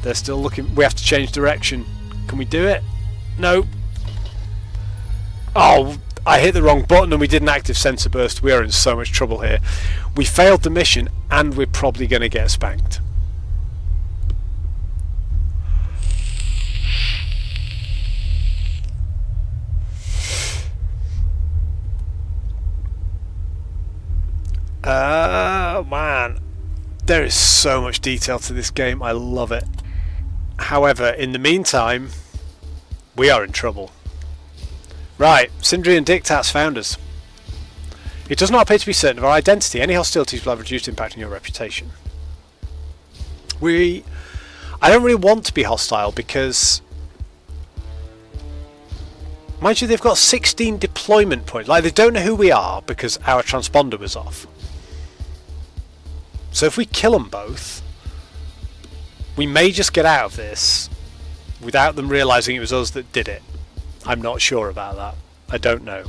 They're still looking. We have to change direction. Can we do it? No. Oh, I hit the wrong button and we did an active sensor burst. We are in so much trouble here. We failed the mission and we're probably going to get spanked. Oh, man. There is so much detail to this game. I love it. However, in the meantime, We are in trouble. Right, Sindrian Dictat's found us. It does not appear to be certain of our identity. Any hostilities will have reduced impact on your reputation. I don't really want to be hostile because, mind you, they've got 16 deployment points. Like, they don't know who we are because our transponder was off. So if we kill them both, we may just get out of this without them realising it was us that did it. I'm not sure about that. I don't know.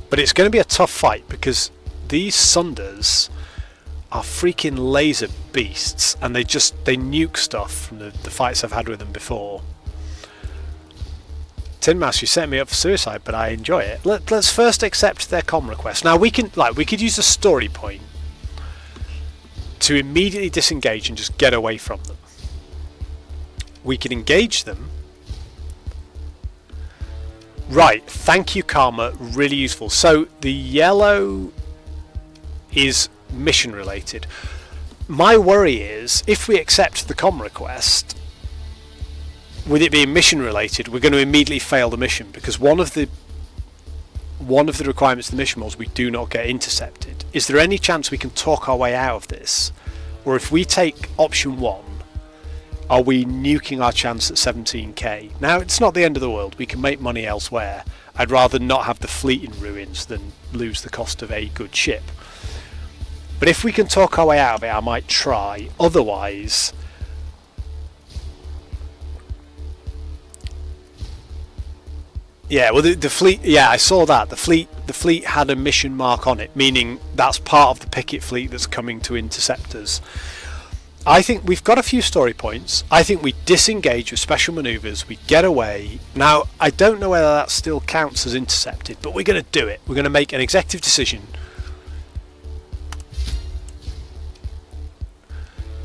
But it's going to be a tough fight because these Sunders are freaking laser beasts, and they nuke stuff from the fights I've had with them before. Tin Mouse, you set me up for suicide, but I enjoy it. Let's first accept their comm request. Now we could use a story point to immediately disengage and just get away from them. We can engage them. Right, thank you, Karma, really useful. So the yellow is mission related. My worry is, if we accept the comm request, with it being mission related, we're going to immediately fail the mission, because one of the requirements of the mission was we do not get intercepted. Is there any chance we can talk our way out of this? Or if we take option 1, are we nuking our chance at 17k? Now, it's not the end of the world. We can make money elsewhere. I'd rather not have the fleet in ruins than lose the cost of a good ship. But if we can talk our way out of it, I might try. Otherwise, yeah, well, the fleet. Yeah, I saw that the fleet had a mission mark on it, meaning that's part of the picket fleet that's coming to intercept us. I think we've got a few story points. I think we disengage with special manoeuvres, we get away. Now, I don't know whether that still counts as intercepted, but we're going to do it. We're going to make an executive decision.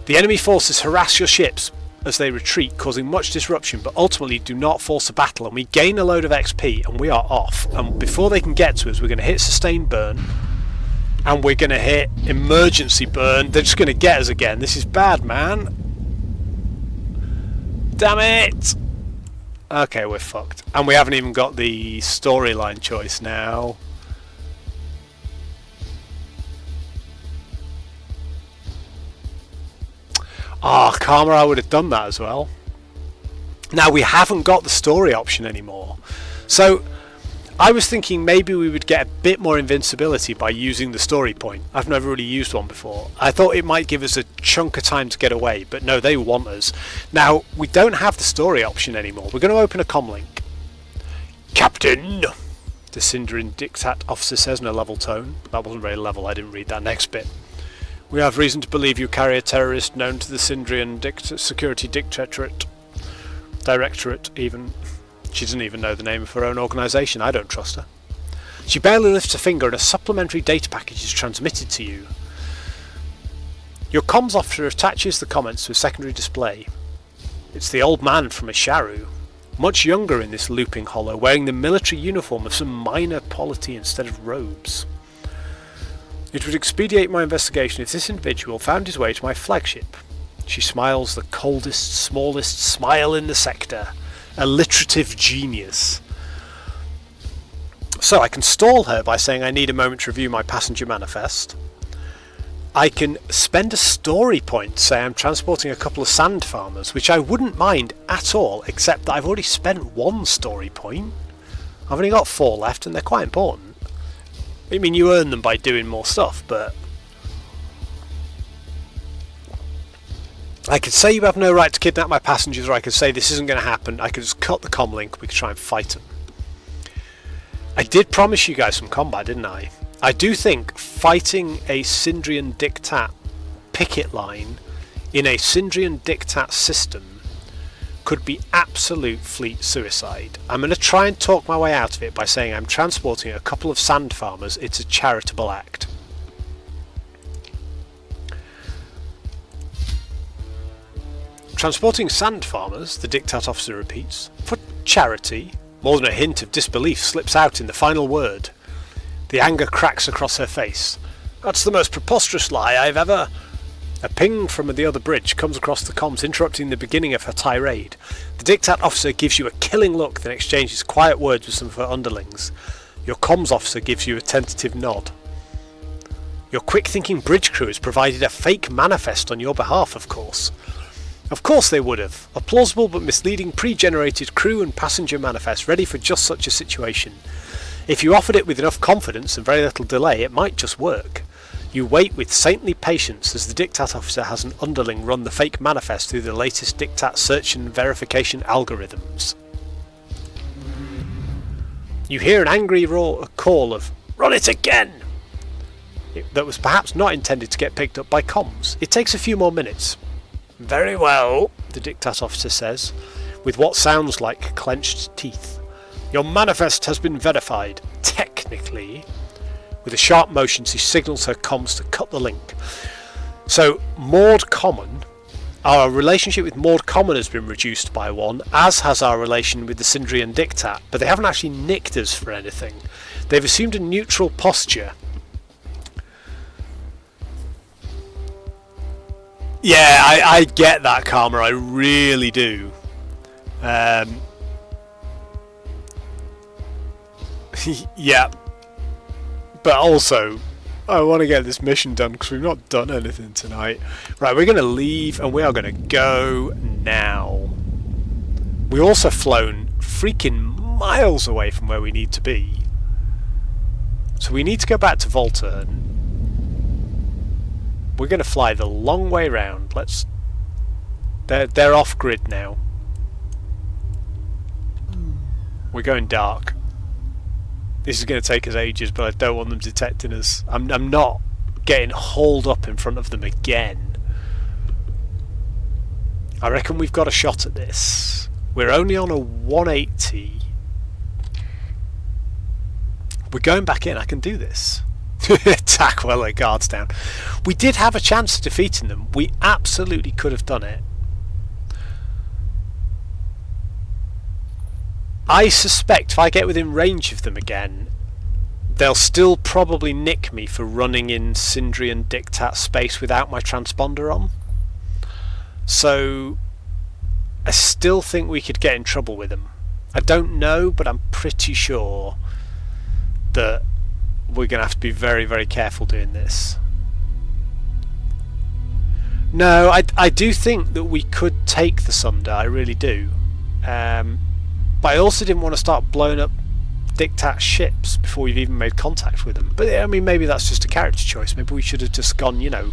The enemy forces harass your ships as they retreat, causing much disruption, but ultimately do not force a battle, and we gain a load of XP, and we are off. And before they can get to us, we're going to hit sustained burn. And we're going to hit emergency burn. They're just going to get us again. This is bad, man. Damn it! Okay, we're fucked. And we haven't even got the storyline choice now. Ah, Karma, I would have done that as well. Now, we haven't got the story option anymore. So I was thinking maybe we would get a bit more invincibility by using the story point. I've never really used one before. I thought it might give us a chunk of time to get away, but no, they want us. Now, we don't have the story option anymore. We're going to open a comlink. Captain, the Sindrian Dictat officer says in a level tone. That wasn't very level, I didn't read that next bit. We have reason to believe you carry a terrorist known to the Sindrian Security Directorate even. She doesn't even know the name of her own organisation. I don't trust her. She barely lifts a finger and a supplementary data package is transmitted to you. Your comms officer attaches the comments to a secondary display. It's the old man from Asharu, much younger in this looping hollow, wearing the military uniform of some minor polity instead of robes. It would expedite my investigation if this individual found his way to my flagship. She smiles the coldest, smallest smile in the sector. Alliterative genius. So I can stall her by saying I need a moment to review my passenger manifest. I can spend a story point to say I'm transporting a couple of sand farmers, which I wouldn't mind at all, except that I've already spent one story point. I've only got 4 left and they're quite important. I mean, you earn them by doing more stuff, but I could say you have no right to kidnap my passengers, or I could say this isn't going to happen. I could just cut the comlink, we could try and fight them. I did promise you guys some combat, didn't I? I do think fighting a Sindrian Dictat picket line in a Sindrian Dictat system could be absolute fleet suicide. I'm going to try and talk my way out of it by saying I'm transporting a couple of sand farmers. It's a charitable act. Transporting sand farmers, the Dictat officer repeats, for charity. More than a hint of disbelief slips out in the final word. The anger cracks across her face. That's the most preposterous lie I've ever... A ping from the other bridge comes across the comms, interrupting the beginning of her tirade. The Diktat officer gives you a killing look, then exchanges quiet words with some of her underlings. Your comms officer gives you a tentative nod. Your quick-thinking bridge crew has provided a fake manifest on your behalf, of course. Of course they would have. A plausible but misleading pre-generated crew and passenger manifest ready for just such a situation. If you offered it with enough confidence and very little delay, it might just work. You wait with saintly patience as the Diktat officer has an underling run the fake manifest through the latest Diktat search and verification algorithms. You hear an angry call of, "Run it again!" that was perhaps not intended to get picked up by comms. It takes a few more minutes. "Very well," the Diktat officer says, with what sounds like clenched teeth. "Your manifest has been verified, technically." With a sharp motion, she signals her comms to cut the link. So, Maud Common, our relationship with Maud Common has been reduced by 1, as has our relation with the Sindrian Diktat, but they haven't actually nicked us for anything. They've assumed a neutral posture. Yeah, I get that, Karma, I really do. Yeah. But also, I want to get this mission done because we've not done anything tonight. Right, we're going to leave and we are going to go now. We've also flown freaking miles away from where we need to be. So we need to go back to Volturn. We're going to fly the long way round. They're off grid now. We're going dark. This is going to take us ages, but I don't want them detecting us. I'm not getting hauled up in front of them again. I reckon we've got a shot at this. We're only on a 180. We're going back in. I can do this. Attack while their guards down. We did have a chance of defeating them. We absolutely could have done it. I suspect if I get within range of them again, they'll still probably nick me for running in Sindrian Diktat space without my transponder on. So I still think we could get in trouble with them. I don't know, but I'm pretty sure that we're going to have to be very, very careful doing this. No, I do think that we could take the Sunder, I really do. But I also didn't want to start blowing up Diktat ships before we've even made contact with them. But I mean, maybe that's just a character choice. Maybe we should have just gone, you know,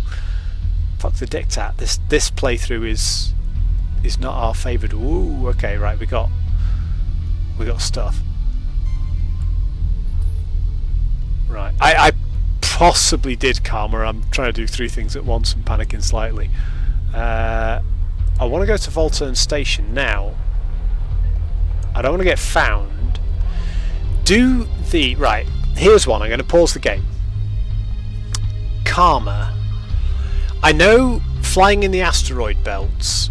fuck the Diktat. This playthrough is not our favourite. Ooh, okay, right, we got stuff. Right, I possibly did Karma. I'm trying to do 3 things at once and panicking slightly. I want to go to Volturn Station now. I don't want to get found. Right, here's one. I'm going to pause the game. Karma. I know flying in the asteroid belts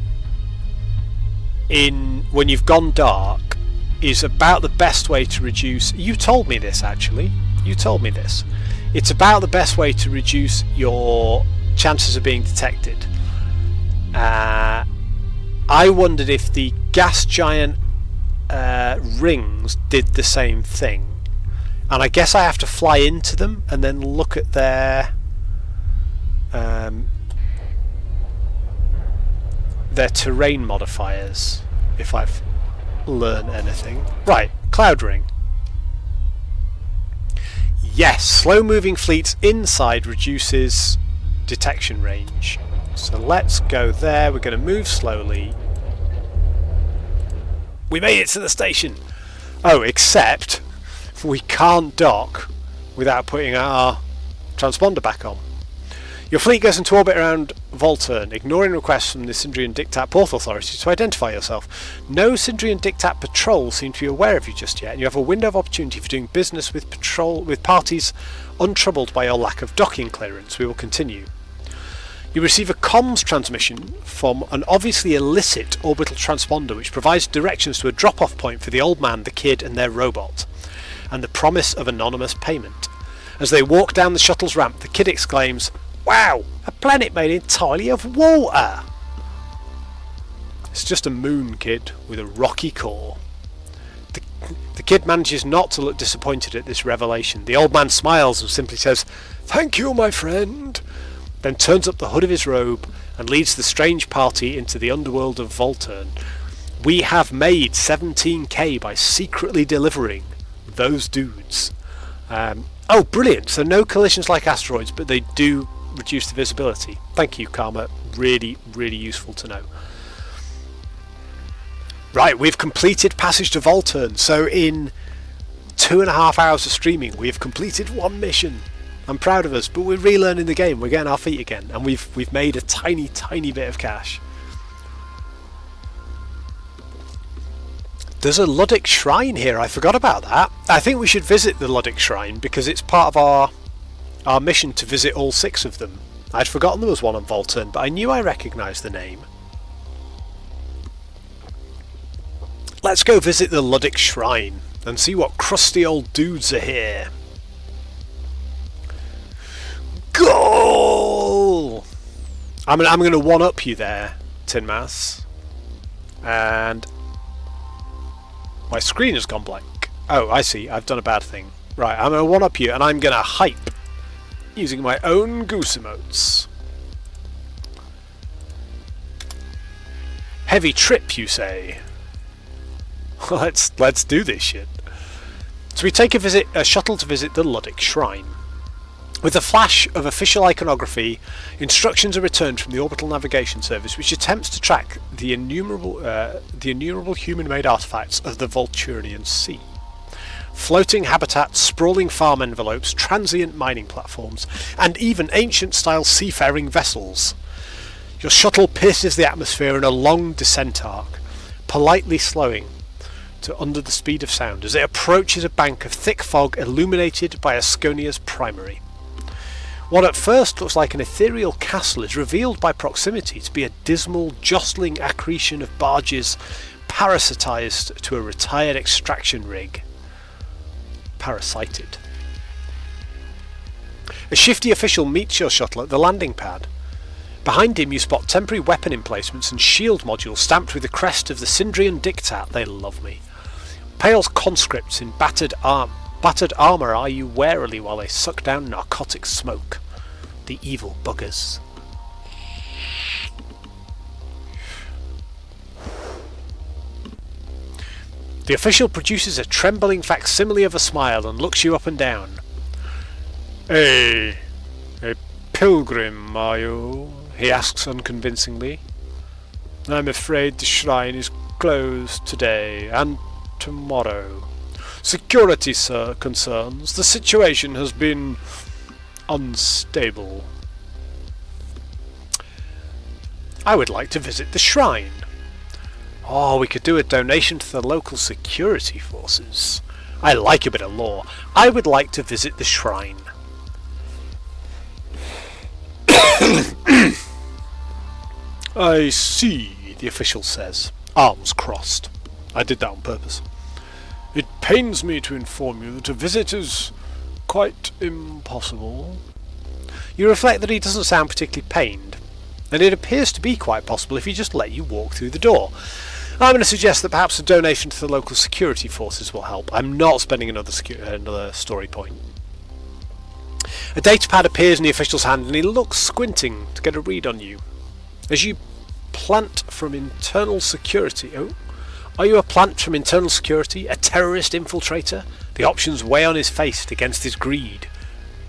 when you've gone dark is about the best way to reduce... You told me this, actually. You told me this. It's about the best way to reduce your chances of being detected. I wondered if the gas giant rings did the same thing, and I guess I have to fly into them and then look at their terrain modifiers if I've learned anything. Right, cloud ring. Yes, slow moving fleets inside reduces detection range. So let's go there. We're going to move slowly. We made it to the station! Oh, except we can't dock without putting our transponder back on. Your fleet goes into orbit around Volturn, ignoring requests from the Sindrian Diktat Port Authority to identify yourself. No Sindrian Diktat patrol seem to be aware of you just yet, and you have a window of opportunity for doing business with parties untroubled by your lack of docking clearance. We will continue. You receive a comms transmission from an obviously illicit orbital transponder which provides directions to a drop-off point for the old man, the kid and their robot, and the promise of anonymous payment. As they walk down the shuttle's ramp, the kid exclaims, Wow! A planet made entirely of water! It's just a moon, kid, with a rocky core. The kid manages not to look disappointed at this revelation. The old man smiles and simply says, "Thank you, my friend," then turns up the hood of his robe and leads the strange party into the underworld of Volturn. We have made 17k by secretly delivering those dudes. Oh, brilliant. So no collisions like asteroids, but they do reduce the visibility. Thank you, Karma. Really, really useful to know. Right, we've completed Passage to Volturn. So in 2.5 hours of streaming, we've completed one mission. I'm proud of us, but we're relearning the game. We're getting our feet again, and we've made a tiny, tiny bit of cash. There's a Luddic Shrine here. I forgot about that. I think we should visit the Luddic Shrine because it's part of our mission to visit all 6 of them. I'd forgotten there was one on Volturn, but I knew I recognised the name. Let's go visit the Luddic Shrine and see what crusty old dudes are here. Goal! I'm going to one-up you there, Tin Mass. And my screen has gone blank. Oh, I see. I've done a bad thing. Right, I'm going to one-up you, and I'm going to hype using my own goose emotes. Heavy trip, you say? Let's do this shit. So we take a shuttle to visit the Luddic Shrine. With a flash of official iconography, instructions are returned from the Orbital Navigation Service, which attempts to track the innumerable human-made artifacts of the Volturnian Sea. Floating habitats, sprawling farm envelopes, transient mining platforms, and even ancient-style seafaring vessels. Your shuttle pierces the atmosphere in a long descent arc, politely slowing to under the speed of sound as it approaches a bank of thick fog illuminated by Asconia's primary. What at first looks like an ethereal castle is revealed by proximity to be a dismal, jostling accretion of barges parasitized to a retired extraction rig. Parasited. A shifty official meets your shuttle at the landing pad. Behind him you spot temporary weapon emplacements and shield modules stamped with the crest of the Syndrian Diktat. They love me. Pale conscripts in battered armour eye you warily while they suck down narcotic smoke. The evil buggers. The official produces a trembling facsimile of a smile and looks you up and down. A pilgrim, are you? He asks unconvincingly. I'm afraid the shrine is closed today and tomorrow. Security, sir, concerns. The situation has been unstable. I would like to visit the shrine. Oh, we could do a donation to the local security forces. I like a bit of lore. I would like to visit the shrine. I see, the official says, arms crossed. I did that on purpose. It pains me to inform you that a visit is quite impossible. You reflect that he doesn't sound particularly pained, and it appears to be quite possible if he just let you walk through the door. I'm going to suggest that perhaps a donation to the local security forces will help. I'm not spending another story point. A datapad appears in the official's hand and he looks squinting to get a read on you. As you plant from internal security... Oh, are you a plant from internal security? A terrorist infiltrator? The options weigh on his face against his greed.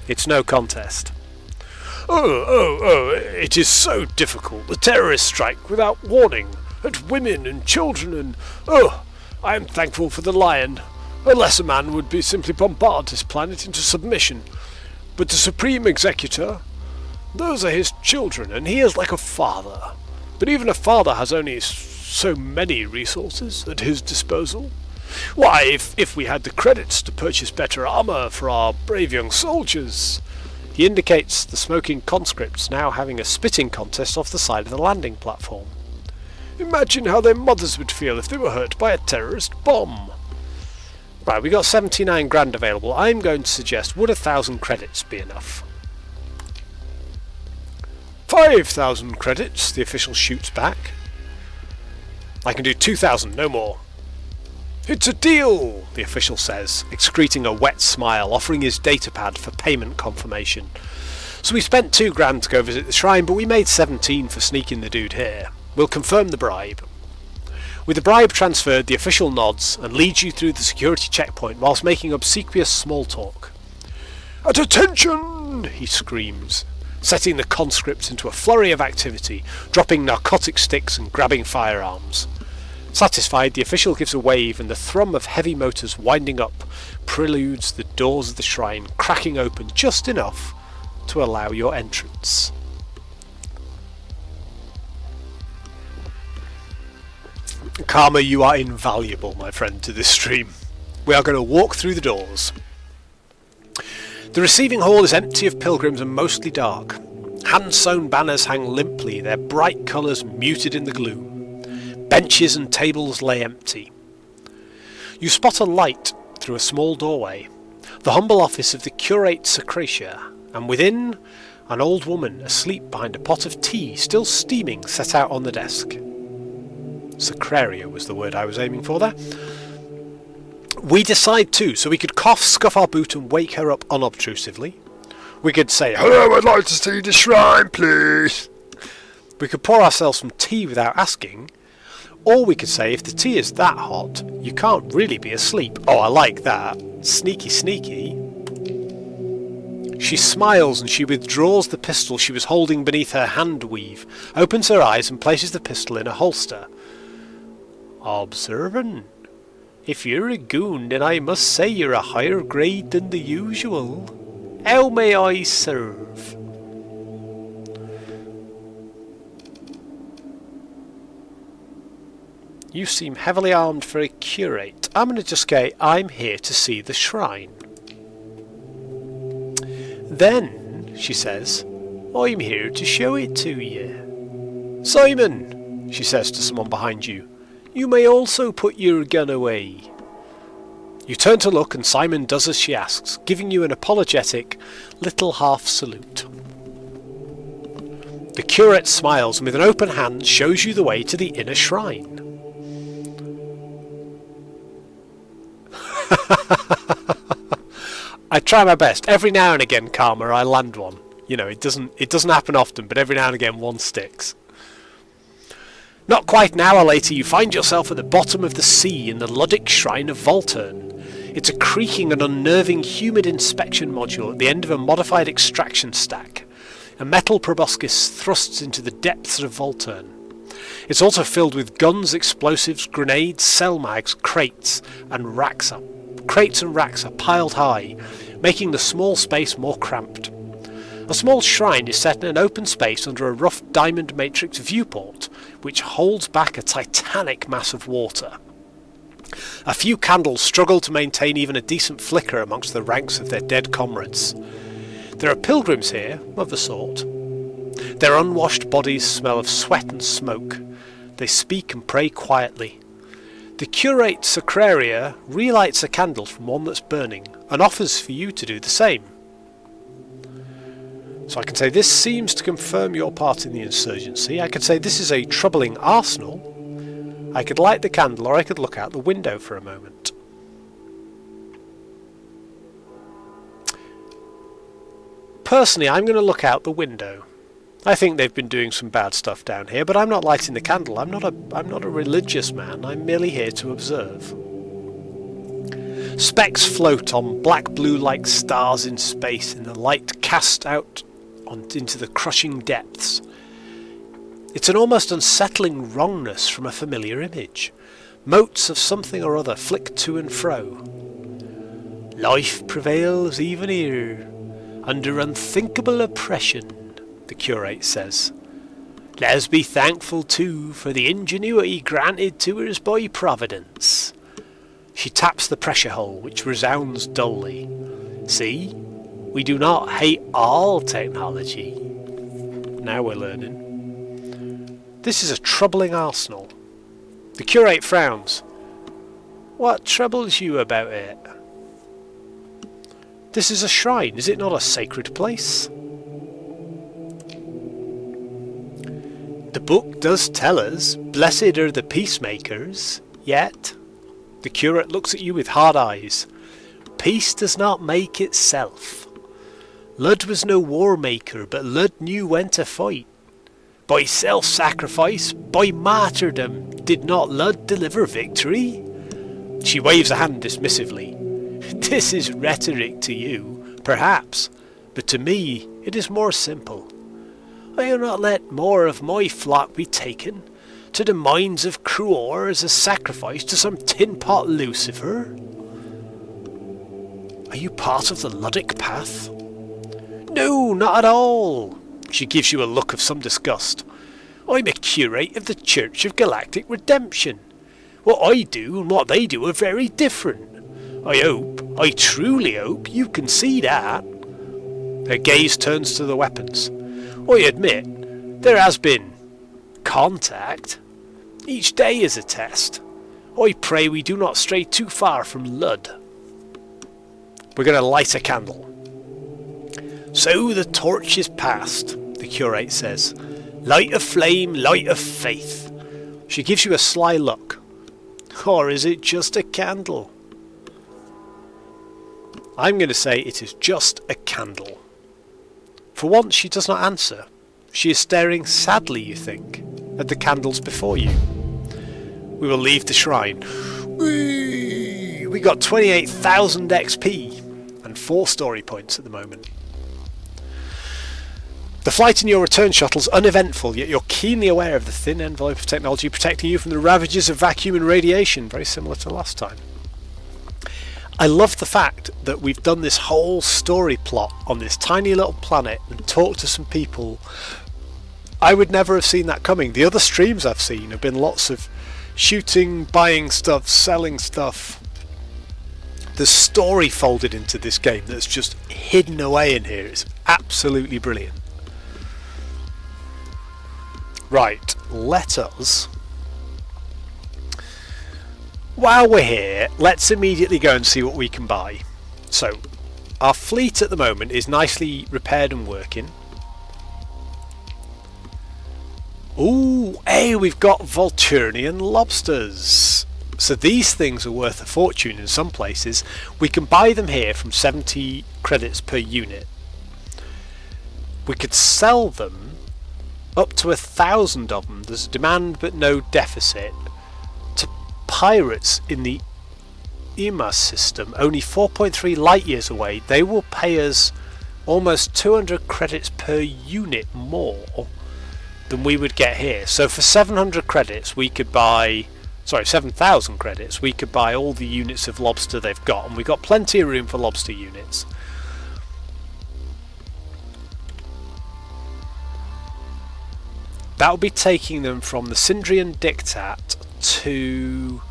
It's no contest. Oh, it is so difficult. The terrorists strike without warning at women and children and... I am thankful for the lion. A lesser man would be simply bombard this planet into submission. But the Supreme Executor, those are his children, and he is like a father. But even a father has only so many resources at his disposal. Why, if we had the credits to purchase better armour for our brave young soldiers... He indicates the smoking conscripts now having a spitting contest off the side of the landing platform. Imagine how their mothers would feel if they were hurt by a terrorist bomb. Right, we got 79 grand available. I'm going to suggest, would 1,000 credits be enough? 5,000 credits, the official shoots back. I can do 2,000, no more. It's a deal, the official says, excreting a wet smile, offering his datapad for payment confirmation. So we spent $2,000 to go visit the shrine, but we made 17 for sneaking the dude here. We'll confirm the bribe. With the bribe transferred, the official nods and leads you through the security checkpoint whilst making obsequious small talk. At attention, he screams, setting the conscripts into a flurry of activity, dropping narcotic sticks and grabbing firearms. Satisfied, the official gives a wave and the thrum of heavy motors winding up preludes the doors of the shrine cracking open just enough to allow your entrance. Karma, you are invaluable, my friend, to this stream. We are going to walk through the doors. The receiving hall is empty of pilgrims and mostly dark. Hand-sewn banners hang limply, their bright colours muted in the gloom. Benches and tables lay empty. You spot a light through a small doorway, the humble office of the curate Starsector, and within, an old woman asleep behind a pot of tea still steaming set out on the desk. Sacraria was the word I was aiming for there. We decide too, so we could cough, scuff our boot and wake her up unobtrusively. We could say, "Hello, I'd like to see the shrine, please." We could pour ourselves some tea without asking, or we could say, if the tea is that hot, you can't really be asleep. Oh, I like that. Sneaky, sneaky. She smiles and she withdraws the pistol she was holding beneath her hand weave, opens her eyes and places the pistol in a holster. Observant. If you're a goon, then I must say you're a higher grade than the usual. How may I serve? You seem heavily armed for a curate. I'm going to just say, I'm here to see the shrine. Then, she says, I'm here to show it to you. Simon, she says to someone behind you, you may also put your gun away. You turn to look and Simon does as she asks, giving you an apologetic little half salute. The curate smiles and with an open hand shows you the way to the inner shrine. I try my best. Every now and again, Karma, I land one. You know, it doesn't happen often, but every now and again one sticks. Not quite an hour later, you find yourself at the bottom of the sea in the Luddic Shrine of Volturn. It's a creaking and unnerving humid inspection module at the end of a modified extraction stack. A metal proboscis thrusts into the depths of Volturn. It's also filled with guns, explosives, grenades, cell mags, crates and racks are piled high, making the small space more cramped. A small shrine is set in an open space under a rough diamond matrix viewport, which holds back a titanic mass of water. A few candles struggle to maintain even a decent flicker amongst the ranks of their dead comrades. There are pilgrims here, of a sort. Their unwashed bodies smell of sweat and smoke. They speak and pray quietly. The curate Sacraria relights a candle from one that's burning and offers for you to do the same. So I can say this seems to confirm your part in the insurgency. I could say this is a troubling arsenal. I could light the candle or I could look out the window for a moment. Personally, I'm going to look out the window. I think they've been doing some bad stuff down here, but I'm not lighting the candle. I'm not a religious man. I'm merely here to observe. Specks float on black-blue-like stars in space in the light cast out into the crushing depths. It's an almost unsettling wrongness from a familiar image. Motes of something or other flick to and fro. Life prevails even here, under unthinkable oppression, the curate says. Let us be thankful too for the ingenuity granted to us by Providence. She taps the pressure hole, which resounds dully. See? We do not hate all technology. Now we're learning. This is a troubling arsenal. The curate frowns. What troubles you about it? This is a shrine, is it not a sacred place? The book does tell us, blessed are the peacemakers, yet the curate looks at you with hard eyes. Peace does not make itself. Lud was no war maker, but Lud knew when to fight. By self-sacrifice, by martyrdom, did not Lud deliver victory? She waves a hand dismissively. This is rhetoric to you, perhaps, but to me it is more simple. I will not let more of my flock be taken to the mines of Cruor as a sacrifice to some tin-pot Lucifer. Are you part of the Luddic path? No, not at all. She gives you a look of some disgust. I'm a curate of the Church of Galactic Redemption. What I do and what they do are very different. I truly hope you can see that. Her gaze turns to the weapons. I admit, there has been contact. Each day is a test. I pray we do not stray too far from Lud. We're going to light a candle. So the torch is passed, the curate says. Light of flame, light of faith. She gives you a sly look. Or is it just a candle? I'm going to say it is just a candle. For once she does not answer. She is staring sadly, you think, at the candles before you. We will leave the shrine. We got 28,000 XP and 4 story points at the moment. The flight in your return shuttle's uneventful, yet you're keenly aware of the thin envelope of technology protecting you from the ravages of vacuum and radiation, very similar to last time. I love the fact that we've done this whole story plot on this tiny little planet and talked to some people. I would never have seen that coming. The other streams I've seen have been lots of shooting, buying stuff, selling stuff. The story folded into this game that's just hidden away in here. It's absolutely brilliant. Right, let us... While we're here, let's immediately go and see what we can buy. So, our fleet at the moment is nicely repaired and working. Ooh, hey, we've got Volturnian lobsters. So these things are worth a fortune in some places. We can buy them here from 70 credits per unit. We could sell them up to 1,000 of them. There's a demand but no deficit. Pirates in the EMA system, only 4.3 light years away. They will pay us almost 200 credits per unit more than we would get here. So for 700 credits we could buy, 7,000 credits, we could buy all the units of lobster they've got, and we've got plenty of room for lobster units. That would be taking them from the Syndrian Diktat to...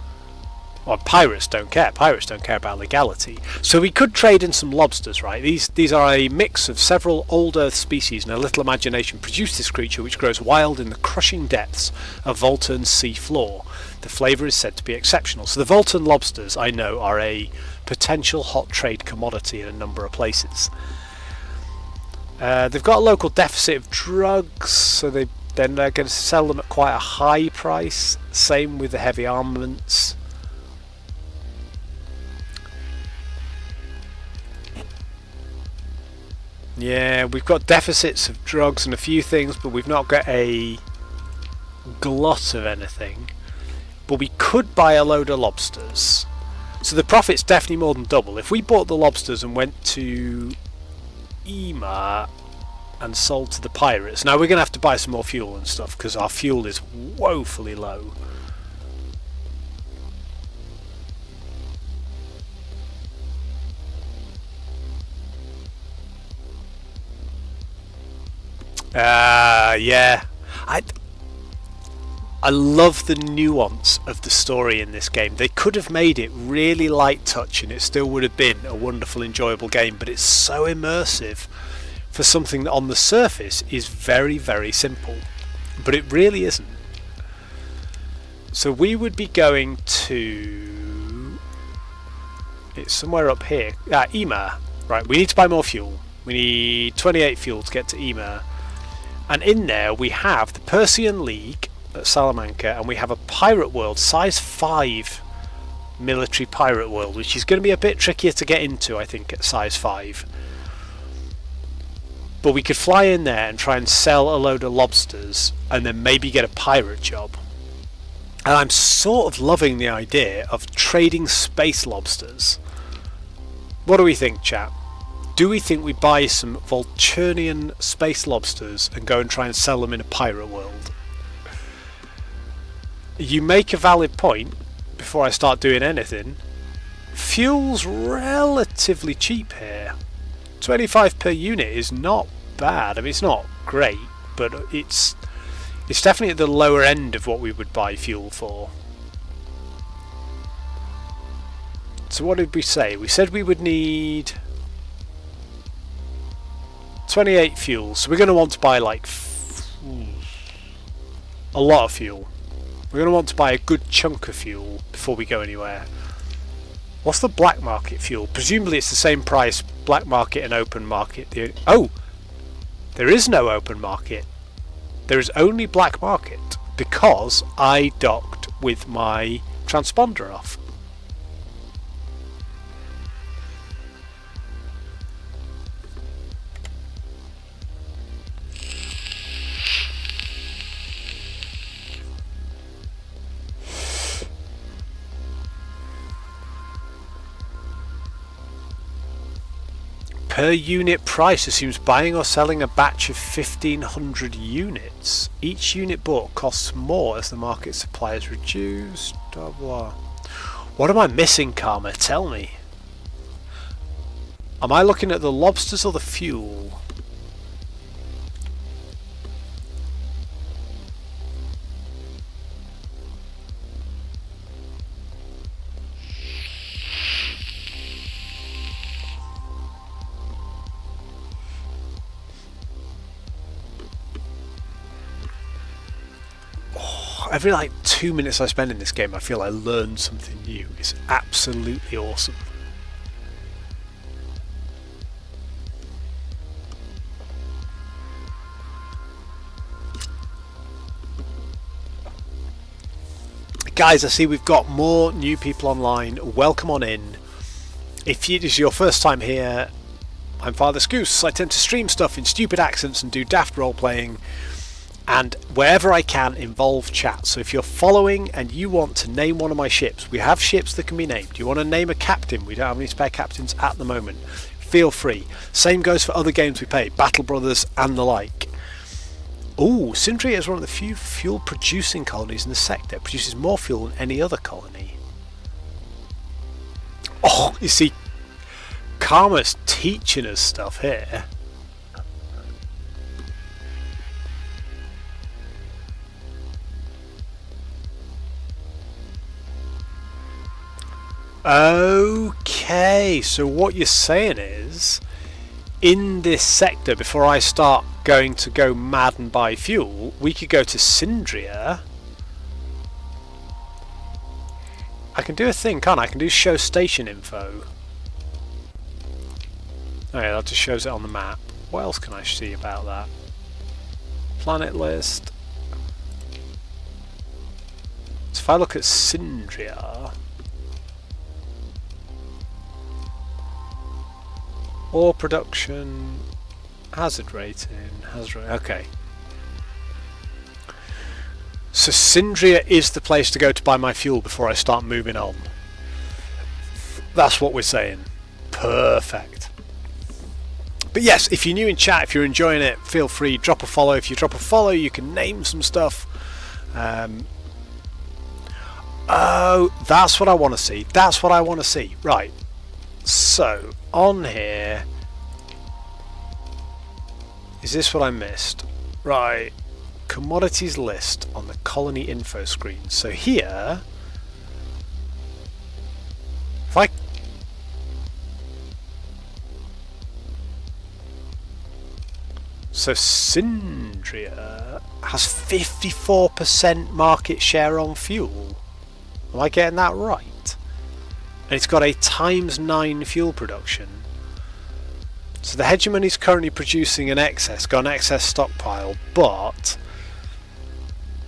Well, pirates don't care. Pirates don't care about legality. So we could trade in some lobsters, right? These are a mix of several old Earth species, and a little imagination produced this creature which grows wild in the crushing depths of Volturn's sea floor. The flavour is said to be exceptional. So the Volturn lobsters, I know, are a potential hot trade commodity in a number of places. They've got a local deficit of drugs, so they're going to sell them at quite a high price. Same with the heavy armaments. Yeah, we've got deficits of drugs and a few things, but we've not got a glut of anything. But we could buy a load of lobsters. So the profit's definitely more than double. If we bought the lobsters and went to EMA and sold to the pirates. Now we're going to have to buy some more fuel and stuff because our fuel is woefully low. Yeah. I love the nuance of the story in this game. They could have made it really light touch and it still would have been a wonderful, enjoyable game, but it's so immersive for something that on the surface is very, very simple. But it really isn't. So we would be going to... It's somewhere up here. EMA. Right, we need to buy more fuel. We need 28 fuel to get to EMA. And in there we have the Persian League at Salamanca, and we have a pirate world, size 5 military pirate world, which is going to be a bit trickier to get into, I think, at size 5. But we could fly in there and try and sell a load of lobsters and then maybe get a pirate job. And I'm sort of loving the idea of trading space lobsters. What do we think, chat? Do we think we buy some Volturnian space lobsters and go and try and sell them in a pirate world? You make a valid point before I start doing anything. Fuel's relatively cheap here. 25 per unit is not bad. I mean, it's not great, but it's definitely at the lower end of what we would buy fuel for. So what did we say? We said we would need 28 fuel, so we're going to want to buy like a lot of fuel. We're going to want to buy a good chunk of fuel before we go anywhere. What's the black market fuel? Presumably it's the same price, black market and open market. Oh! There is no open market. There is only black market because I docked with my transponder off. Per unit price assumes buying or selling a batch of 1,500 units. Each unit bought costs more as the market supply is reduced. Blah, blah. What am I missing, Karma? Tell me. Am I looking at the lobsters or the fuel? Every like 2 minutes I spend in this game I feel I learned something new. It's absolutely awesome. Guys, I see we've got more new people online. Welcome on in. If it is your first time here, I'm Father Scoose. I tend to stream stuff in stupid accents and do daft role playing, and wherever I can involve chat. So if you're following and you want to name one of my ships, we have ships that can be named. You want to name a captain? We don't have any spare captains at the moment. Feel free. Same goes for other games we play, Battle Brothers and the like. Ooh, Sindria is one of the few fuel producing colonies in the sector. It produces more fuel than any other colony. Oh, you see, Karma's teaching us stuff here. Okay, so what you're saying is, in this sector, before I start going to go mad and buy fuel, we could go to Sindria. I can do a thing, can't I? I can do show station info. Oh yeah, that just shows it on the map. What else can I see about that? Planet list. So if I look at Sindria, ore production, hazard rating, okay. So Sindria is the place to go to buy my fuel before I start moving on. That's what we're saying. Perfect. But yes, if you're new in chat, if you're enjoying it, feel free, drop a follow. If you drop a follow, you can name some stuff. Oh, that's what I want to see. That's what I want to see. Right. So, on here, is this what I missed? Right, commodities list on the colony info screen. So here, if I, so Sindria has 54% market share on fuel. Am I getting that right? And it's got a ×9 fuel production. So the hegemony is currently producing an excess, got an excess stockpile, but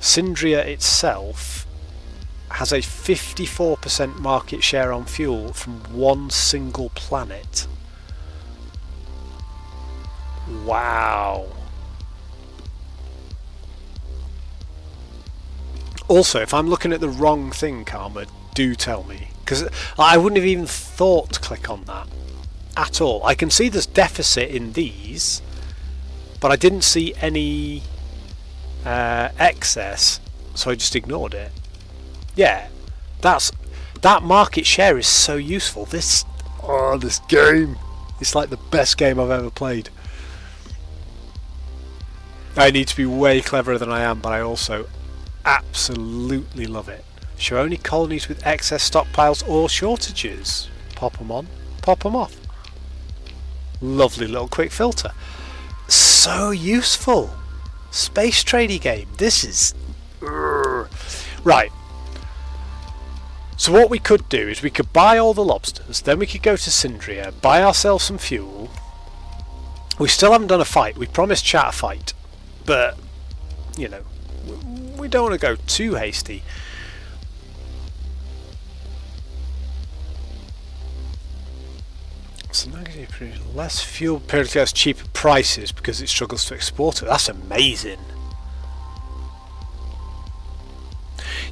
Syndria itself has a 54% market share on fuel from one single planet. Wow. Also, if I'm looking at the wrong thing, Karma, do tell me, because I wouldn't have even thought to click on that at all. I can see there's deficit in these, but I didn't see any excess, so I just ignored it. Yeah, that market share is so useful. This game, it's like the best game I've ever played. I need to be way cleverer than I am, but I also absolutely love it. Show only colonies with excess stockpiles or shortages. Pop them on, pop them off. Lovely little quick filter. So useful. Space trading game. This is... Right. So what we could do is we could buy all the lobsters, then we could go to Syndria, buy ourselves some fuel. We still haven't done a fight. We promised chat a fight. But, you know, we don't want to go too hasty. So now you produce less fuel, periodically has cheaper prices because it struggles to export it. That's amazing.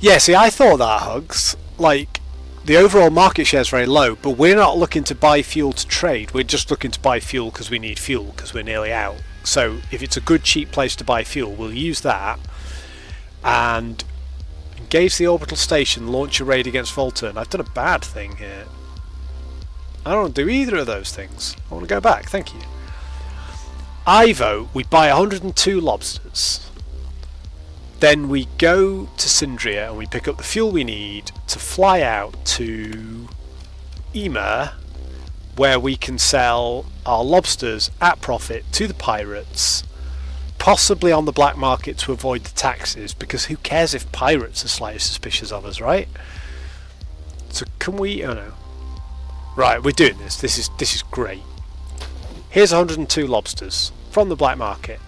Yeah, see, I thought that, Hugs. Like, the overall market share is very low, but we're not looking to buy fuel to trade. We're just looking to buy fuel because we need fuel, because we're nearly out. So if it's a good, cheap place to buy fuel, we'll use that and engage the orbital station, launch a raid against Volturn. I've done a bad thing here. I don't want to do either of those things. I want to go back, thank you. I vote we buy 102 lobsters. Then we go to Syndria and we pick up the fuel we need to fly out to Emer, where we can sell our lobsters at profit to the pirates, possibly on the black market to avoid the taxes, because who cares if pirates are slightly suspicious of us, right? So can we... oh no. Right, we're doing this. This is great. Here's 102 lobsters from the black market.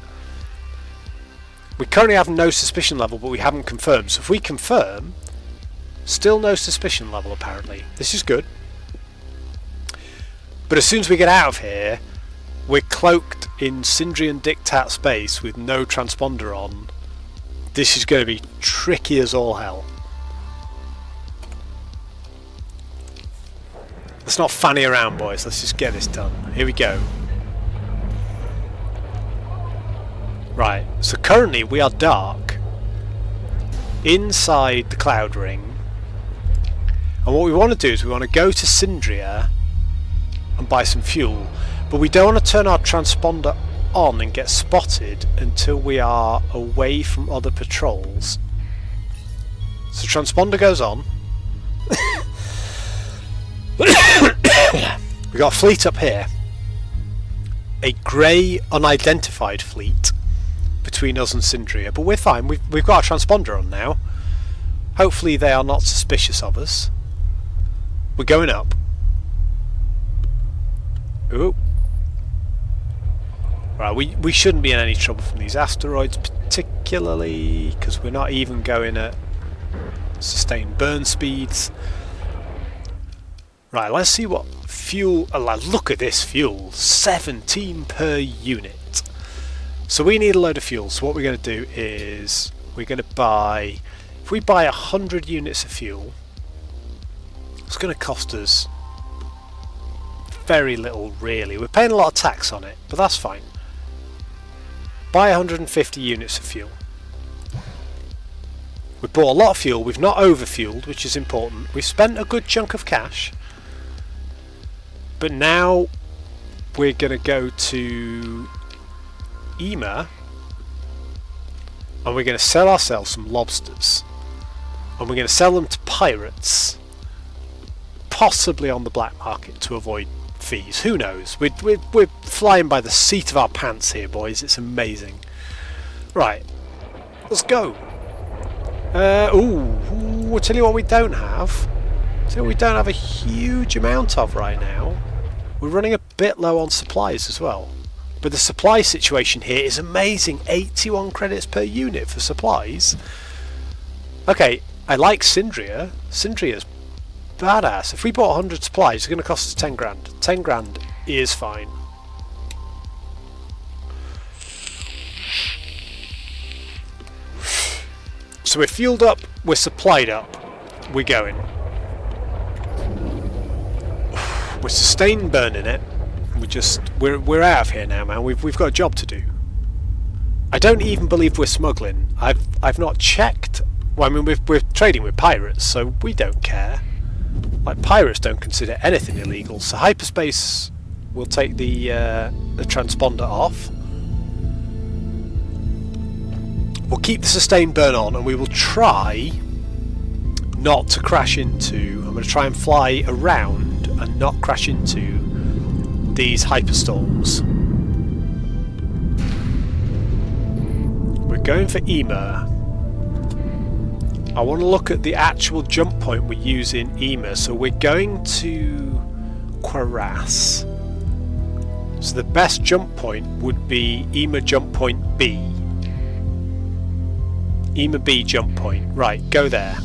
We currently have no suspicion level, but we haven't confirmed. So if we confirm, still no suspicion level apparently. This is good. But as soon as we get out of here, we're cloaked in Syndrian Dictat space with no transponder on. This is going to be tricky as all hell. Let's not fanny around, boys. Let's just get this done. Here we go. Right, so currently we are dark inside the cloud ring, and what we want to do is we want to go to Syndria and buy some fuel, but we don't want to turn our transponder on and get spotted until we are away from other patrols. So transponder goes on. We got a fleet up here, a grey unidentified fleet between us and Syndria, but we're fine. We've got our transponder on now. Hopefully they are not suspicious of us. We're going up. Ooh. Right, we shouldn't be in any trouble from these asteroids, particularly because we're not even going at sustained burn speeds. Right, let's see what fuel... look at this fuel, 17 per unit. So we need a load of fuel, so what we're going to do is we're going to buy... if we buy 100 units of fuel, it's going to cost us very little really. We're paying a lot of tax on it, but that's fine. Buy 150 units of fuel. We bought a lot of fuel, we've not overfueled, which is important. We've spent a good chunk of cash. But now we're going to go to Emer and we're going to sell ourselves some lobsters. And we're going to sell them to pirates, possibly on the black market to avoid fees. Who knows? We're flying by the seat of our pants here, boys. It's amazing. Right, let's go. I'll tell you what we don't have. So we don't have a huge amount of right now. We're running a bit low on supplies as well. But the supply situation here is amazing. 81 credits per unit for supplies. Okay, I like Syndria. Syndria's badass. If we bought 100 supplies, it's going to cost us 10 grand. 10 grand is fine. So we're fueled up, we're supplied up, we're going. We're sustained burning it. We're out of here now, man. We've got a job to do. I don't even believe we're smuggling. I've not checked. Well, I mean, we're trading with pirates, so we don't care. Like, pirates don't consider anything illegal. So hyperspace will take the transponder off. We'll keep the sustained burn on, and we will try not to crash into. I'm going to try and fly around and not crash into these hyperstorms. We're going for EMA. I want to look at the actual jump point we use in EMA. So we're going to Quaras. So the best jump point would be EMA jump point B. EMA B jump point. Right, go there.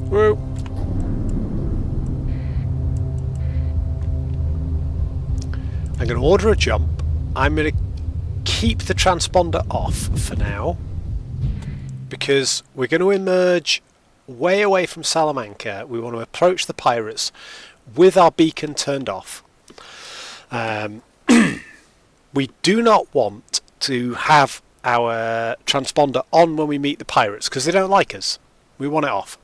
Woo. I'm going to order a jump. I'm going to keep the transponder off for now because we're going to emerge way away from Salamanca. We want to approach the pirates with our beacon turned off. We do not want to have our transponder on when we meet the pirates because they don't like us. We want it off.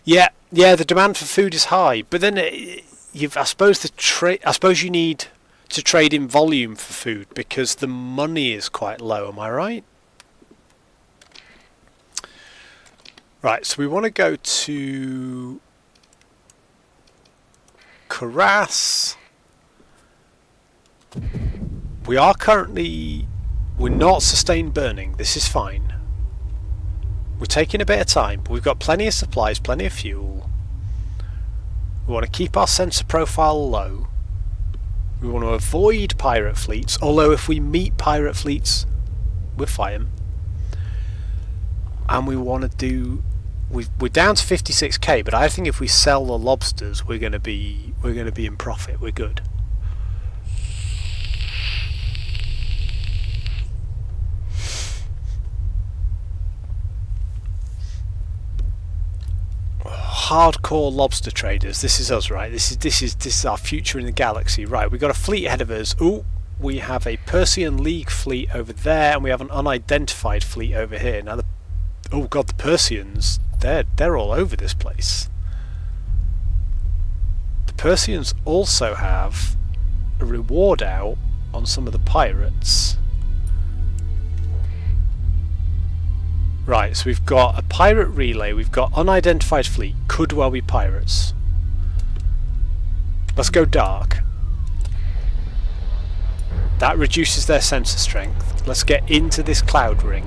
Yeah, the demand for food is high, but then I suppose you need to trade in volume for food because the money is quite low. Am I right? Right, so we want to go to Caras. We're not sustained burning. This is fine. We're taking a bit of time, but we've got plenty of supplies, plenty of fuel. We want to keep our sensor profile low. We want to avoid pirate fleets, although if we meet pirate fleets, we're fine. And we want to do. We're down to 56k, but I think if we sell the lobsters, we're going to be in profit. We're good. Hardcore lobster traders. This is us, right? This is our future in the galaxy, right? We've got a fleet ahead of us. Ooh, we have a Persian League fleet over there, and we have an unidentified fleet over here. Now, oh god, the Persians, they're all over this place. The Persians also have a reward out on some of the pirates. Right, so we've got a pirate relay, we've got unidentified fleet, could well be pirates. Let's go dark. That reduces their sensor strength. Let's get into this cloud ring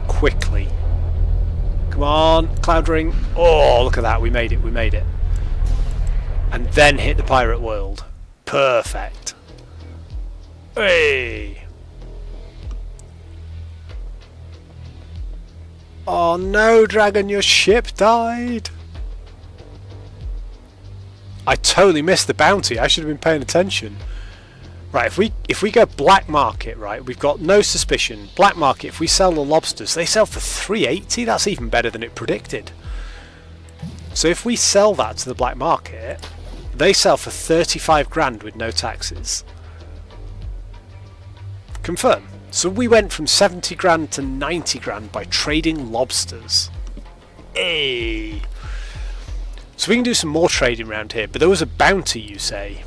quickly. Come on, cloud ring. Oh, look at that, we made it. And then hit the pirate world. Perfect. Hey! Oh no, Dragon, your ship died! I totally missed the bounty. I should have been paying attention. Right, if we go black market, right, we've got no suspicion. Black market, if we sell the lobsters, they sell for 380. That's even better than it predicted. So if we sell that to the black market, they sell for 35 grand with no taxes. Confirm. So we went from 70 grand to 90 grand by trading lobsters. Hey! So we can do some more trading around here, but there was a bounty, you say.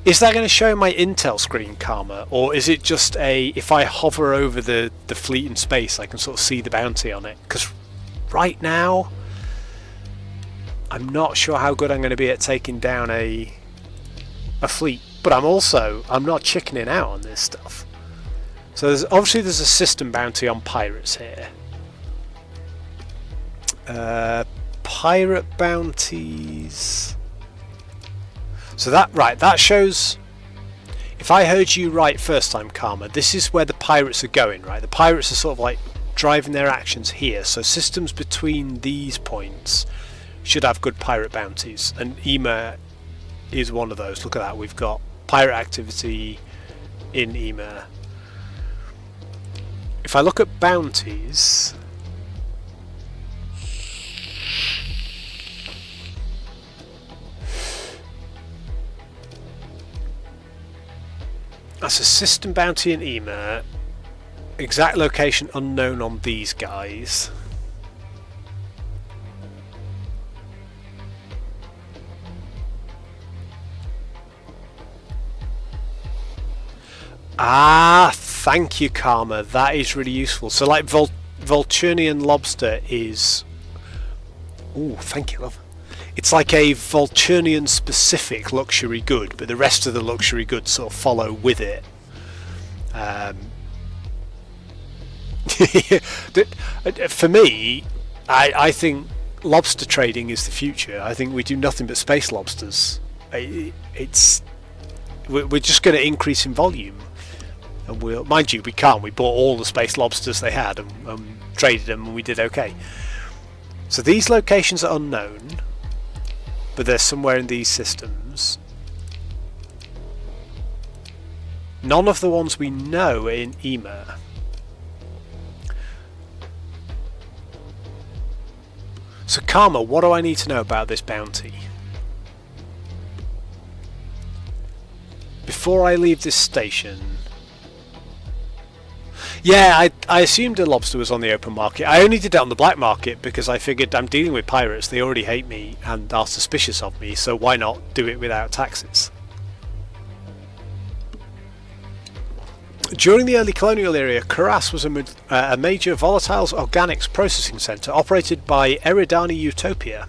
Is that going to show my intel screen, Karma? Or is it just if I hover over the fleet in space, I can sort of see the bounty on it? Because right now, I'm not sure how good I'm going to be at taking down a fleet. But I'm not chickening out on this stuff. So obviously there's a system bounty on pirates here. Pirate bounties. So that shows. If I heard you right first time, Karma, this is where the pirates are going, right? The pirates are sort of like driving their actions here. So systems between these points should have good pirate bounties, and Ema is one of those. Look at that, we've got pirate activity in Ema. If I look at bounties, that's a system bounty in Ema. Exact location unknown on these guys. Ah, thank you, Karma. That is really useful. So, like, Volturnian lobster is. Ooh, thank you, love. It's like a Volturnian specific luxury good, but the rest of the luxury goods sort of follow with it. For me, I think lobster trading is the future. I think we do nothing but space lobsters. We're just going to increase in volume. And we'll, mind you, we can't. We bought all the space lobsters they had and traded them, and we did okay. So these locations are unknown, but they're somewhere in these systems. None of the ones we know are in Ema. So Karma, what do I need to know about this bounty? Before I leave this station. Yeah, I assumed a lobster was on the open market. I only did it on the black market because I figured I'm dealing with pirates. They already hate me and are suspicious of me, so why not do it without taxes? During the early colonial era, Karas was a major volatiles organics processing centre operated by Eridani Utopia.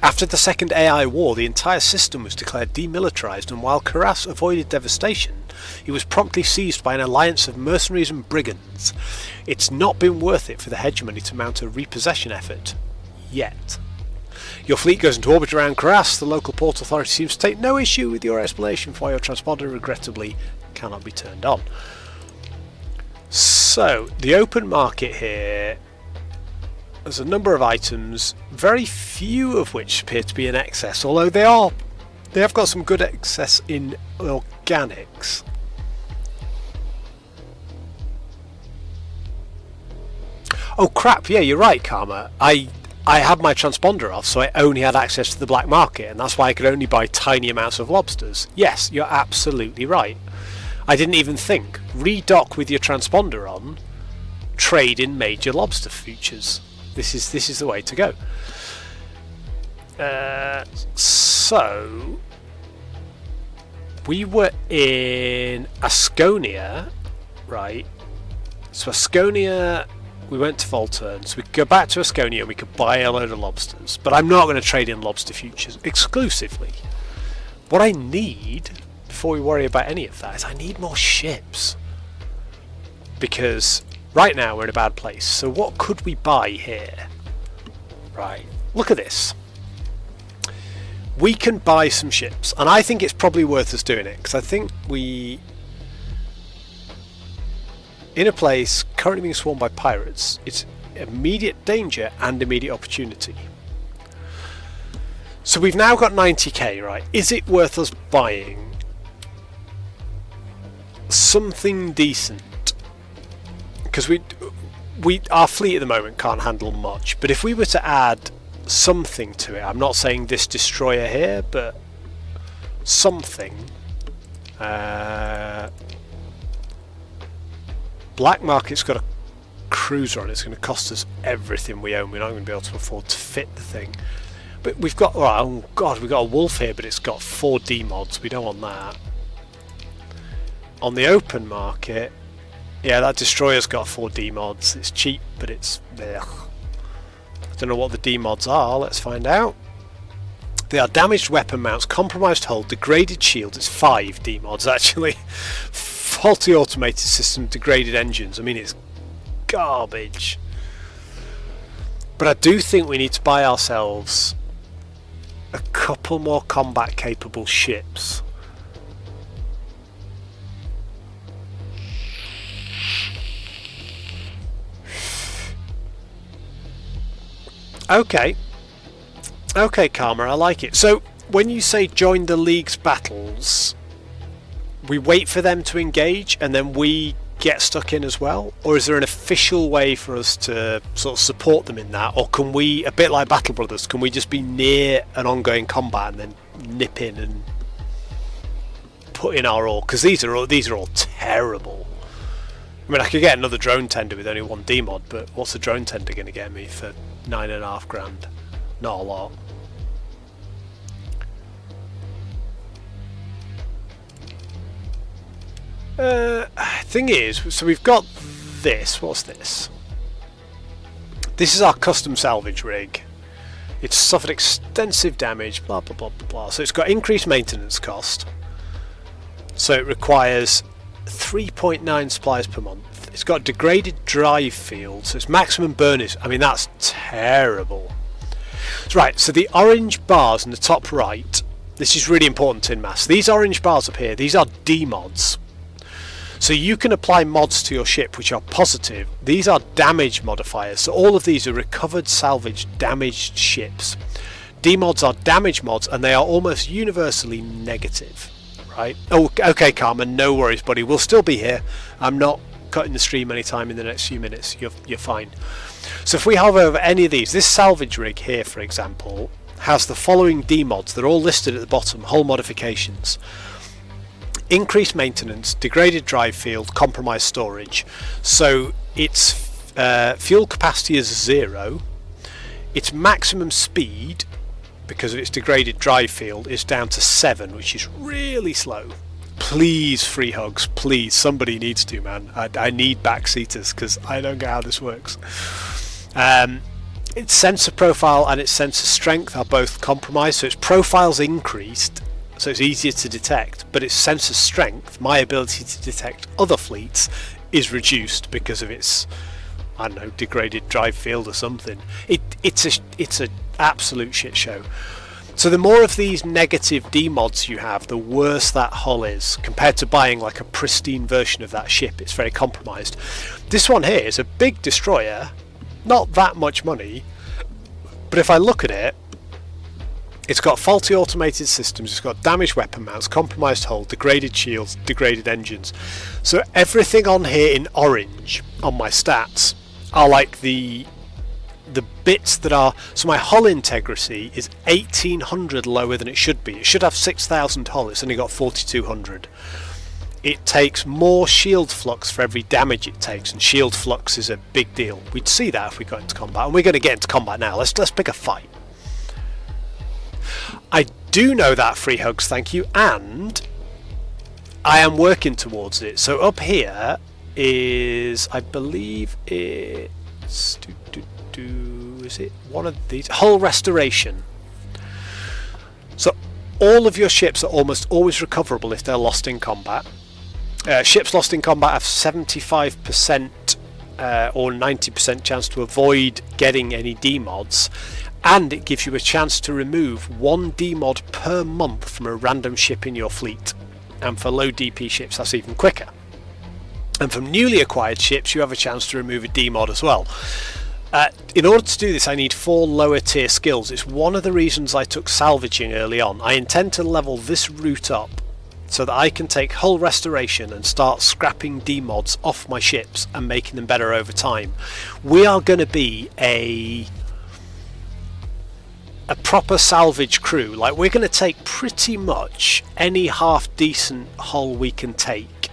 After the Second AI War, the entire system was declared demilitarised, and while Karas avoided devastation, he was promptly seized by an alliance of mercenaries and brigands. It's not been worth it for the hegemony to mount a repossession effort. Yet. Your fleet goes into orbit around Karas. The local port authority seems to take no issue with your explanation for why your transponder regrettably cannot be turned on. So, the open market here, there's a number of items, very few of which appear to be in excess, although they have got some good excess in organics. Oh crap, yeah, you're right, Karma. I had my transponder off, so I only had access to the black market, and that's why I could only buy tiny amounts of lobsters. Yes, you're absolutely right. I didn't even think. Redock with your transponder on, trade in major lobster futures. This is the way to go. So we were in Asconia, right? So Asconia, we went to Volturn, so we could go back to Asconia and we could buy a load of lobsters. But I'm not going to trade in lobster futures exclusively. What I need, before we worry about any of that, is I need more ships. Because right now we're in a bad place. So what could we buy here? Right, look at this. We can buy some ships, and I think it's probably worth us doing it, because I think we, in a place currently being swarmed by pirates, it's immediate danger and immediate opportunity. So we've now got 90k, right? Is it worth us buying something decent? Because our fleet at the moment can't handle much, but if we were to add something to it, I'm not saying this destroyer here, but something. Black market's got a cruiser on it. It's going to cost us everything we own. We're not going to be able to afford to fit the thing. But we've got, oh god, we've got a wolf here, but it's got 4D mods. We don't want that. On the open market, yeah, that destroyer's got 4D mods. It's cheap, but it's, ugh. I don't know what the D mods are. Let's find out. They are damaged weapon mounts, compromised hull, degraded shield. It's 5 D mods actually. Faulty automated system, degraded engines. I mean, it's garbage. But I do think we need to buy ourselves a couple more combat capable ships. Okay. Okay, Karma, I like it. So, when you say join the League's battles, we wait for them to engage and then we get stuck in as well? Or is there an official way for us to sort of support them in that? Or can we, a bit like Battle Brothers, can we just be near an ongoing combat and then nip in and put in our all? Because these are all terrible. I mean, I could get another drone tender with only one D-mod, but what's a drone tender going to get me for 9.5 grand? Not a lot. Thing is, so we've got this. What's this? This is our custom salvage rig. It's suffered extensive damage, blah blah blah blah blah. So it's got increased maintenance cost. So it requires 3.9 supplies per month. It's got degraded drive field, so its maximum burn is, I mean, that's terrible. Right, so the orange bars in the top right, this is really important in mass. These orange bars up here, these are D-mods. So you can apply mods to your ship which are positive. These are damage modifiers. So all of these are recovered, salvaged, damaged ships. D-mods are damage mods and they are almost universally negative. Right? Oh, okay, Carmen, no worries, buddy. We'll still be here. I'm not cutting the stream anytime in the next few minutes. You're fine. So if we hover over any of these, this salvage rig here, for example, has the following D-mods. They're all listed at the bottom, hull modifications. Increased maintenance, degraded drive field, compromised storage. So its fuel capacity is 0. Its maximum speed, because of its degraded drive field, is down to 7, which is really slow. Please, free hugs, please. Somebody needs to, man. I need backseaters because I don't get how this works. Its sensor profile and its sensor strength are both compromised, so its profile's increased, so it's easier to detect, but its sensor strength, my ability to detect other fleets, is reduced because of its, I don't know, degraded drive field or something. It's a absolute shit show. So the more of these negative D-mods you have, the worse that hull is, compared to buying like a pristine version of that ship. It's very compromised. This one here is a big destroyer, not that much money, but if I look at it, it's got faulty automated systems, it's got damaged weapon mounts, compromised hull, degraded shields, degraded engines. So everything on here in orange on my stats are like the bits that are, so my hull integrity is 1800 lower than it should be. It should have 6000 hull, it's only got 4200. It takes more shield flux for every damage it takes, and shield flux is a big deal. We'd see that if we got into combat, and we're going to get into combat now. Let's pick a fight. I do know that, free hugs, thank you, and I am working towards it. So up here is, I believe it's is it one of these? Hull restoration. So all of your ships are almost always recoverable if they're lost in combat. Ships lost in combat have 75% or 90% chance to avoid getting any D-mods, and it gives you a chance to remove 1 D-mod per month from a random ship in your fleet. And for low DP ships that's even quicker. And from newly acquired ships you have a chance to remove a D-mod as well. In order to do this I need 4 lower tier skills. It's one of the reasons I took salvaging early on. I intend to level this route up so that I can take hull restoration and start scrapping D-mods off my ships and making them better over time. We are going to be a proper salvage crew. Like, we're going to take pretty much any half decent hull we can take,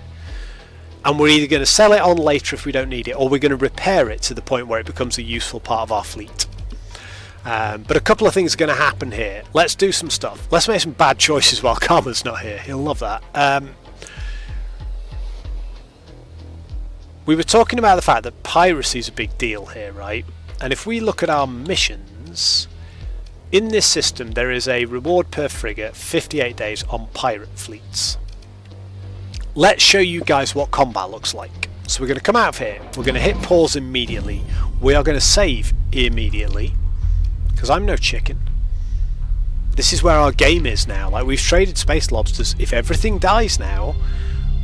and we're either going to sell it on later if we don't need it, or we're going to repair it to the point where it becomes a useful part of our fleet. But a couple of things are going to happen here. Let's do some stuff. Let's make some bad choices while Karma's not here. He'll love that. We were talking about the fact that piracy is a big deal here, right? And if we look at our missions, in this system there is a reward per frigate, 58 days on pirate fleets. Let's show you guys what combat looks like. So we're going to come out of here. We're going to hit pause immediately. We are going to save immediately. Because I'm no chicken. This is where our game is now. Like, we've traded space lobsters. If everything dies now,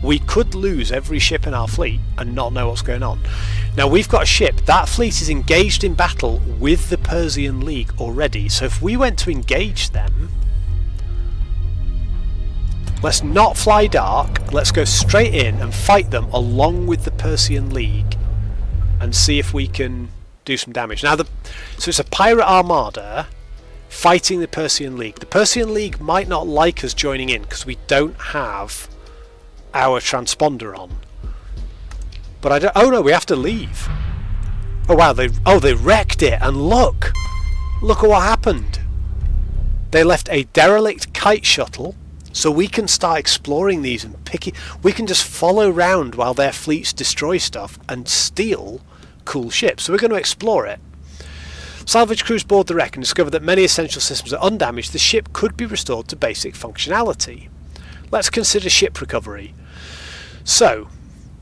we could lose every ship in our fleet and not know what's going on. Now, we've got a ship. That fleet is engaged in battle with the Persian League already. So if we went to engage them... Let's not fly dark. Let's go straight in and fight them along with the Persian League and see if we can do some damage. Now, so it's a pirate armada fighting the Persian League. The Persian League might not like us joining in because we don't have our transponder on. But I don't... Oh no, we have to leave. Oh wow, they wrecked it, and look at what happened. They left a derelict kite shuttle. So we can start exploring these and pick it. We can just follow round while their fleets destroy stuff and steal cool ships. So we're going to explore it. Salvage crews board the wreck and discover that many essential systems are undamaged. The ship could be restored to basic functionality. Let's consider ship recovery. So,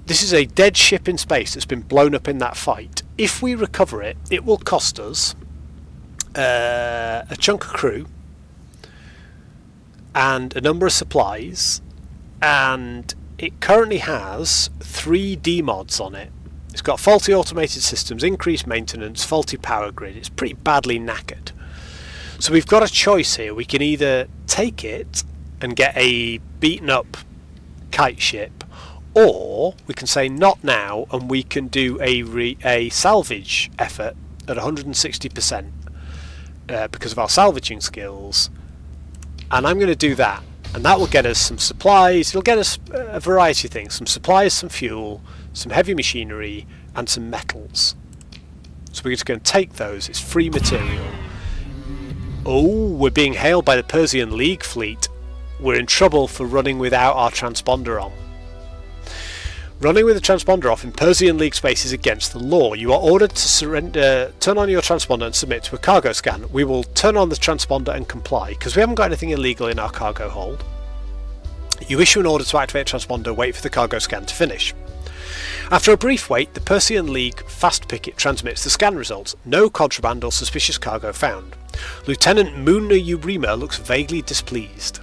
this is a dead ship in space that's been blown up in that fight. If we recover it, it will cost us a chunk of crew and a number of supplies, and it currently has 3 D-mods on it. It's got faulty automated systems, increased maintenance, faulty power grid. It's pretty badly knackered. So we've got a choice here. We can either take it and get a beaten up kite ship, or we can say not now, and we can do a salvage effort at 160% because of our salvaging skills. And I'm going to do that, and that will get us some supplies. It'll get us a variety of things: some supplies, some fuel, some heavy machinery, and some metals. So we're just going to take those. It's free material. Oh, we're being hailed by the Persian League fleet. We're in trouble for running without our transponder on. Running with a transponder off in Persian League space is against the law. You are ordered to surrender, turn on your transponder and submit to a cargo scan. We will turn on the transponder and comply, because we haven't got anything illegal in our cargo hold. You issue an order to activate a transponder, wait for the cargo scan to finish. After a brief wait, the Persian League fast picket transmits the scan results. No contraband or suspicious cargo found. Lieutenant Muna Urima looks vaguely displeased.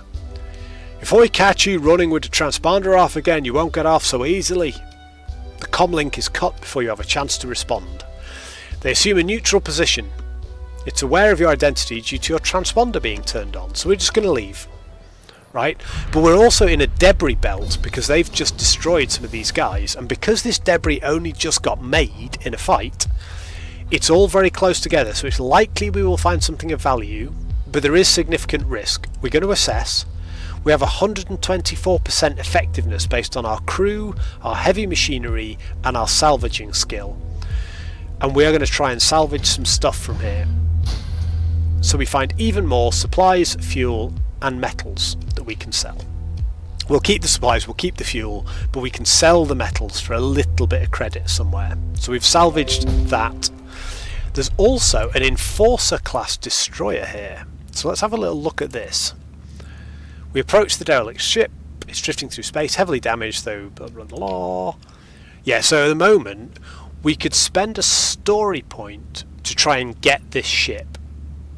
If I catch you running with the transponder off again, you won't get off so easily. The comlink is cut before you have a chance to respond. They assume a neutral position. It's aware of your identity due to your transponder being turned on, so we're just going to leave. Right? But we're also in a debris belt because they've just destroyed some of these guys, and because this debris only just got made in a fight, it's all very close together, so it's likely we will find something of value, but there is significant risk. We're going to assess. We have 124% effectiveness based on our crew, our heavy machinery, and our salvaging skill. And we are going to try and salvage some stuff from here. So we find even more supplies, fuel, and metals that we can sell. We'll keep the supplies, we'll keep the fuel, but we can sell the metals for a little bit of credit somewhere. So we've salvaged that. There's also an Enforcer class destroyer here. So let's have a little look at this. We approach the derelict ship. It's drifting through space, heavily damaged, though blah blah blah. Yeah, so at the moment we could spend a story point to try and get this ship,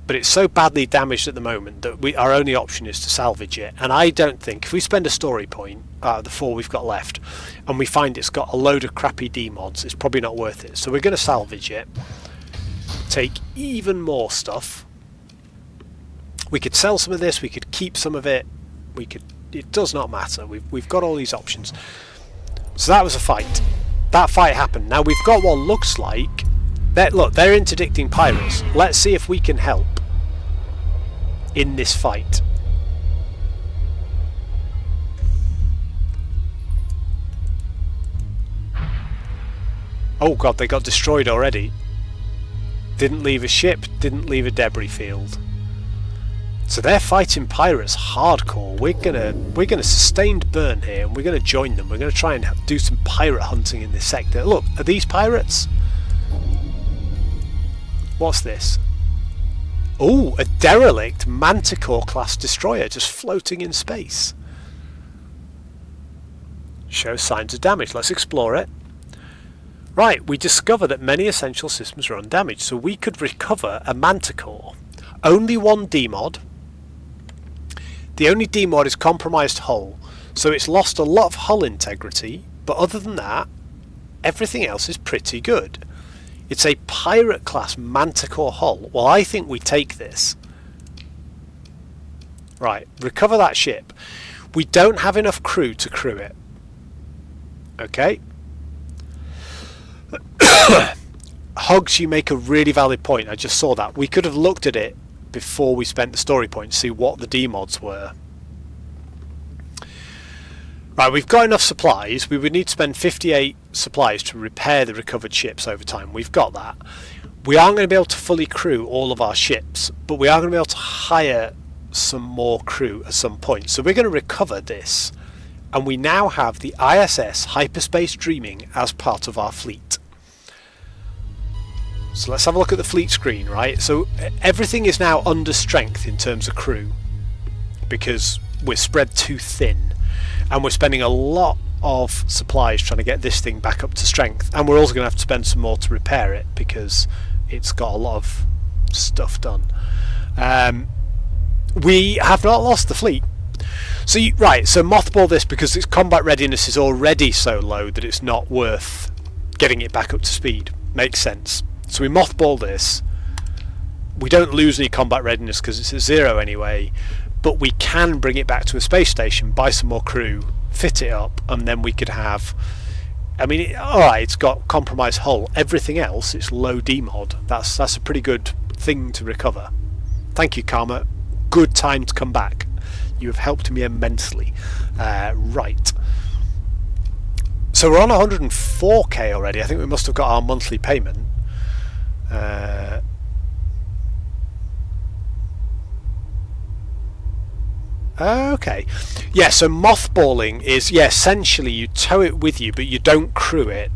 but it's so badly damaged at the moment that our only option is to salvage it. And I don't think if we spend a story point out of the 4 we've got left and we find it's got a load of crappy D-mods, it's probably not worth it. So we're going to salvage it, take even more stuff. We could sell some of this, we could keep some of it. It does not matter. We've got all these options. So that was a fight. That fight happened. Now we've got what looks like... Look, they're interdicting pirates. Let's see if we can help in this fight. Oh god, they got destroyed already. Didn't leave a ship, didn't leave a debris field. So they're fighting pirates hardcore. We're gonna sustained burn here, and we're gonna join them. We're gonna try and do some pirate hunting in this sector. Look, are these pirates? What's this? Oh, a derelict Manticore class destroyer just floating in space. Shows signs of damage. Let's explore it. Right, we discover that many essential systems are undamaged, so we could recover a manticore. Only one demod. The only demod is compromised hull, so it's lost a lot of hull integrity, but other than that, everything else is pretty good. It's a pirate class manticore hull. Well, I think we take this. Right, recover that ship. We don't have enough crew to crew it. Okay. Hugs, you make a really valid point. I just saw that. We could have looked at it before we spent the story point to see what the demods were. Right, we've got enough supplies. We would need to spend 58 supplies to repair the recovered ships over time. We've got that. We aren't going to be able to fully crew all of our ships, but we are going to be able to hire some more crew at some point. So we're going to recover this, and we now have the ISS Hyperspace Dreaming as part of our fleet. So let's have a look at the fleet screen, right? So everything is now under strength in terms of crew because we're spread too thin, and we're spending a lot of supplies trying to get this thing back up to strength, and we're also going to have to spend some more to repair it because it's got a lot of stuff done. We have not lost the fleet. So so mothball this because its combat readiness is already so low that it's not worth getting it back up to speed. Makes sense. So we mothball this. We don't lose any combat readiness because it's at 0 anyway, but we can bring it back to a space station, buy some more crew, fit it up, and then we could have... I mean, alright, it's got compromised hull. Everything else, it's low demod. That's a pretty good thing to recover. Thank you, Karma. Good time to come back. You have helped me immensely. Right. So we're on 104k already. I think we must have got our monthly payment. Okay. Yeah, so mothballing is, essentially you tow it with you, but you don't crew it.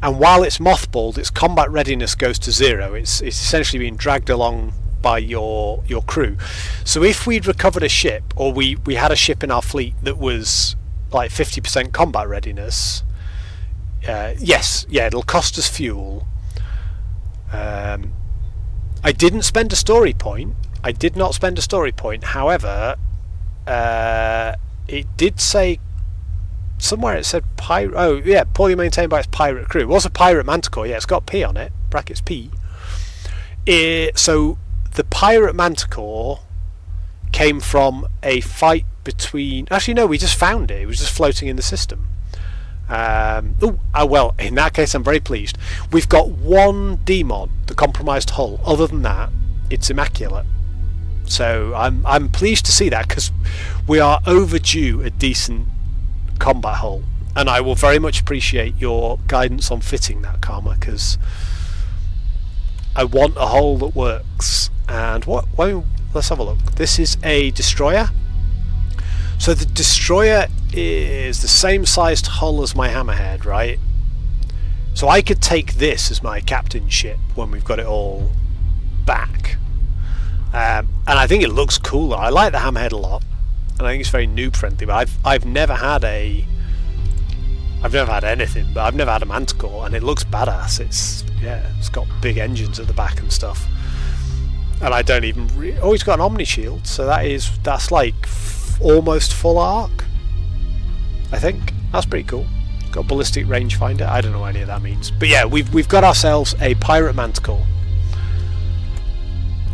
And while it's mothballed, its combat readiness goes to 0. It's essentially being dragged along by your crew. So if we'd recovered a ship, or we had a ship in our fleet that was like 50% combat readiness, it'll cost us fuel. I didn't spend a story point. I did not spend a story point. However, it did say somewhere, it said pirate. Oh yeah, poorly maintained by its pirate crew. It was a pirate manticore. Yeah, it's got P on it, brackets P. So the pirate manticore came from a fight between... Actually no, we just found it. It was just floating in the system. Well, in that case I'm very pleased. We've got one demod, the compromised hull. Other than that, it's immaculate. So I'm pleased to see that, because we are overdue a decent combat hull, and I will very much appreciate your guidance on fitting that, Karma, because I want a hull that works. And let's have a look. This is a destroyer. So the destroyer is the same sized hull as my hammerhead, right? So I could take this as my captain ship when we've got it all back. And I think it looks cooler. I like the hammerhead a lot, and I think it's very noob friendly. But I've never had anything, but I've never had a manticore, and it looks badass. It's got big engines at the back and stuff. And I don't even it's got an omni shield, so that's like almost full arc, I think. That's pretty cool. It's got ballistic rangefinder. I don't know what any of that means, but yeah, we've got ourselves a pirate manticore.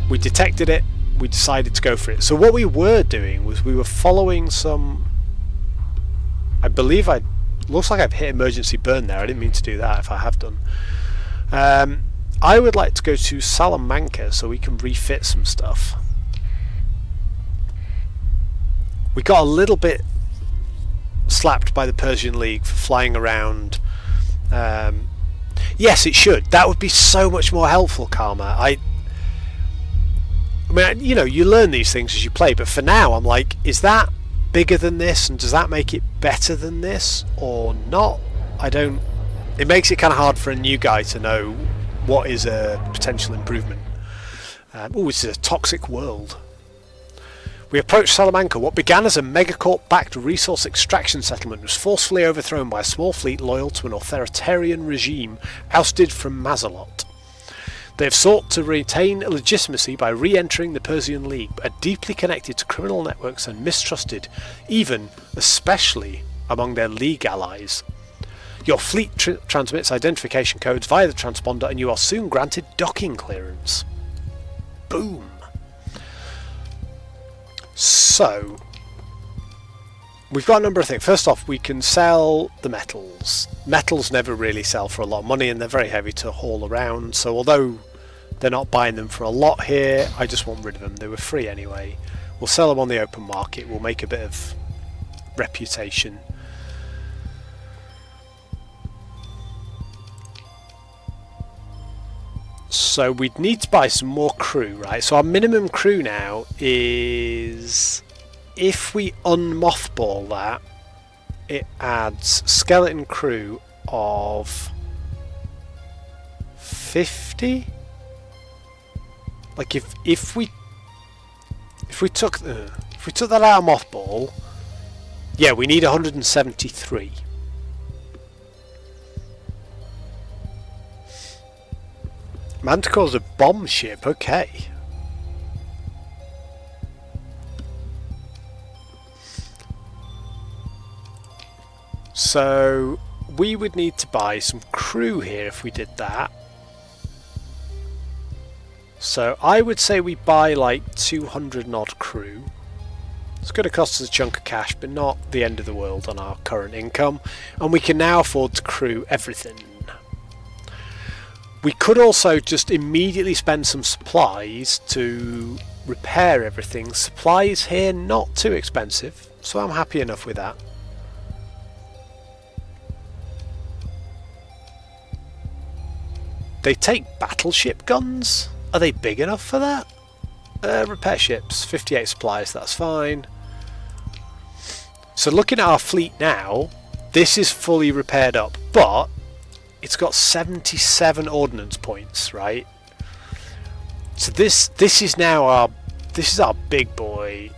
We detected it, we decided to go for it. So what we were doing was we were following some... I believe looks like I've hit emergency burn there. I didn't mean to do that if I have done. I would like to go to Salamanca so we can refit some stuff. We got a little bit slapped by the Persian League for flying around. Yes, it should. That would be so much more helpful, Karma. I mean, you learn these things as you play, but for now I'm like, is that bigger than this, and does that make it better than this or not? It makes it kind of hard for a new guy to know what is a potential improvement. This is a toxic world. We approached Salamanca. What began as a megacorp-backed resource extraction settlement was forcefully overthrown by a small fleet loyal to an authoritarian regime ousted from Mazalot. They have sought to retain legitimacy by re-entering the Persian League, but are deeply connected to criminal networks and mistrusted, especially among their League allies. Your fleet transmits identification codes via the transponder, and you are soon granted docking clearance. Boom. So, we've got a number of things. First off, we can sell the metals. Metals never really sell for a lot of money, and they're very heavy to haul around. So although they're not buying them for a lot here, I just want rid of them. They were free anyway. We'll sell them on the open market. We'll make a bit of reputation. So we'd need to buy some more crew, right? So our minimum crew now is, if we unmothball that, it adds skeleton crew of 50. Like if we took that out of mothball, yeah, we need 173. Manticore's a bomb ship, okay. So we would need to buy some crew here if we did that. So I would say we buy like 200 odd crew. It's going to cost us a chunk of cash, but not the end of the world on our current income. And we can now afford to crew everything. We could also just immediately spend some supplies to repair everything. Supplies here, not too expensive, so I'm happy enough with that. They take battleship guns? Are they big enough for that? Repair ships, 58 supplies, that's fine. So looking at our fleet now, this is fully repaired up, but it's got 77 ordnance points, right? So this is now our big boy.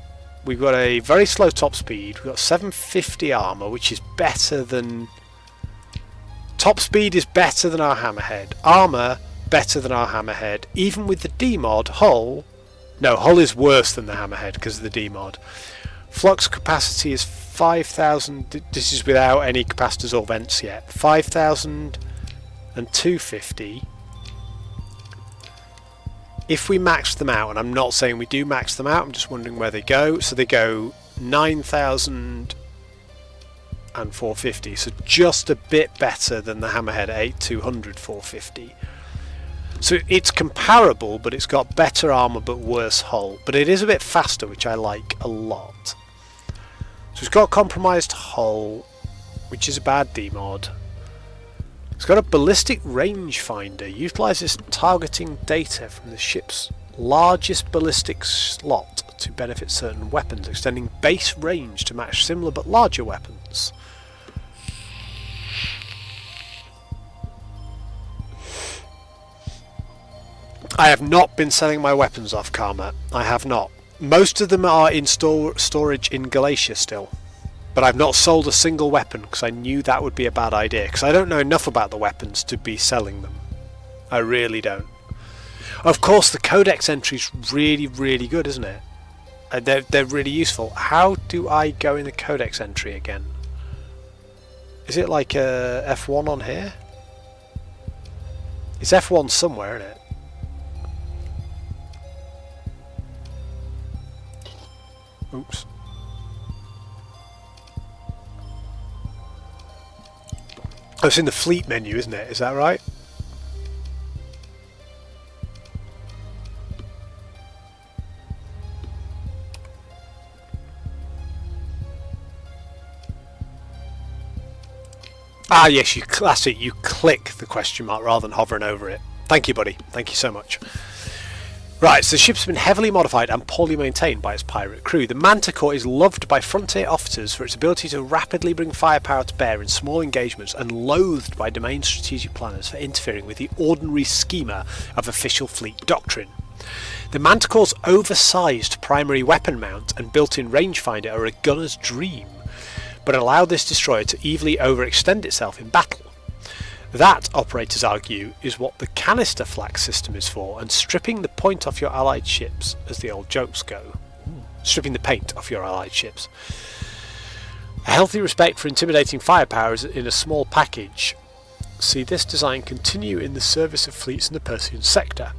We've got a very slow top speed. We've got 750 armor, which is better than top speed is better than our hammerhead. Armor better than our hammerhead. Even with the demod, hull is worse than the hammerhead because of the demod. Flux capacity is 5,000. This is without any capacitors or vents yet. 5,000 and 250. If we max them out, and I'm not saying we do max them out, I'm just wondering where they go. So they go 9,000 and 450, so just a bit better than the hammerhead 8200 450. So it's comparable, but it's got better armor but worse hull. But it is a bit faster, which I like a lot. So it's got a compromised hull, which is a bad demod. It's got a ballistic rangefinder. Utilizes targeting data from the ship's largest ballistic slot to benefit certain weapons, extending base range to match similar but larger weapons. I have not been selling my weapons off Karma. I have not. Most of them are in storage in Galatia still. But I've not sold a single weapon because I knew that would be a bad idea. Because I don't know enough about the weapons to be selling them. I really don't. Of course, the codex entry is really, really good, isn't it? They're really useful. How do I go in the codex entry again? Is it like a F1 on here? It's F1 somewhere, isn't it? Oops. Oh, it's in the fleet menu, isn't it? Is that right? Ah, yes, that's it. You click the question mark rather than hovering over it. Thank you, buddy. Thank you so much. Right, so the ship's been heavily modified and poorly maintained by its pirate crew. The Manticore is loved by frontier officers for its ability to rapidly bring firepower to bear in small engagements, and loathed by domain strategic planners for interfering with the ordinary schema of official fleet doctrine. The Manticore's oversized primary weapon mount and built-in rangefinder are a gunner's dream, but allow this destroyer to evilly overextend itself in battle. That, operators argue, is what the canister flak system is for, and stripping the point off your allied ships, as the old jokes go. Stripping the paint off your allied ships. A healthy respect for intimidating firepower is in a small package. See this design continue in the service of fleets in the Persian sector.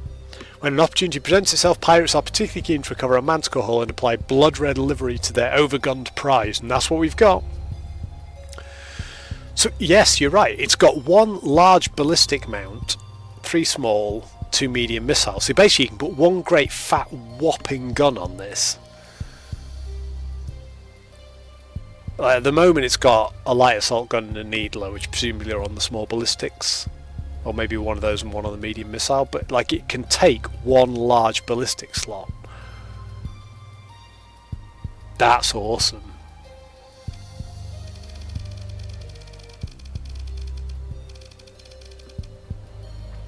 When an opportunity presents itself, pirates are particularly keen to recover a Manticore hull and apply blood-red livery to their overgunned prize, and that's what we've got. So yes, you're right, it's got one large ballistic mount, 3 small, 2 medium missiles. So basically you can put one great fat whopping gun on this. At the moment it's got a light assault gun and a needler, which presumably are on the small ballistics. Or maybe one of those and one on the medium missile, but like it can take one large ballistic slot. That's awesome.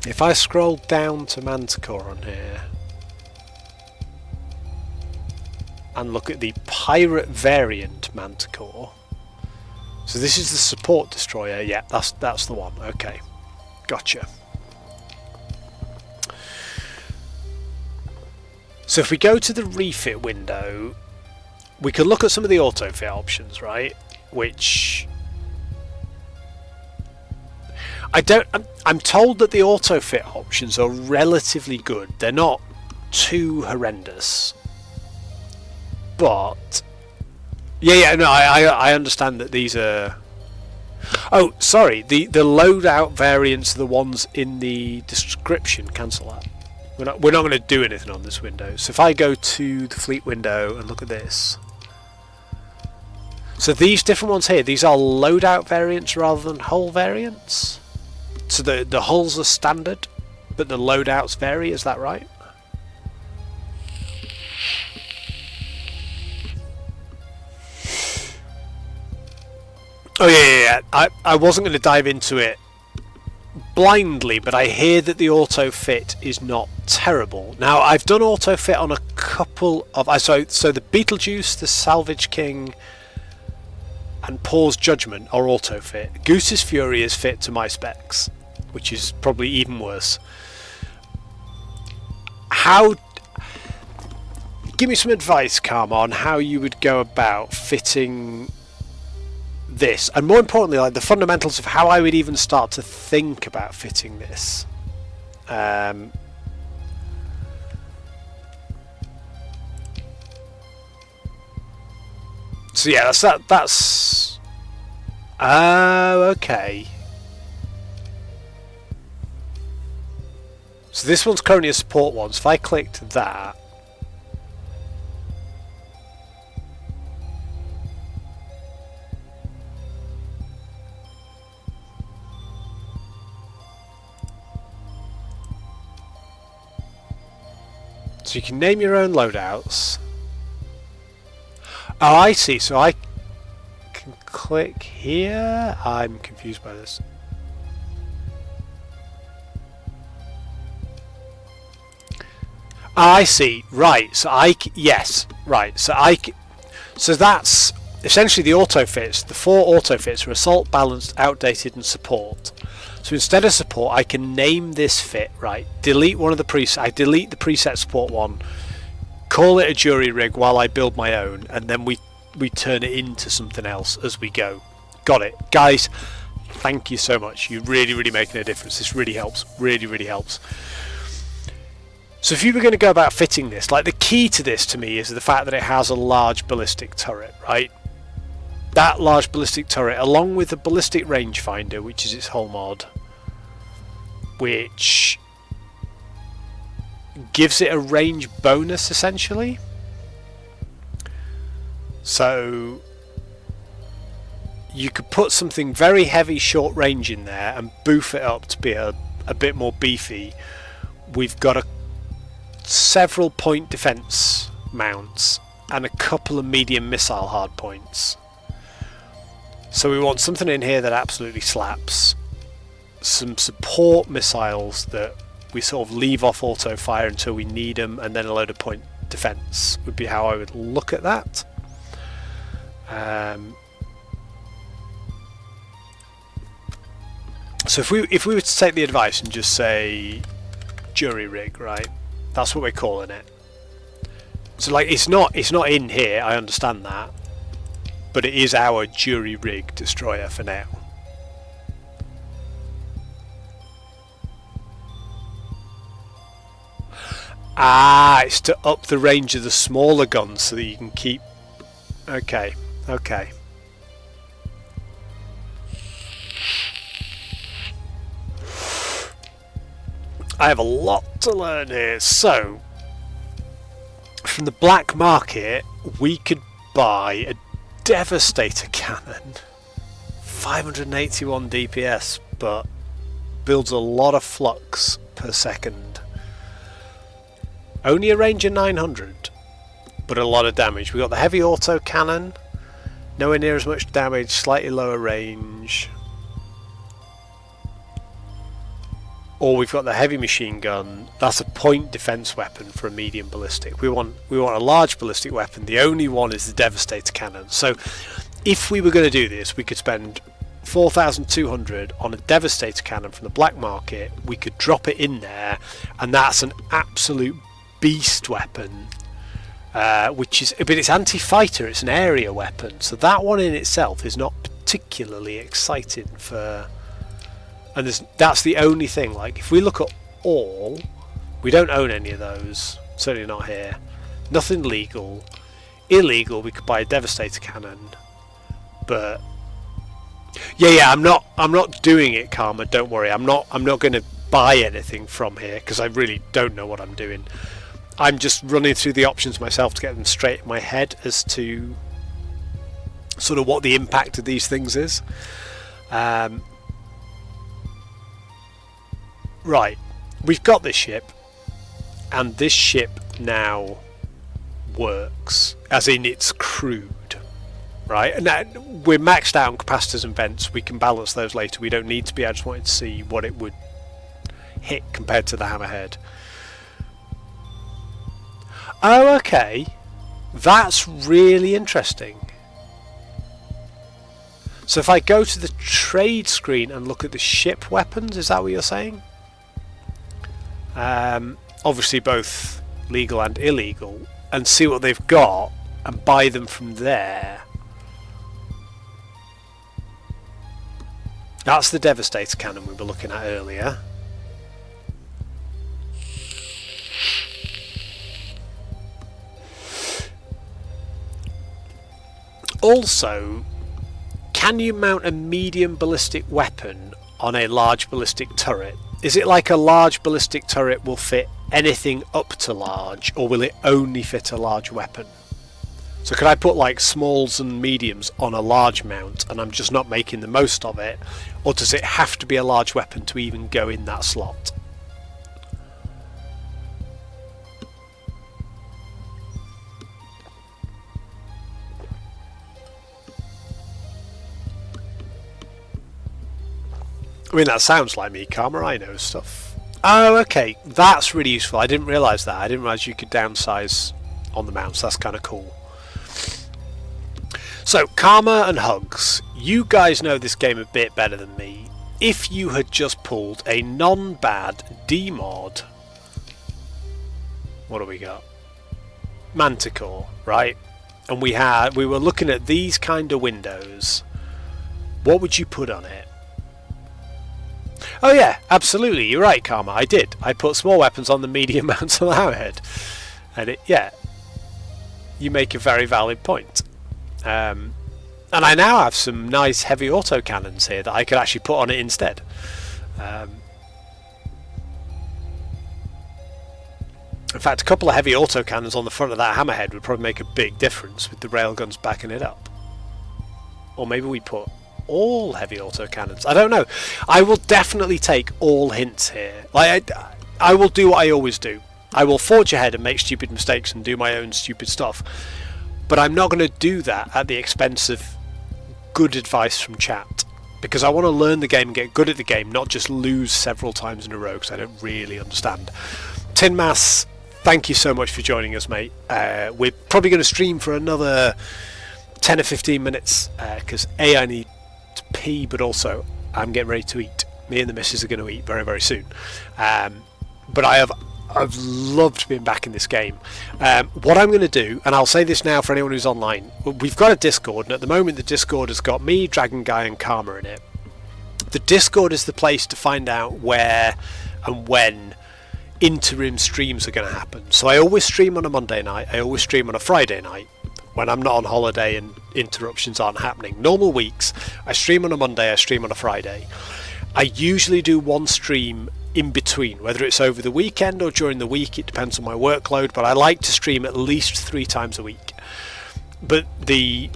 If I scroll down to Manticore on here and look at the pirate variant Manticore, so this is the support destroyer. Yeah, that's the one. Okay, gotcha. So if we go to the refit window, we can look at some of the auto fit options, right? Which I'm told that the auto fit options are relatively good. They're not too horrendous, but I understand that these are. Oh, sorry. The loadout variants are the ones in the description. Cancel that. We're not going to do anything on this window. So if I go to the fleet window and look at this. So these different ones here, these are loadout variants rather than hull variants. So the hulls are standard, but the loadouts vary, is that right? Oh yeah. I wasn't going to dive into it blindly, but I hear that the auto fit is not terrible. Now I've done auto fit on a couple of so the Beetlejuice, the Salvage King, and Paul's Judgment are auto fit. Goose's Fury is fit to my specs, which is probably even worse. Give me some advice, Karma, on how you would go about fitting this, and more importantly, like the fundamentals of how I would even start to think about fitting this. So yeah, that's okay. So this one's currently a support one, so if I clicked that, so you can name your own loadouts. Oh, I see. So I can click here. I'm confused by this. I see. Right. So yes. Right. So that's essentially the auto fits. The 4 auto fits are assault, balanced, outdated, and support. So instead of support, I can name this fit. Right. Delete one of the presets. I delete the preset support one. Call it a jury rig while I build my own, and then we turn it into something else as we go. Got it, guys. Thank you so much. You're really making a difference. This really helps. Really helps. So if you were going to go about fitting this, like the key to this to me is the fact that it has a large ballistic turret, right? That large ballistic turret, along with the ballistic rangefinder, which is its whole mod, which gives it a range bonus essentially. So you could put something very heavy short range in there and boof it up to be a bit more beefy. We've got several point defense mounts and a couple of medium missile hard points. So we want something in here that absolutely slaps. Some support missiles that we sort of leave off auto fire until we need them, and then a load of point defense would be how I would look at that. So if we were to take the advice and just say jury rig, right? That's what we're calling it. So like it's not in here, I understand that, but it is our jury rig destroyer for now. Ah, it's to up the range of the smaller guns so that you can keep... Okay, okay. I have a lot to learn here. So, from the black market, we could buy a Devastator cannon. 581 DPS, but builds a lot of flux per second. Only a range of 900, but a lot of damage. We got the heavy auto cannon, nowhere near as much damage, slightly lower range. Or we've got the heavy machine gun. That's a point defense weapon for a medium ballistic. We want a large ballistic weapon. The only one is the Devastator cannon. So if we were going to do this, we could spend 4,200 on a Devastator cannon from the black market. We could drop it in there, and that's an absolute beast weapon, but it's anti-fighter, it's an area weapon, so that one in itself is not particularly exciting for, and that's the only thing. Like if we look at all, we don't own any of those, certainly not here. Nothing legal. Illegal, we could buy a Devastator cannon, but yeah, I'm not doing it, Karma, don't worry. I'm not going to buy anything from here because I really don't know what I'm doing. I'm just running through the options myself to get them straight in my head as to sort of what the impact of these things is. Right, we've got this ship, and this ship now works, as in it's crewed, right? And now we're maxed out on capacitors and vents. We can balance those later. We don't need to be. I just wanted to see what it would hit compared to the Hammerhead. Oh, okay. That's really interesting. So if I go to the trade screen and look at the ship weapons, is that what you're saying? Obviously both legal and illegal, and see what they've got and buy them from there. That's the Devastator cannon we were looking at earlier. Also, can you mount a medium ballistic weapon on a large ballistic turret? Is it like a large ballistic turret will fit anything up to large, or will it only fit a large weapon? So could I put like smalls and mediums on a large mount and I'm just not making the most of it, or does it have to be a large weapon to even go in that slot? I mean, that sounds like me, Karma. I know stuff. Oh, okay. That's really useful. I didn't realise that. I didn't realise you could downsize on the mounts. That's kind of cool. So, Karma and Hugs, you guys know this game a bit better than me. If you had just pulled a non-bad D-mod... What do we got? Manticore, right? And we were looking at these kind of windows. What would you put on it? Oh yeah, absolutely, you're right, Karma, I did. I put small weapons on the medium mounts on the Hammerhead. And yeah, you make a very valid point. And I now have some nice heavy autocannons here that I could actually put on it instead. In fact, a couple of heavy autocannons on the front of that Hammerhead would probably make a big difference with the railguns backing it up. Or maybe we put all heavy autocannons. I don't know. I will definitely take all hints here. Like I will do what I always do. I will forge ahead and make stupid mistakes and do my own stupid stuff. But I'm not going to do that at the expense of good advice from chat. because I want to learn the game and get good at the game, not just lose several times in a row because I don't really understand. Tin Mass, thank you so much for joining us, mate. We're probably going to stream for another 10 or 15 minutes because I need to pee, but also I'm getting ready to eat. Me and the missus are going to eat very, very soon. But I've loved being back in this game. What I'm going to do, and I'll say this now for anyone who's online, we've got a Discord, and at the moment the Discord has got me, Dragon Guy and Karma in it. The Discord is the place to find out where and when interim streams are going to happen. So I always stream on a Monday night, I always stream on a Friday night when I'm not on holiday and interruptions aren't happening. Normal weeks, I stream on a Monday, I stream on a Friday. I usually do one stream in between, whether it's over the weekend or during the week, it depends on my workload, but I like to stream at least 3 times a week. But the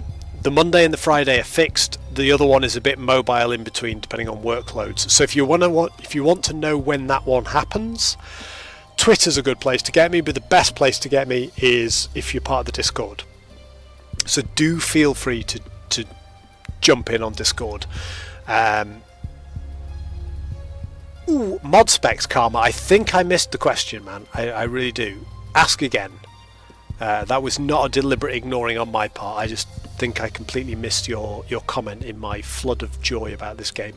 Monday and the Friday are fixed, the other one is a bit mobile in between depending on workloads. So if you want to know when that one happens, Twitter's a good place to get me, but the best place to get me is if you're part of the Discord. So do feel free to jump in on Discord. Ooh, mod specs, Karma. I think I missed the question, man. I really do. Ask again. That was not a deliberate ignoring on my part. I just think I completely missed your comment in my flood of joy about this game.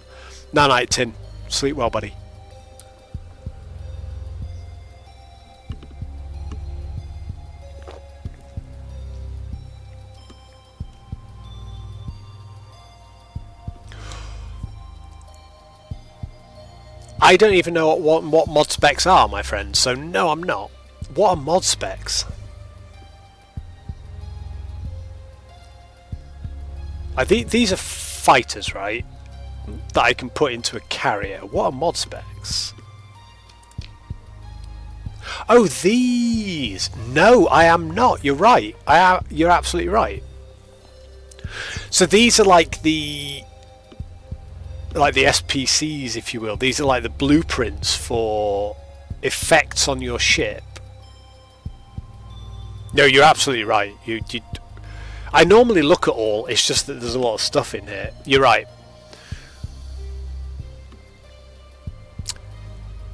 Night, Tin. Sleep well, buddy. I don't even know what mod specs are, my friend, so no, I'm not. What are mod specs? These are fighters, right? That I can put into a carrier. What are mod specs? Oh, these! No, I am not. You're right. You're absolutely right. So these are like the SPCs, if you will. These are like the blueprints for effects on your ship. No, you're absolutely right. I normally look at all, it's just that there's a lot of stuff in here. You're right.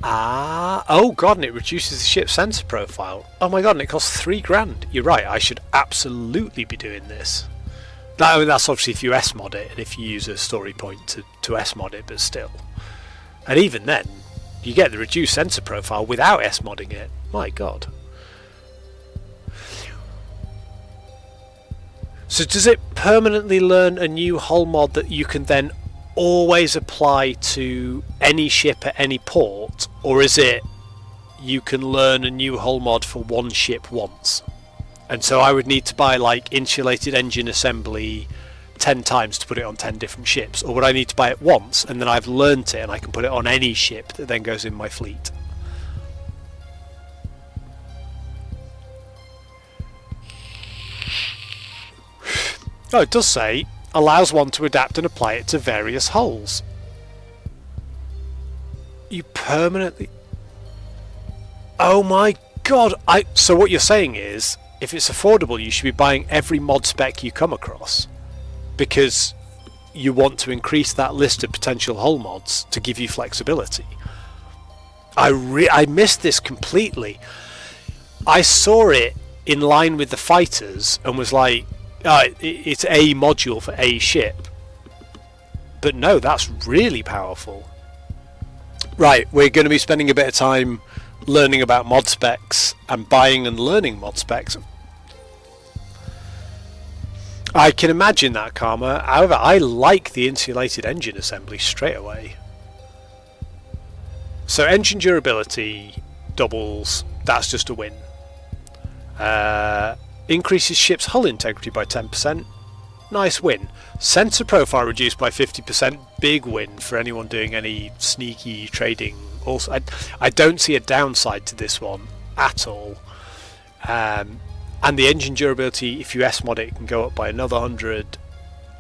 Oh god, and it reduces the ship's sensor profile. Oh my god, and it costs $3,000. You're right, I should absolutely be doing this. I mean, that's obviously if you S-mod it, and if you use a story point to S-mod it, but still. And even then, you get the reduced sensor profile without S-modding it. My god. So does it permanently learn a new hull mod that you can then always apply to any ship at any port? Or is it you can learn a new hull mod for one ship once? And so I would need to buy like insulated engine assembly 10 times to put it on 10 different ships, or would I need to buy it once and then I've learnt it and I can put it on any ship that then goes in my fleet? Oh, it does say allows one to adapt and apply it to various hulls. You permanently... Oh my god! So what you're saying is, if it's affordable, you should be buying every mod spec you come across, because you want to increase that list of potential hull mods to give you flexibility. I missed this completely. I saw it in line with the fighters and was like, it's a module for a ship. But no, that's really powerful. Right, we're going to be spending a bit of time learning about mod specs and buying and learning mod specs. I can imagine that, Karma. However, I like the insulated engine assembly straight away. So engine durability doubles, that's just a win. Increases ship's hull integrity by 10%. Nice win. Sensor profile reduced by 50%. Big win for anyone doing any sneaky trading. Also, I don't see a downside to this one at all. And the engine durability, if you S-mod it, can go up by another 100.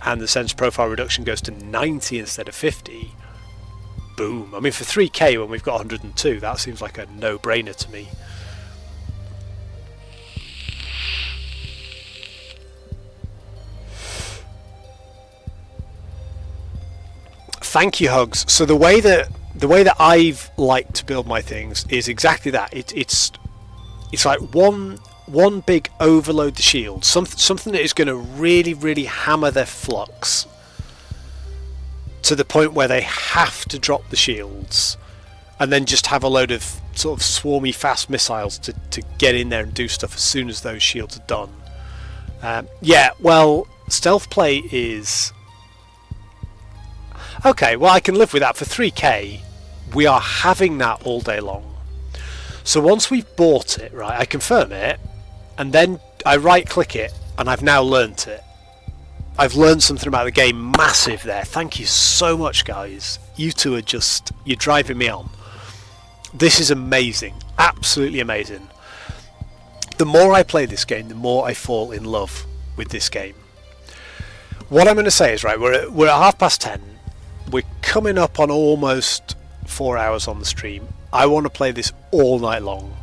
And the sensor profile reduction goes to 90 instead of 50. Boom. I mean, for 3k when we've got 102, that seems like a no-brainer to me. Thank you, Hugs. So the way that I've liked to build my things is exactly that. It's like one big overload the shield, something that is going to really hammer their flux to the point where they have to drop the shields, and then just have a load of sort of swarmy fast missiles to get in there and do stuff as soon as those shields are done. Yeah, well, stealth play is okay. Well, I can live with that. For 3k, we are having that all day long. So once we've bought it, right, I confirm it, and then I right click it, and I've now learnt it. I've learned something about the game massive there. Thank you so much, guys. You two are just, you're driving me on. This is amazing. Absolutely amazing. The more I play this game, the more I fall in love with this game. What I'm going to say is, right, we're at 10:30. We're coming up on almost 4 hours on the stream. I want to play this all night long,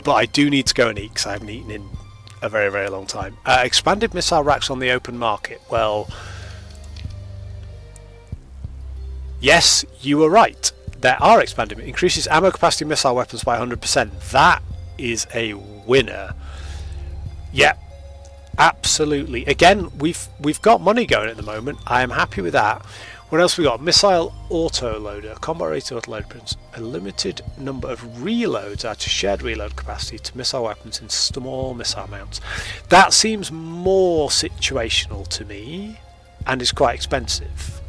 but I do need to go and eat because I haven't eaten in a very long time. Expanded missile racks on the open market. Well, yes, you were right. There are expanded. Increases ammo capacity missile weapons by 100%. That is a winner. Yeah, absolutely. Again, we've got money going at the moment. I am happy with that. What else we got? Missile autoloader, combat rate autoloader prints a limited number of reloads out of shared reload capacity to missile weapons in small missile mounts. That seems more situational to me, and is quite expensive.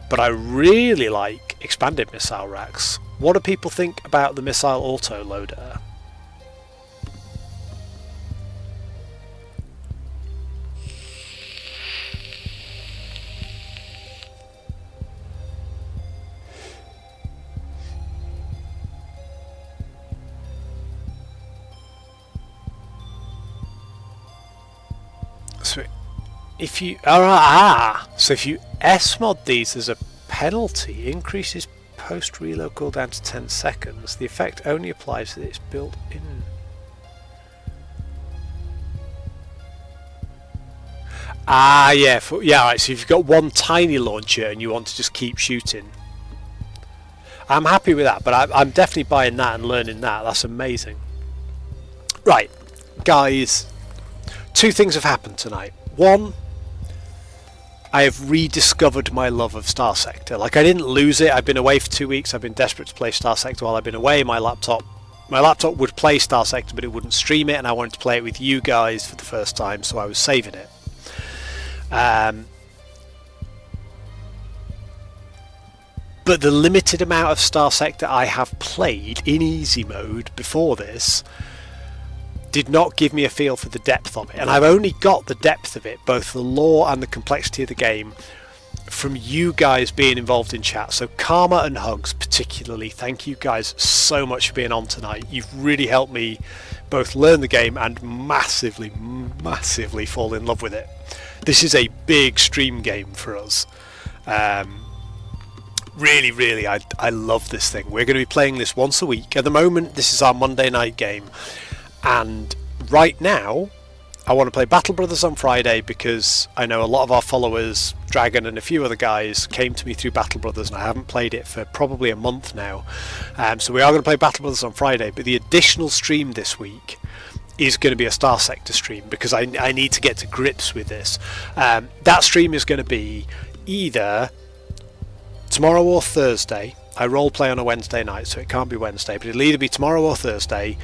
But I really like expanded missile racks. What do people think about the missile autoloader? So if you so if you S-mod these as a penalty, increases post reload cooldown to 10 seconds. The effect only applies if it's built in. Yeah, right, so if you've got one tiny launcher and you want to just keep shooting, I'm happy with that, but I'm definitely buying that and learning that. That's amazing. Right, guys, two things have happened tonight. One, I have rediscovered my love of Starsector. Like, I didn't lose it. I've been away for 2 weeks. I've been desperate to play Starsector while I've been away. My laptop would play Starsector, but it wouldn't stream it, and I wanted to play it with you guys for the first time, so I was saving it. But the limited amount of Starsector I have played in easy mode before this did not give me a feel for the depth of it, and I've only got the depth of it, both the lore and the complexity of the game, from you guys being involved in chat. So Karma and Hugs particularly, thank you guys so much for being on tonight. You've really helped me both learn the game and massively fall in love with it. This is a big stream game for us. Really, I love this thing. We're going to be playing this once a week. At the moment, this is our Monday night game. And right now, I want to play Battle Brothers on Friday because I know a lot of our followers, Dragon and a few other guys, came to me through Battle Brothers, and I haven't played it for probably a month now. So we are going to play Battle Brothers on Friday, but the additional stream this week is going to be a Starsector stream because I need to get to grips with this. That stream is going to be either tomorrow or Thursday. I role play on a Wednesday night, so it can't be Wednesday, but it'll either be tomorrow or Thursday,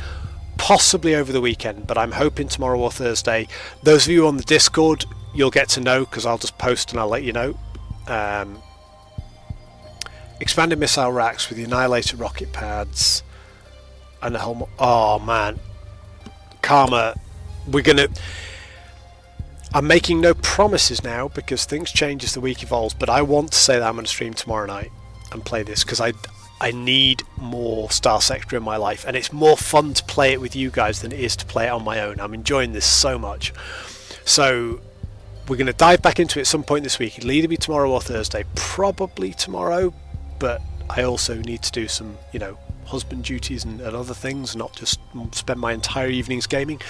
possibly over the weekend, but I'm hoping tomorrow or Thursday. Those of you on the Discord, you'll get to know because I'll just post and I'll let you know. Expanded missile racks with the Annihilator rocket pads and the whole... Oh man, Karma, I'm making no promises now because things change as the week evolves, but I want to say that I'm going to stream tomorrow night and play this because I need more Starsector in my life, and it's more fun to play it with you guys than it is to play it on my own. I'm enjoying this so much. So we're going to dive back into it at some point this week. It'll either be tomorrow or Thursday, probably tomorrow, but I also need to do some, husband duties and other things, not just spend my entire evenings gaming.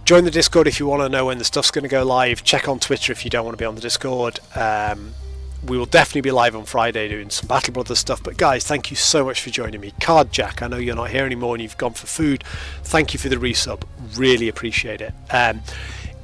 Join the Discord if you want to know when the stuff's going to go live. Check on Twitter if you don't want to be on the Discord. we will definitely be live on Friday doing some Battle Brothers stuff. But guys, thank you so much for joining me. Card Jack, I know you're not here anymore and you've gone for food. Thank you for the resub. Really appreciate it.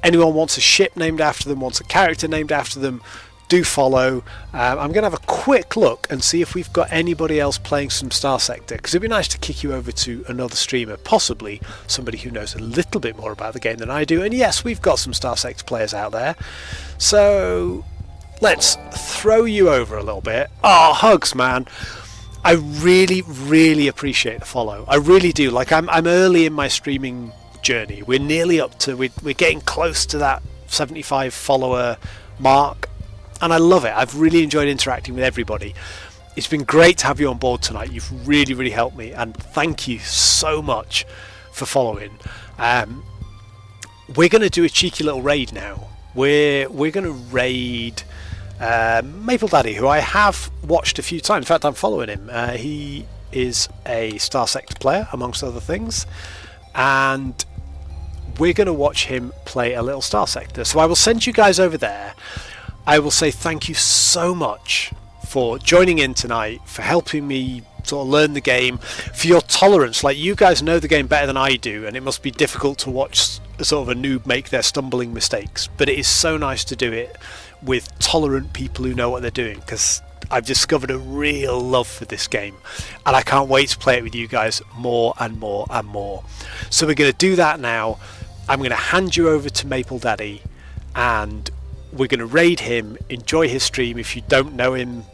Anyone wants a ship named after them, wants a character named after them, do follow. I'm going to have a quick look and see if we've got anybody else playing some Starsector, because it'd be nice to kick you over to another streamer, possibly somebody who knows a little bit more about the game than I do. And yes, we've got some Starsector players out there. So let's throw you over a little bit. Oh, hugs, man. I really, really appreciate the follow. I really do. Like, I'm early in my streaming journey. We're nearly up to, we're getting close to that 75 follower mark, and I love it. I've really enjoyed interacting with everybody. It's been great to have you on board tonight. You've really, really helped me, and thank you so much for following. We're going to do a cheeky little raid now. We're going to raid Maple Daddy, who I have watched a few times. In fact, I'm following him. He is a Starsector player, amongst other things, and we're going to watch him play a little Starsector. So I will send you guys over there. I will say thank you so much for joining in tonight, for helping me sort of learn the game, for your tolerance. Like, you guys know the game better than I do, and it must be difficult to watch sort of a noob make their stumbling mistakes, but it is so nice to do it with tolerant people who know what they're doing, because I've discovered a real love for this game, and I can't wait to play it with you guys more and more and more. So we're going to do that now. I'm going to hand you over to Maple Daddy, and we're going to raid him, enjoy his stream. If you don't know him,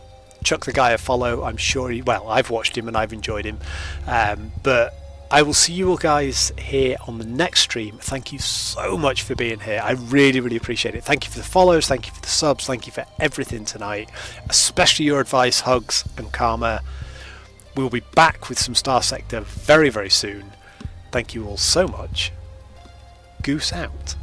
chuck the guy a follow. I'm sure I've watched him and I've enjoyed him. But I will see you all guys here on the next stream. Thank you so much for being here. I really, really appreciate it. Thank you for the follows, thank you for the subs, thank you for everything tonight, especially your advice, hugs and karma. We'll be back with some Starsector very, very soon. Thank you all so much. Goose out.